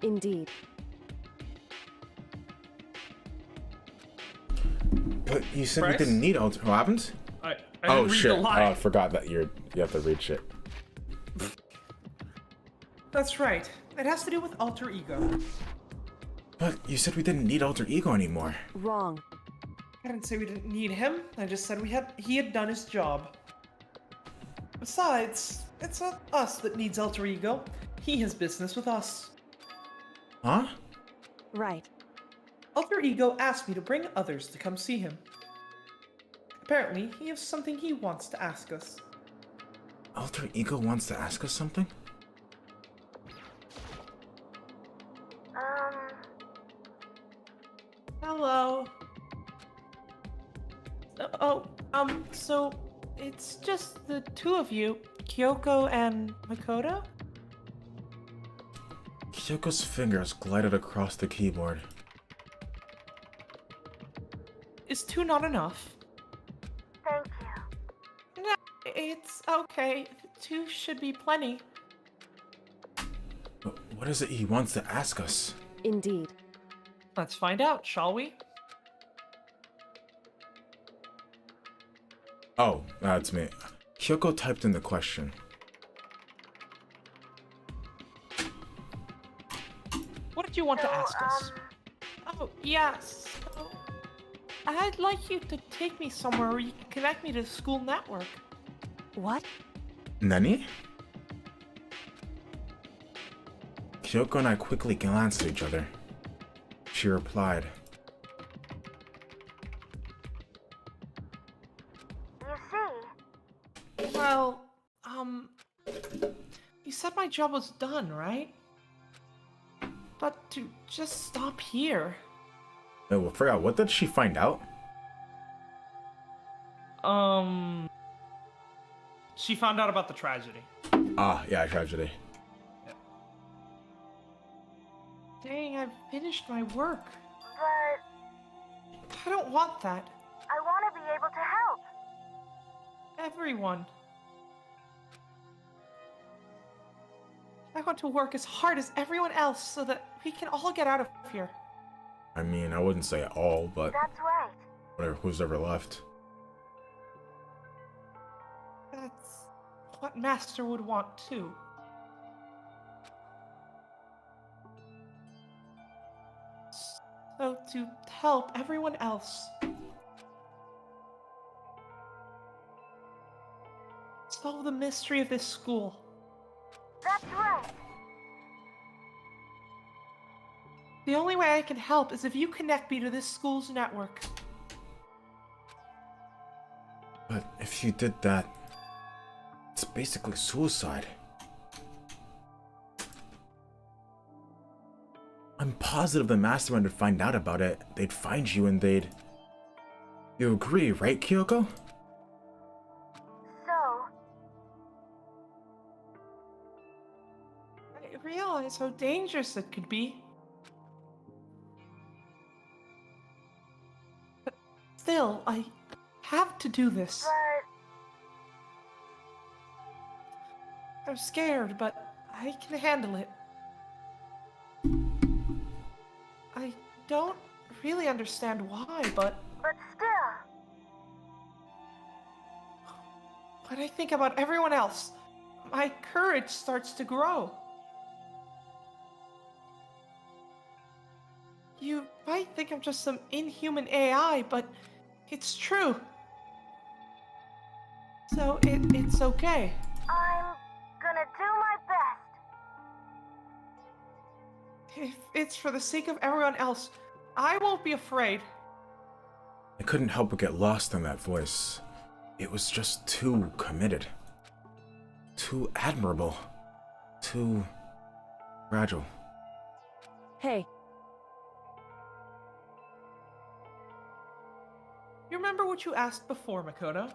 Indeed. But you said Bryce? we didn't need alter. What happened? I Oh didn't read shit! the line. I forgot that you have to read shit. That's right. It has to do with alter ego. But you said we didn't need alter ego anymore. Wrong. I didn't say we didn't need him. I just said he had done his job. Besides, it's not us that needs alter ego. He has business with us. Huh? Right. Alter ego asked me to bring others to come see him. Apparently, he has something he wants to ask us. Alter ego wants to ask us something? Hello. So it's just the two of you, Kyoko and Makoto? Kyoko's fingers glided across the keyboard. Is two not enough? Thank you. No, it's okay. Two should be plenty. What is it he wants to ask us? Indeed. Let's find out, shall we? Oh, that's me. Kyoko typed in the question. What did you want to ask us? Oh, yes. So, I'd like you to take me somewhere where you can connect me to the school network. What? Nani? Kyoko and I quickly glanced at each other. She replied, Well, you said my job was done, right? But to just stop here. oh, I forgot, what did she find out? She found out about the tragedy. Ah, yeah, tragedy. Dang, I've finished my work. But I don't want that. I want to be able to help. Everyone. I want to work as hard as everyone else so that we can all get out of here. I mean, I wouldn't say all, but That's right. whatever, who's ever left. That's what Master would want too. So to help everyone else. Solve the mystery of this school. That's right. The only way I can help is if you connect me to this school's network. But if you did that, it's basically suicide. I'm positive the mastermind would find out about it. They'd find you and they'd... You agree, right, Kyoko? So, I realize how dangerous it could be. But still, I have to do this. but I'm scared, but I can handle it. I don't really understand why, but still. when I think about everyone else, my courage starts to grow. You might think I'm just some inhuman AI, but it's true. So it's okay. I'm gonna do my best. If it's for the sake of everyone else, I won't be afraid. I couldn't help but get lost in that voice. It was just too committed. Too admirable. Too fragile. Hey, You remember what you asked before, Makoto?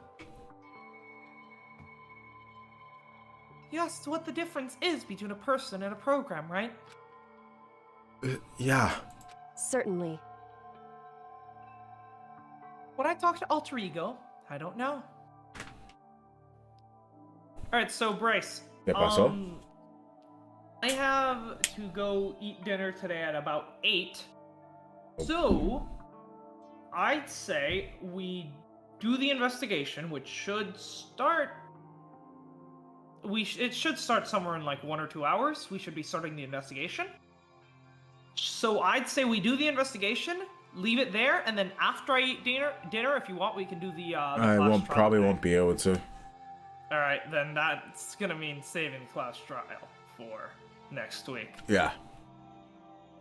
You asked what the difference is between a person and a program, right? Yeah. certainly. When I talk to Alter Ego, I don't know. Alright, so Bryce. ¿Qué pasó? I have to go eat dinner today at about 8. So, I'd say we do the investigation, which should start... It should start somewhere in like 1 or 2 hours. We should be starting the investigation. So I'd say we do the investigation, leave it there, and then after I eat dinner, if you want, we can do the I class won't trial probably thing. won't be able to. All right, then that's gonna mean saving class trial for next week. Yeah.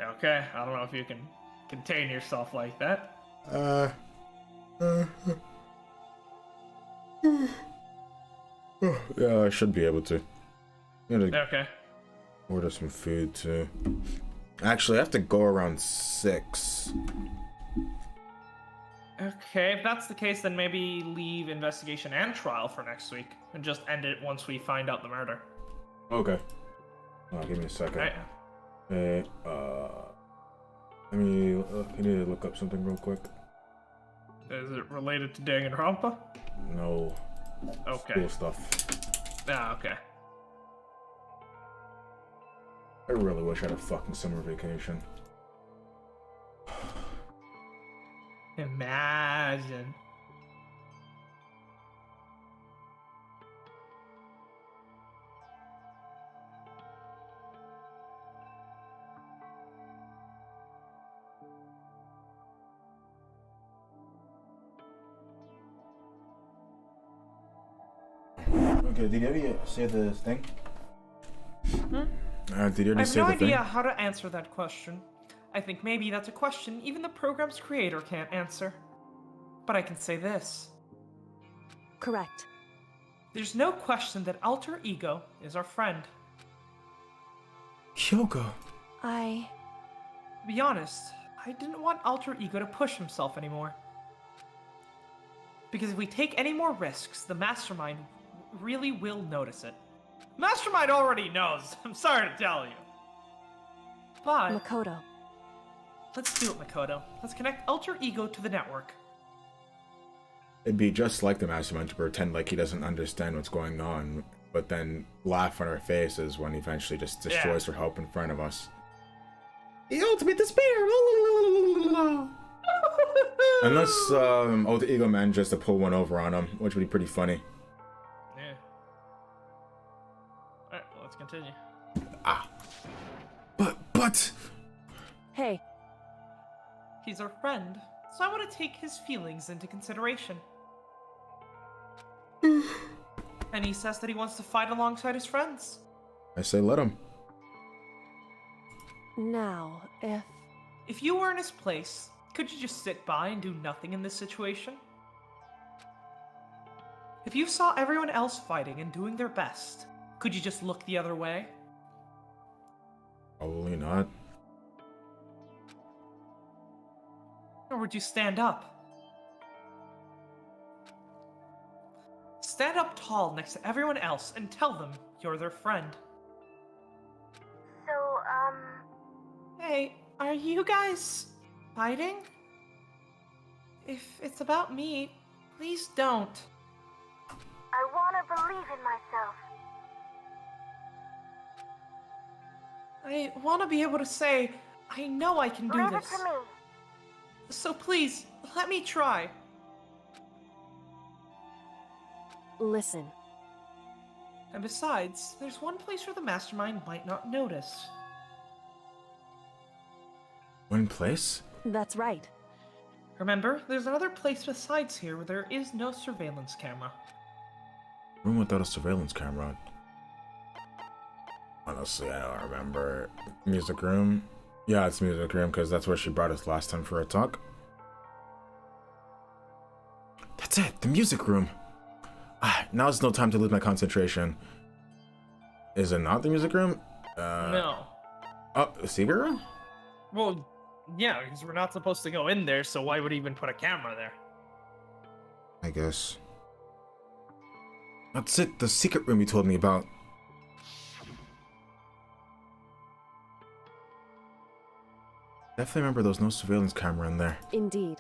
Okay, I don't know if you can contain yourself like that. Yeah, I should be able to. I'm gonna Okay. order some food too. Actually, I have to go around 6. Okay, if that's the case, then maybe leave investigation and trial for next week, and just end it once we find out the murder. Okay. Give me a second. Right. Let me. I need to look up something real quick. Is it related to Danganronpa? No. Okay. School stuff. Ah, okay. I really wish I had a fucking summer vacation. Imagine. Okay, did you already say the thing? Did you I already have say no the idea thing? how to answer that question. I think maybe that's a question even the program's creator can't answer. But I can say this. Correct. There's no question that Alter Ego is our friend. Hyoko. I... To be honest, I didn't want Alter Ego to push himself anymore. Because if we take any more risks, the Mastermind really will notice it. Mastermind already knows, I'm sorry to tell you. But... Makoto. Let's do it, Makoto. Let's connect Alter Ego to the network. It'd be just like the Mastermind to pretend like he doesn't understand what's going on, but then laugh on our faces when he eventually just destroys her hope in front of us. The ultimate despair! Unless Alter Ego manages to pull one over on him, which would be pretty funny. Yeah. Alright, well, let's continue. But... Hey, He's our friend, so I want to take his feelings into consideration. And he says that he wants to fight alongside his friends. I say let him. now, if... If you were in his place, could you just sit by and do nothing in this situation? If you saw everyone else fighting and doing their best, could you just look the other way? Probably not. Or would you stand up? Stand up tall next to everyone else and tell them you're their friend. So, Hey, are you guys fighting? If it's about me, please don't. I want to believe in myself. I want to be able to say, I know I can do Leave it this. to me. So please, let me try. Listen. And besides, there's one place where the Mastermind might not notice. One place? That's right. Remember, there's another place besides here where there is no surveillance camera. Room without a surveillance camera. Honestly, I don't remember. Music room? Yeah, it's music room because that's where she brought us last time for a talk. That's it, the music room. Now's no time to lose my concentration. Is it not the music room? No. Oh, the secret room? Well, yeah, because we're not supposed to go in there, so why would he even put a camera there? I guess. That's it, the secret room you told me about. Definitely remember there was no surveillance camera in there. Indeed.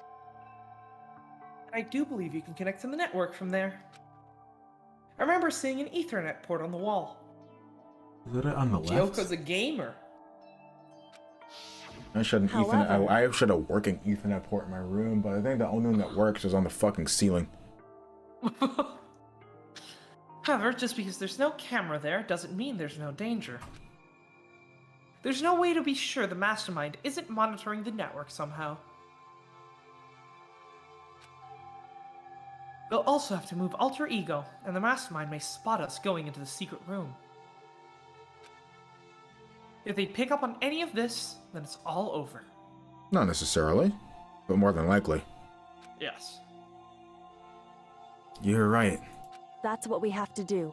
I do believe you can connect to the network from there. I remember seeing an Ethernet port on the wall. Is it on the left? Gyoko's a gamer. I should have an Ethernet. However- I should have working Ethernet port in my room, but I think the only one that works is on the fucking ceiling. However, just because there's no camera there doesn't mean there's no danger. There's no way to be sure the Mastermind isn't monitoring the network somehow. We'll also have to move Alter Ego, and the Mastermind may spot us going into the secret room. If they pick up on any of this, then it's all over. Not necessarily, but more than likely. Yes. You're right. That's what we have to do.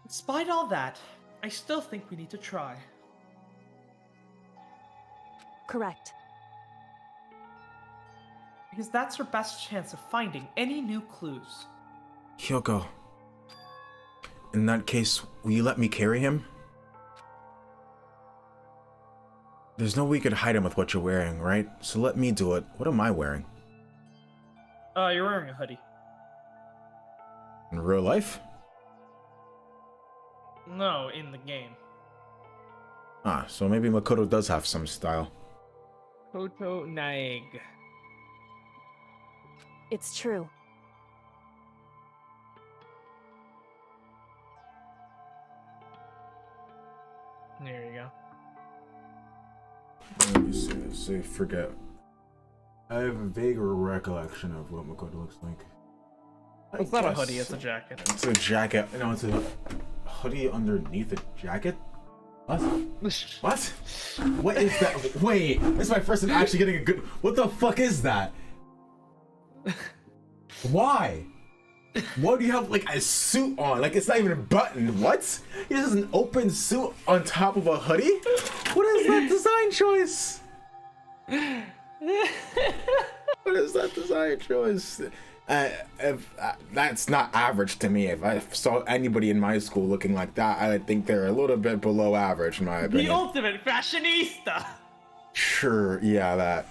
Despite all that, I still think we need to try. Correct. Because that's our best chance of finding any new clues. Hyoko. In that case, will you let me carry him? There's no way you could hide him with what you're wearing, right? So let me do it. What am I wearing? You're wearing a hoodie. In real life? No, in the game. Ah, so maybe Makoto does have some style. Koto Naeg. It's true. There you go. Let me see, forget. I have a vague recollection of what Makoto looks like. It's not a hoodie, it's a jacket. It's a jacket. No, it's a hoodie underneath a jacket? What? What? What is that? Wait, this is my first time actually getting a good... What the fuck is that? Why? Why do you have like a suit on? Like it's not even buttoned. What? He has an open suit on top of a hoodie? What is that design choice? What is that design choice? That's not average to me. If I saw anybody in my school looking like that, I would think they're a little bit below average in my opinion. The ultimate fashionista! Sure, yeah, that.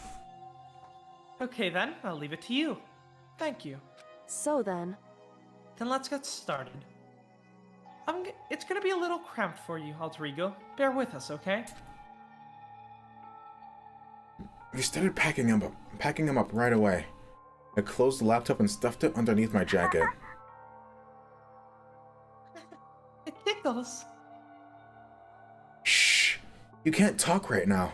Okay then, I'll leave it to you. Thank you. So then, Then let's get started. It's gonna be a little cramped for you, Alter Ego. Bear with us, okay? We started packing him up right away. I closed the laptop and stuffed it underneath my jacket. It tickles. Shh! You can't talk right now.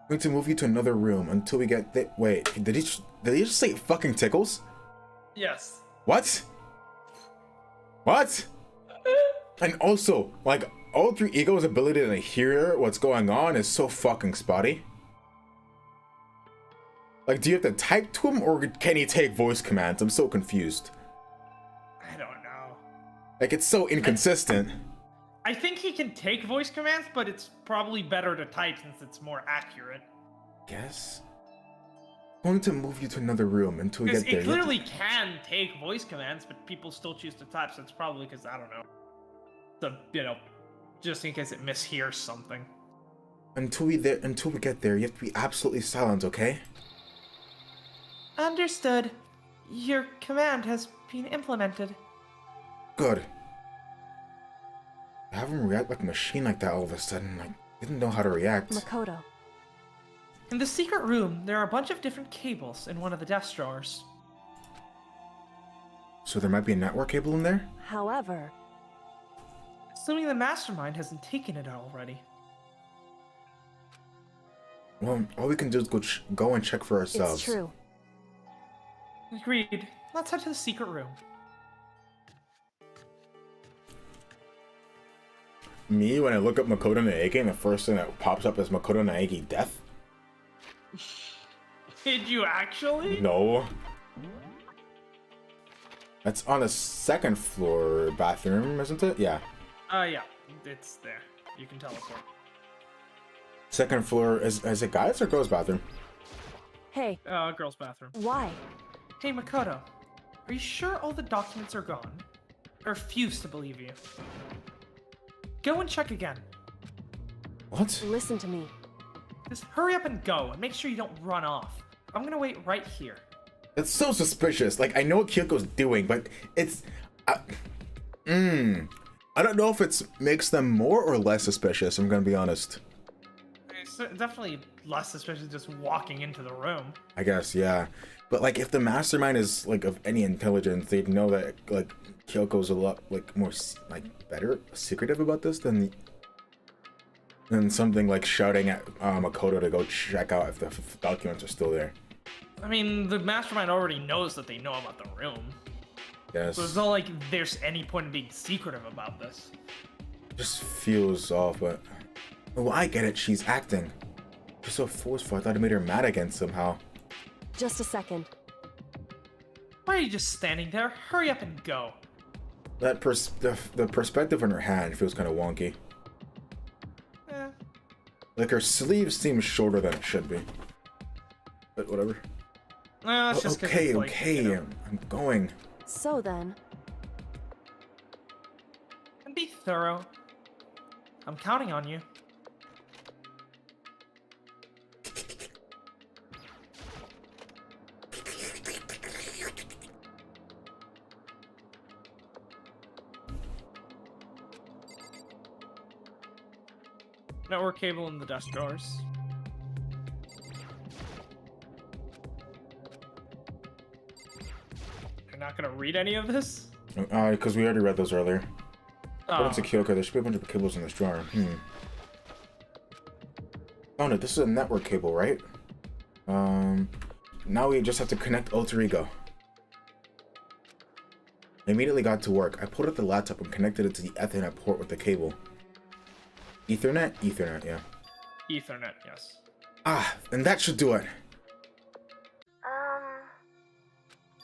I'm going to move you to another room until we get wait, did he just say it fucking tickles? Yes. What? What? And also, like, Alter Ego's ability to hear what's going on is so fucking spotty. Like, do you have to type to him, or can he take voice commands? I'm so confused. I don't know. Like, it's so inconsistent. I think he can take voice commands, but it's probably better to type since it's more accurate. Guess? I'm going to move you to another room until we Because get there. it clearly can take voice commands, but people still choose to type, so it's probably because, I don't know. The, just in case it mishears something. Until we get there, you have to be absolutely silent, okay? Understood. Your command has been implemented. Good. I have him react like a machine like that all of a sudden. I didn't know how to react. Makoto. In the secret room, there are a bunch of different cables in one of the desk drawers. So there might be a network cable in there? However, Assuming the mastermind hasn't taken it already. Well, all we can do is go and check for ourselves. it's true. Agreed. Let's head to the secret room. Me, when I look up Makoto Naegi, and the first thing that pops up is Makoto Naegi death? Did you actually? No. That's on the second floor bathroom, isn't it? Yeah. Yeah. It's there. You can teleport. Second floor, is it guys or girls' bathroom? Hey, Girls' bathroom. why? Hey, Makoto. Are you sure all the documents are gone? I refuse to believe you. Go and check again. What? Listen to me. Just hurry up and go, and make sure you don't run off. I'm gonna wait right here. It's so suspicious. Like, I know what Kyoko's doing, but it's... I don't know if it makes them more or less suspicious, I'm gonna be honest. It's definitely less suspicious just walking into the room. I guess, yeah. But, like, if the mastermind is, like, of any intelligence, they'd know that, like, Kyoko's a lot, like, more, like, better, secretive about this than something like shouting at Makoto to go check out if the documents are still there. I mean, the mastermind already knows that they know about the room. Yes. So it's not like there's any point in being secretive about this. Just feels off, but... Oh, I get it, she's acting. She's so forceful, I thought it made her mad again somehow. Just a second. Why are you just standing there? Hurry up and go. That the perspective on her hand feels kind of wonky. Eh. Like her sleeve seems shorter than it should be. But whatever. It's just 'cause Okay, it's like, okay, you know, I'm going. So then, and be thorough. I'm counting on you. Network cable in the desk drawers. You're not gonna read any of this? Because we already read those earlier. According to Oh. Kyoko, there should be a bunch of cables in this drawer. Oh no, this is a network cable, right? Now we just have to connect Alter Ego. I immediately got to work. I pulled out the laptop and connected it to the Ethernet port with the cable. Ethernet? Ethernet, yeah. Ethernet, yes. Ah, and that should do it.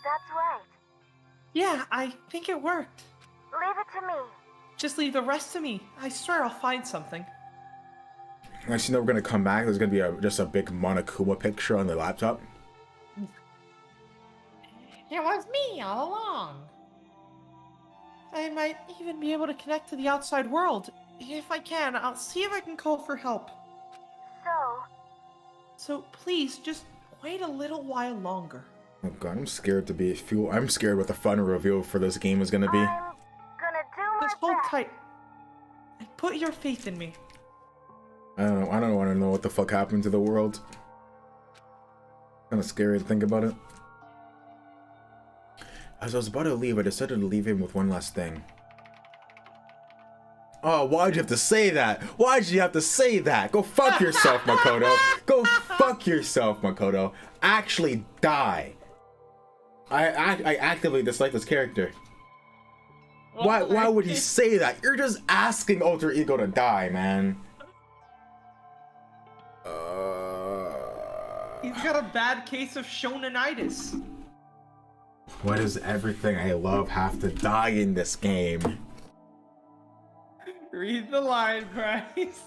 That's right. Yeah, I think it worked. Leave it to me. Just leave the rest to me. I swear I'll find something. Next, you know, we're gonna come back. There's gonna be just a big Monokuma picture on the laptop. It was me all along. I might even be able to connect to the outside world. If I can, I'll see if I can call for help. So please, just wait a little while longer. Oh god, I'm scared to be. I'm scared what the fun reveal for this game is gonna be. Gonna do my Just hold tight. And put your faith in me. I don't know. I don't want to know what the fuck happened to the world. Kind of scary to think about it. As I was about to leave, I decided to leave him with one last thing. Oh, why'd you have to say that? Why'd you have to say that? Go fuck yourself, Makoto. Go fuck yourself, Makoto. Actually die. I actively dislike this character. Why would he say that? You're just asking Alter Ego to die, man. He's got a bad case of shonenitis. Why does everything I love have to die in this game? Read the line, Bryce.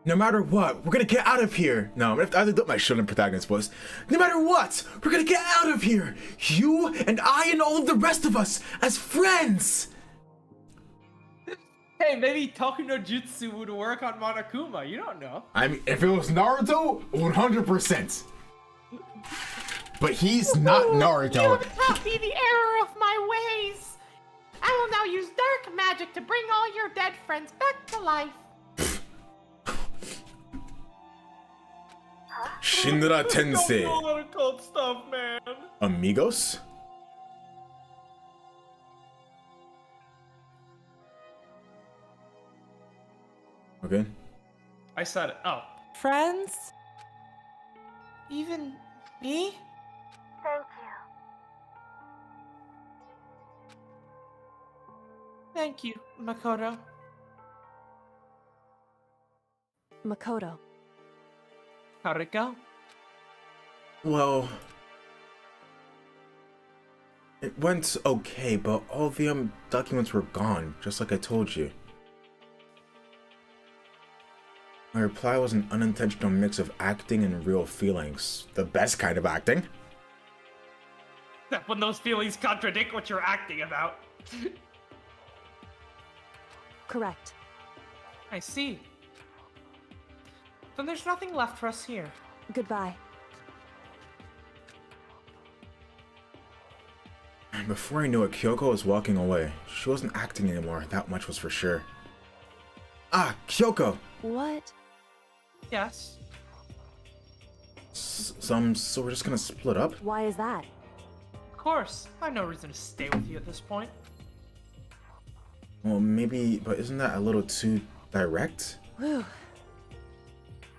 No matter what, we're gonna get out of here. No, I'm gonna have to do my shonen protagonist voice. No matter what, we're gonna get out of here. You and I and all of the rest of us as friends. Hey, maybe Toku no Jutsu would work on Monokuma. You don't know. I mean, if it was Naruto, 100%. But he's not You Naruto. have taught me the error of my ways. I will now use dark magic to bring all your dead friends back to life. Shinra Tensei. Don't know a lot of cult stuff, man. Amigos? Okay. I said it. Oh. Friends? Even me? Thank Thank you, Makoto. Makoto. How'd it go? Well, it went okay, but all the documents were gone, just like I told you. My reply was an unintentional mix of acting and real feelings. The best kind of acting. When those feelings contradict what you're acting about. Correct. I see. Then there's nothing left for us here. Goodbye. And before I knew it, Kyoko was walking away. She wasn't acting anymore, that much was for sure. Ah, Kyoko! What? Yes. So we're just gonna split up? Why is that? Of course. I have no reason to stay with you at this point. Well, maybe, but isn't that a little too direct? Whew.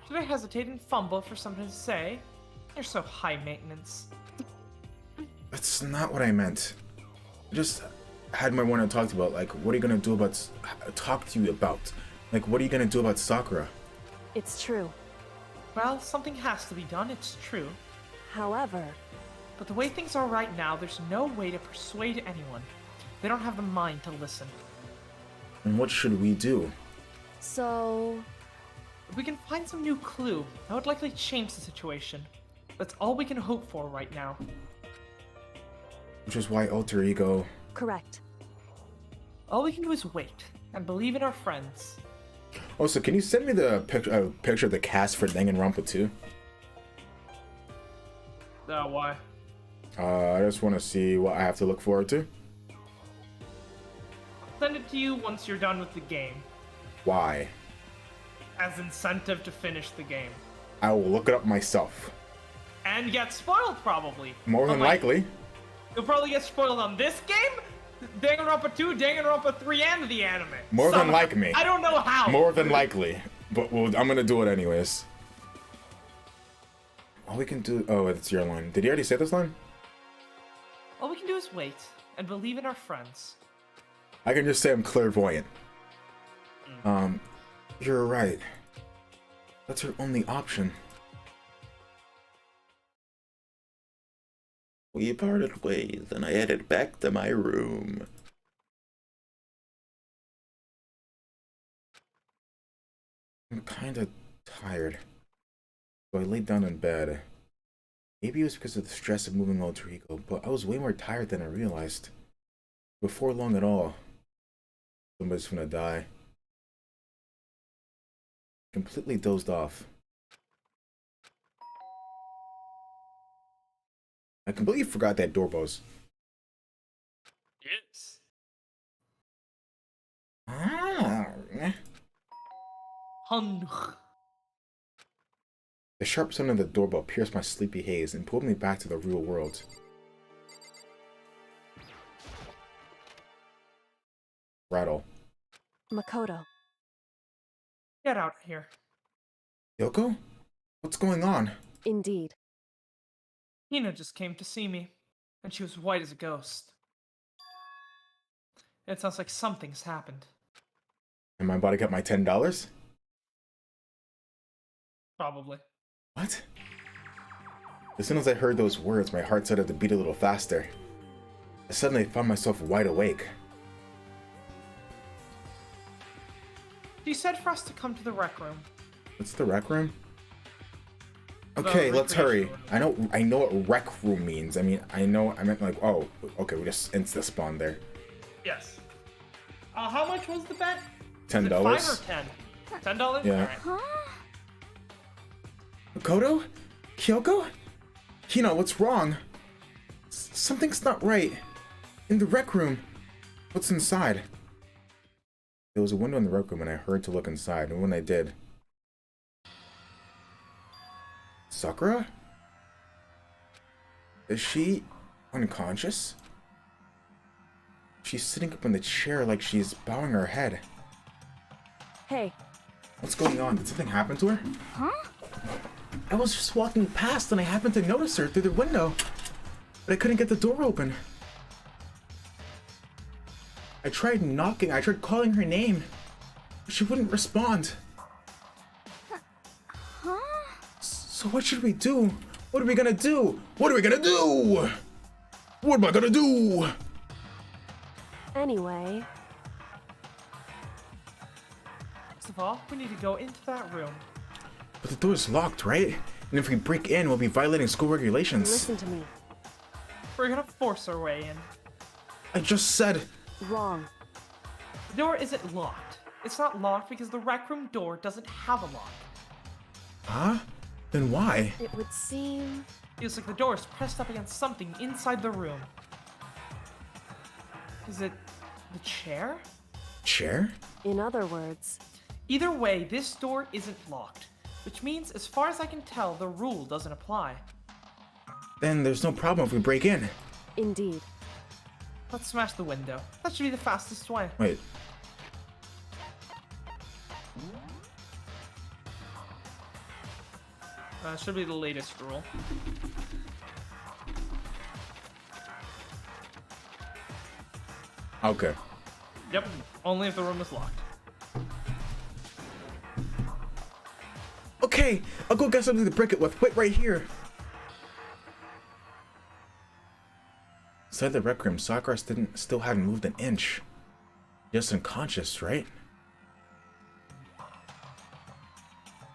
Should I hesitate and fumble for something to say? You're so high maintenance. That's not what I meant. I just had my one to talk to you about, like, what are you gonna do about, talk to you about? Like, what are you gonna do about Sakura? It's true. Well, something has to be done, it's true. However, But the way things are right now, there's no way to persuade anyone. They don't have the mind to listen. And what should we do? so... If we can find some new clue, that would likely change the situation. That's all we can hope for right now. Which is why Alter Ego... Correct. All we can do is wait, and believe in our friends. Also, can you send me the picture of the cast for Danganronpa 2? Why? I just want to see what I have to look forward to. Send it to you once you're done with the game. Why? as incentive to finish the game. I will look it up myself. And get spoiled, probably. More than likely. You'll probably get spoiled on this game, Danganronpa 2, Danganronpa 3, and the anime. More than likely. I don't know how. More than likely. But I'm gonna do it anyways. All we can do... Oh, it's your line. Did you already say this line? All we can do is wait and believe in our friends. I can just say I'm clairvoyant. You're right. That's our only option. We parted ways and I headed back to my room. I'm kinda tired. So I laid down in bed. Maybe it was because of the stress of moving alter ego, but I was way more tired than I realized. Before long at all, somebody's gonna die. Completely dozed off. I completely forgot that doorbells. Yes. The sharp sound of the doorbell pierced my sleepy haze and pulled me back to the real world. Rattle. Makoto. Get out of here. Yoko? What's going on? Indeed. Hina just came to see me, and she was white as a ghost. It sounds like something's happened. Am I about to get my $10? Probably. What? As soon as I heard those words, my heart started to beat a little faster. I suddenly found myself wide awake. She said for us to come to the rec room. What's the rec room? Okay, let's hurry. I know what rec room means. I meant like, oh, okay, we just insta-spawned there. Yes. How much was the bet? $10. $5 or $10? $10? Yeah. Alright. Huh? Makoto? Kyoko? Hina, what's wrong? Something's not right. In the rec room. What's inside? There was a window in the rec room and I heard to look inside, and when I did... Sakura? Is she unconscious? She's sitting up in the chair like she's bowing her head. Hey. What's going on? Did something happen to her? Huh? I was just walking past and I happened to notice her through the window, but I couldn't get the door open. I tried knocking, I tried calling her name, but she wouldn't respond. Huh? So what should we do? What are we gonna do? What are we gonna do? What am I gonna do? Anyway. First of all, we need to go into that room. But the door's locked, right? And if we break in, we'll be violating school regulations. Listen to me. We're gonna force our way in. I just said... Wrong. The door isn't locked. It's not locked because the rec room door doesn't have a lock. Huh? Then why? It would seem... Feels like the door is pressed up against something inside the room. Is it the chair? Chair? In other words... Either way, this door isn't locked, which means, as far as I can tell, the rule doesn't apply. Then there's no problem if we break in. Indeed. Let's smash the window. That should be the fastest way. Wait. Should be the latest rule. Okay. Yep, only if the room is locked. Okay, I'll go get something to break it with. Wait right here. Inside the rec room, Sakura still hadn't moved an inch. Just unconscious, right?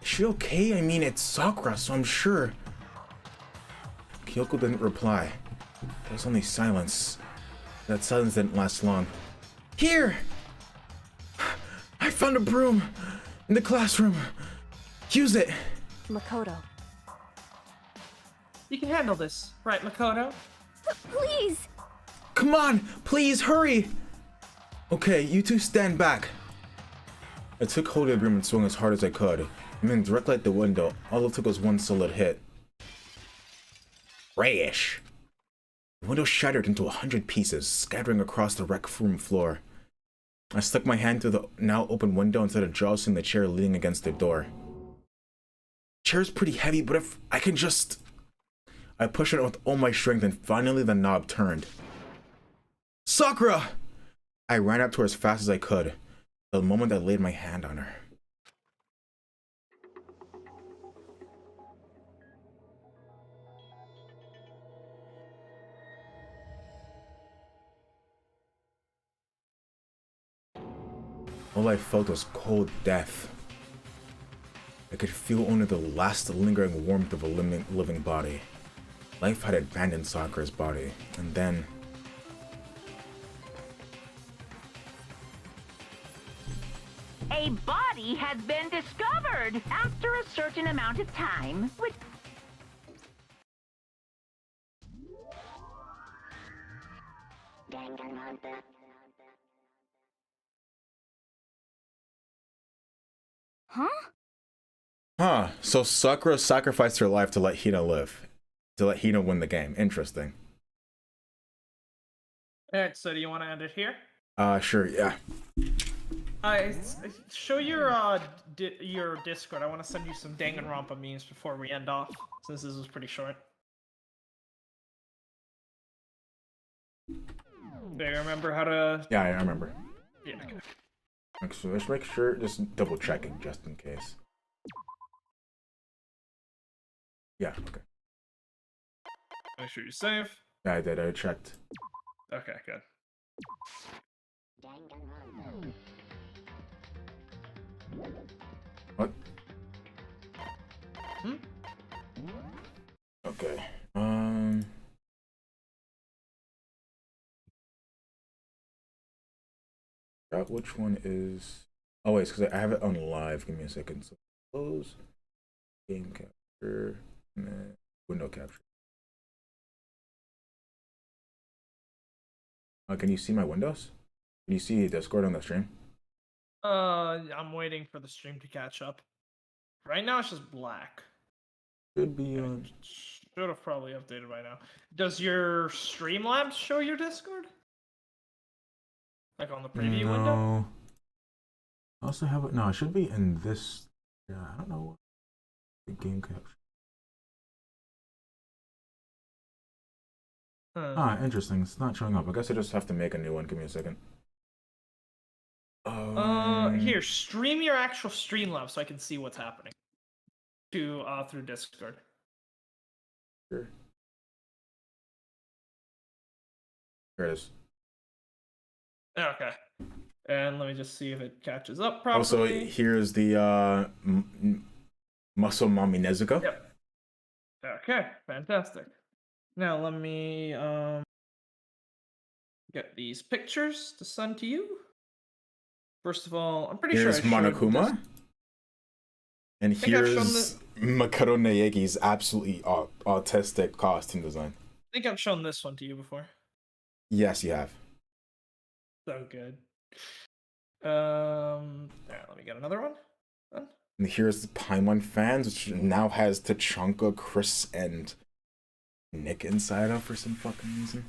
Is she okay? I mean, it's Sakura, so I'm sure. Kyoko didn't reply. There was only silence. That silence didn't last long. Here! I found a broom in the classroom. Use it! Makoto. You can handle this, right, Makoto? Please! Come on! Please, hurry! Okay, you two stand back. I took hold of the broom and swung as hard as I could, and then directly at the window. All it took was one solid hit. Crash! The window shattered into 100 pieces, scattering across the rec room floor. I stuck my hand through the now open window instead of jostling the chair leaning against the door. The chair's pretty heavy, but if I can just... I pushed it with all my strength, and finally the knob turned. Sakura! I ran up to her as fast as I could, the moment I laid my hand on her. All I felt was cold death. I could feel only the last lingering warmth of a living body. Life had abandoned Sakura's body, and then... A body has been discovered after a certain amount of time, which... Danganronpa. Huh? Huh, so Sakura sacrificed her life to let Hina live. To let Hina win the game. Interesting. Alright, so do you want to end it here? Sure, yeah. Show your Discord. I want to send you some Danganronpa memes before we end off, since this was pretty short. Do you remember how to... Yeah, I remember. Yeah, okay. So let's make sure, just double checking just in case. Yeah, okay. Make sure you're safe. Yeah, I did, I checked. Okay, good. What? Hmm? Okay. Which one is... Oh wait, it's because I have it on live. Give me a second. So close. Game capture. And then window capture. Can you see my windows? Can you see Discord on the stream? I'm waiting for the stream to catch up. Right now it's just black. Should be on. Should have probably updated by now. Does your Streamlabs show your Discord? Like on the preview window? I also have it. No, it should be in this. Yeah, I don't know. The game capture. Interesting. It's not showing up. I guess I just have to make a new one. Give me a second. Here, stream your actual Streamlabs so I can see what's happening. Through Discord. Sure. There it is. Okay. And let me just see if it catches up properly. Also, here's the Muscle Mommy Nezuko. Yep. Okay, fantastic. Now let me get these pictures to send to you. First of all, I'm pretty here's sure Monokuma. And here's Makoto Naegi's absolutely autistic costume design. I think I've shown this one to you before. Yes, you have. So good. There, let me get another one. Done. And here's the Paimon fans, which now has Tachanka, Chris, and Nick inside of for some fucking reason.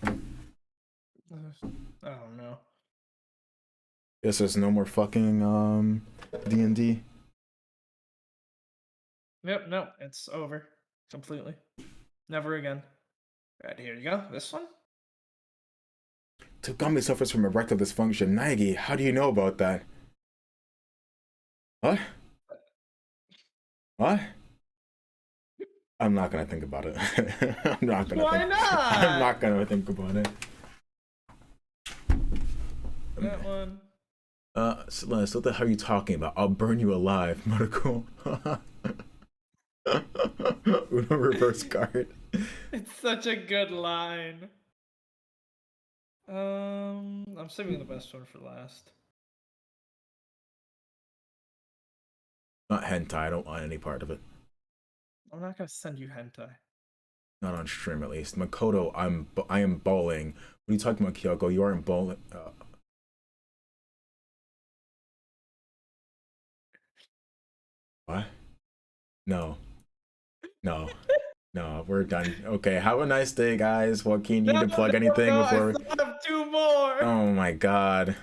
I don't know. This is no more fucking D&D. Yep, no, it's over completely. Never again. Right, here you go. This one. Togami suffers from erectile dysfunction. Naegi, how do you know about that? What? What? I'm not gonna think about it. I'm not gonna. Why not? I'm not gonna think about it. That one. Celeste, what the hell are you talking about? I'll burn you alive, Marco. Uno reverse card. It's such a good line. I'm saving the best one for last. Not hentai. I don't want any part of it. I'm not gonna send you hentai. Not on stream, at least. Makoto, I am bawling. What are you talking about, Kyoko? You aren't bawling. No. No. No, we're done. Okay, have a nice day, guys. Joaquin, you need to plug anything before? I still have 2 more. Oh my god.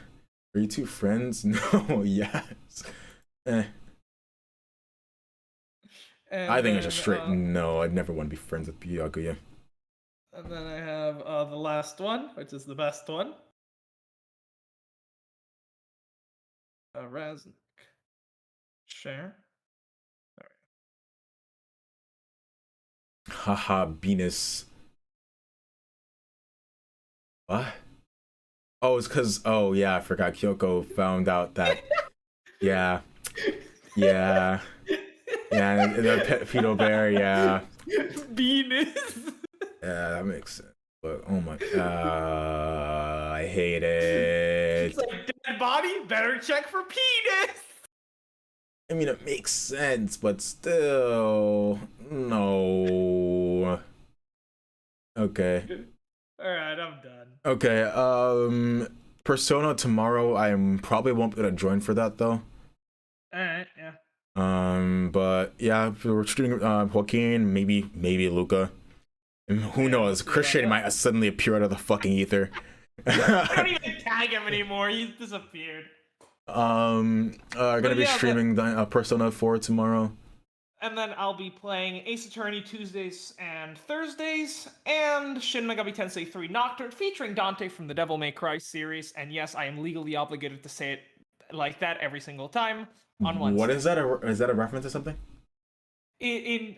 Are you two friends? No, yes. Eh. And I think it's then, a straight no. I'd never want to be friends with Byakuya. And then I have the last one, which is the best one. Raznik. Share. Haha, Venus. What? Oh, it's because, oh yeah, I forgot Kyoko found out that, yeah, yeah, yeah, the pet fetal bear, yeah. Venus. Yeah, that makes sense. But, oh my, I hate it. It's like, dead body, better check for penis. I mean, it makes sense, but still, no. Okay. Alright, I'm done. Okay, Persona tomorrow, I probably won't be able to join for that, though. Alright, yeah. But yeah, we're shooting Joaquin, maybe Luca. And who knows? Christian might suddenly appear out of the fucking ether. I don't even tag him anymore. He's disappeared. Gonna be streaming Persona 4 tomorrow. And then I'll be playing Ace Attorney Tuesdays and Thursdays, and Shin Megami Tensei 3 Nocturne, featuring Dante from the Devil May Cry series. And yes, I am legally obligated to say it like that every single time on Wednesday. What is that? Is that a reference to something? In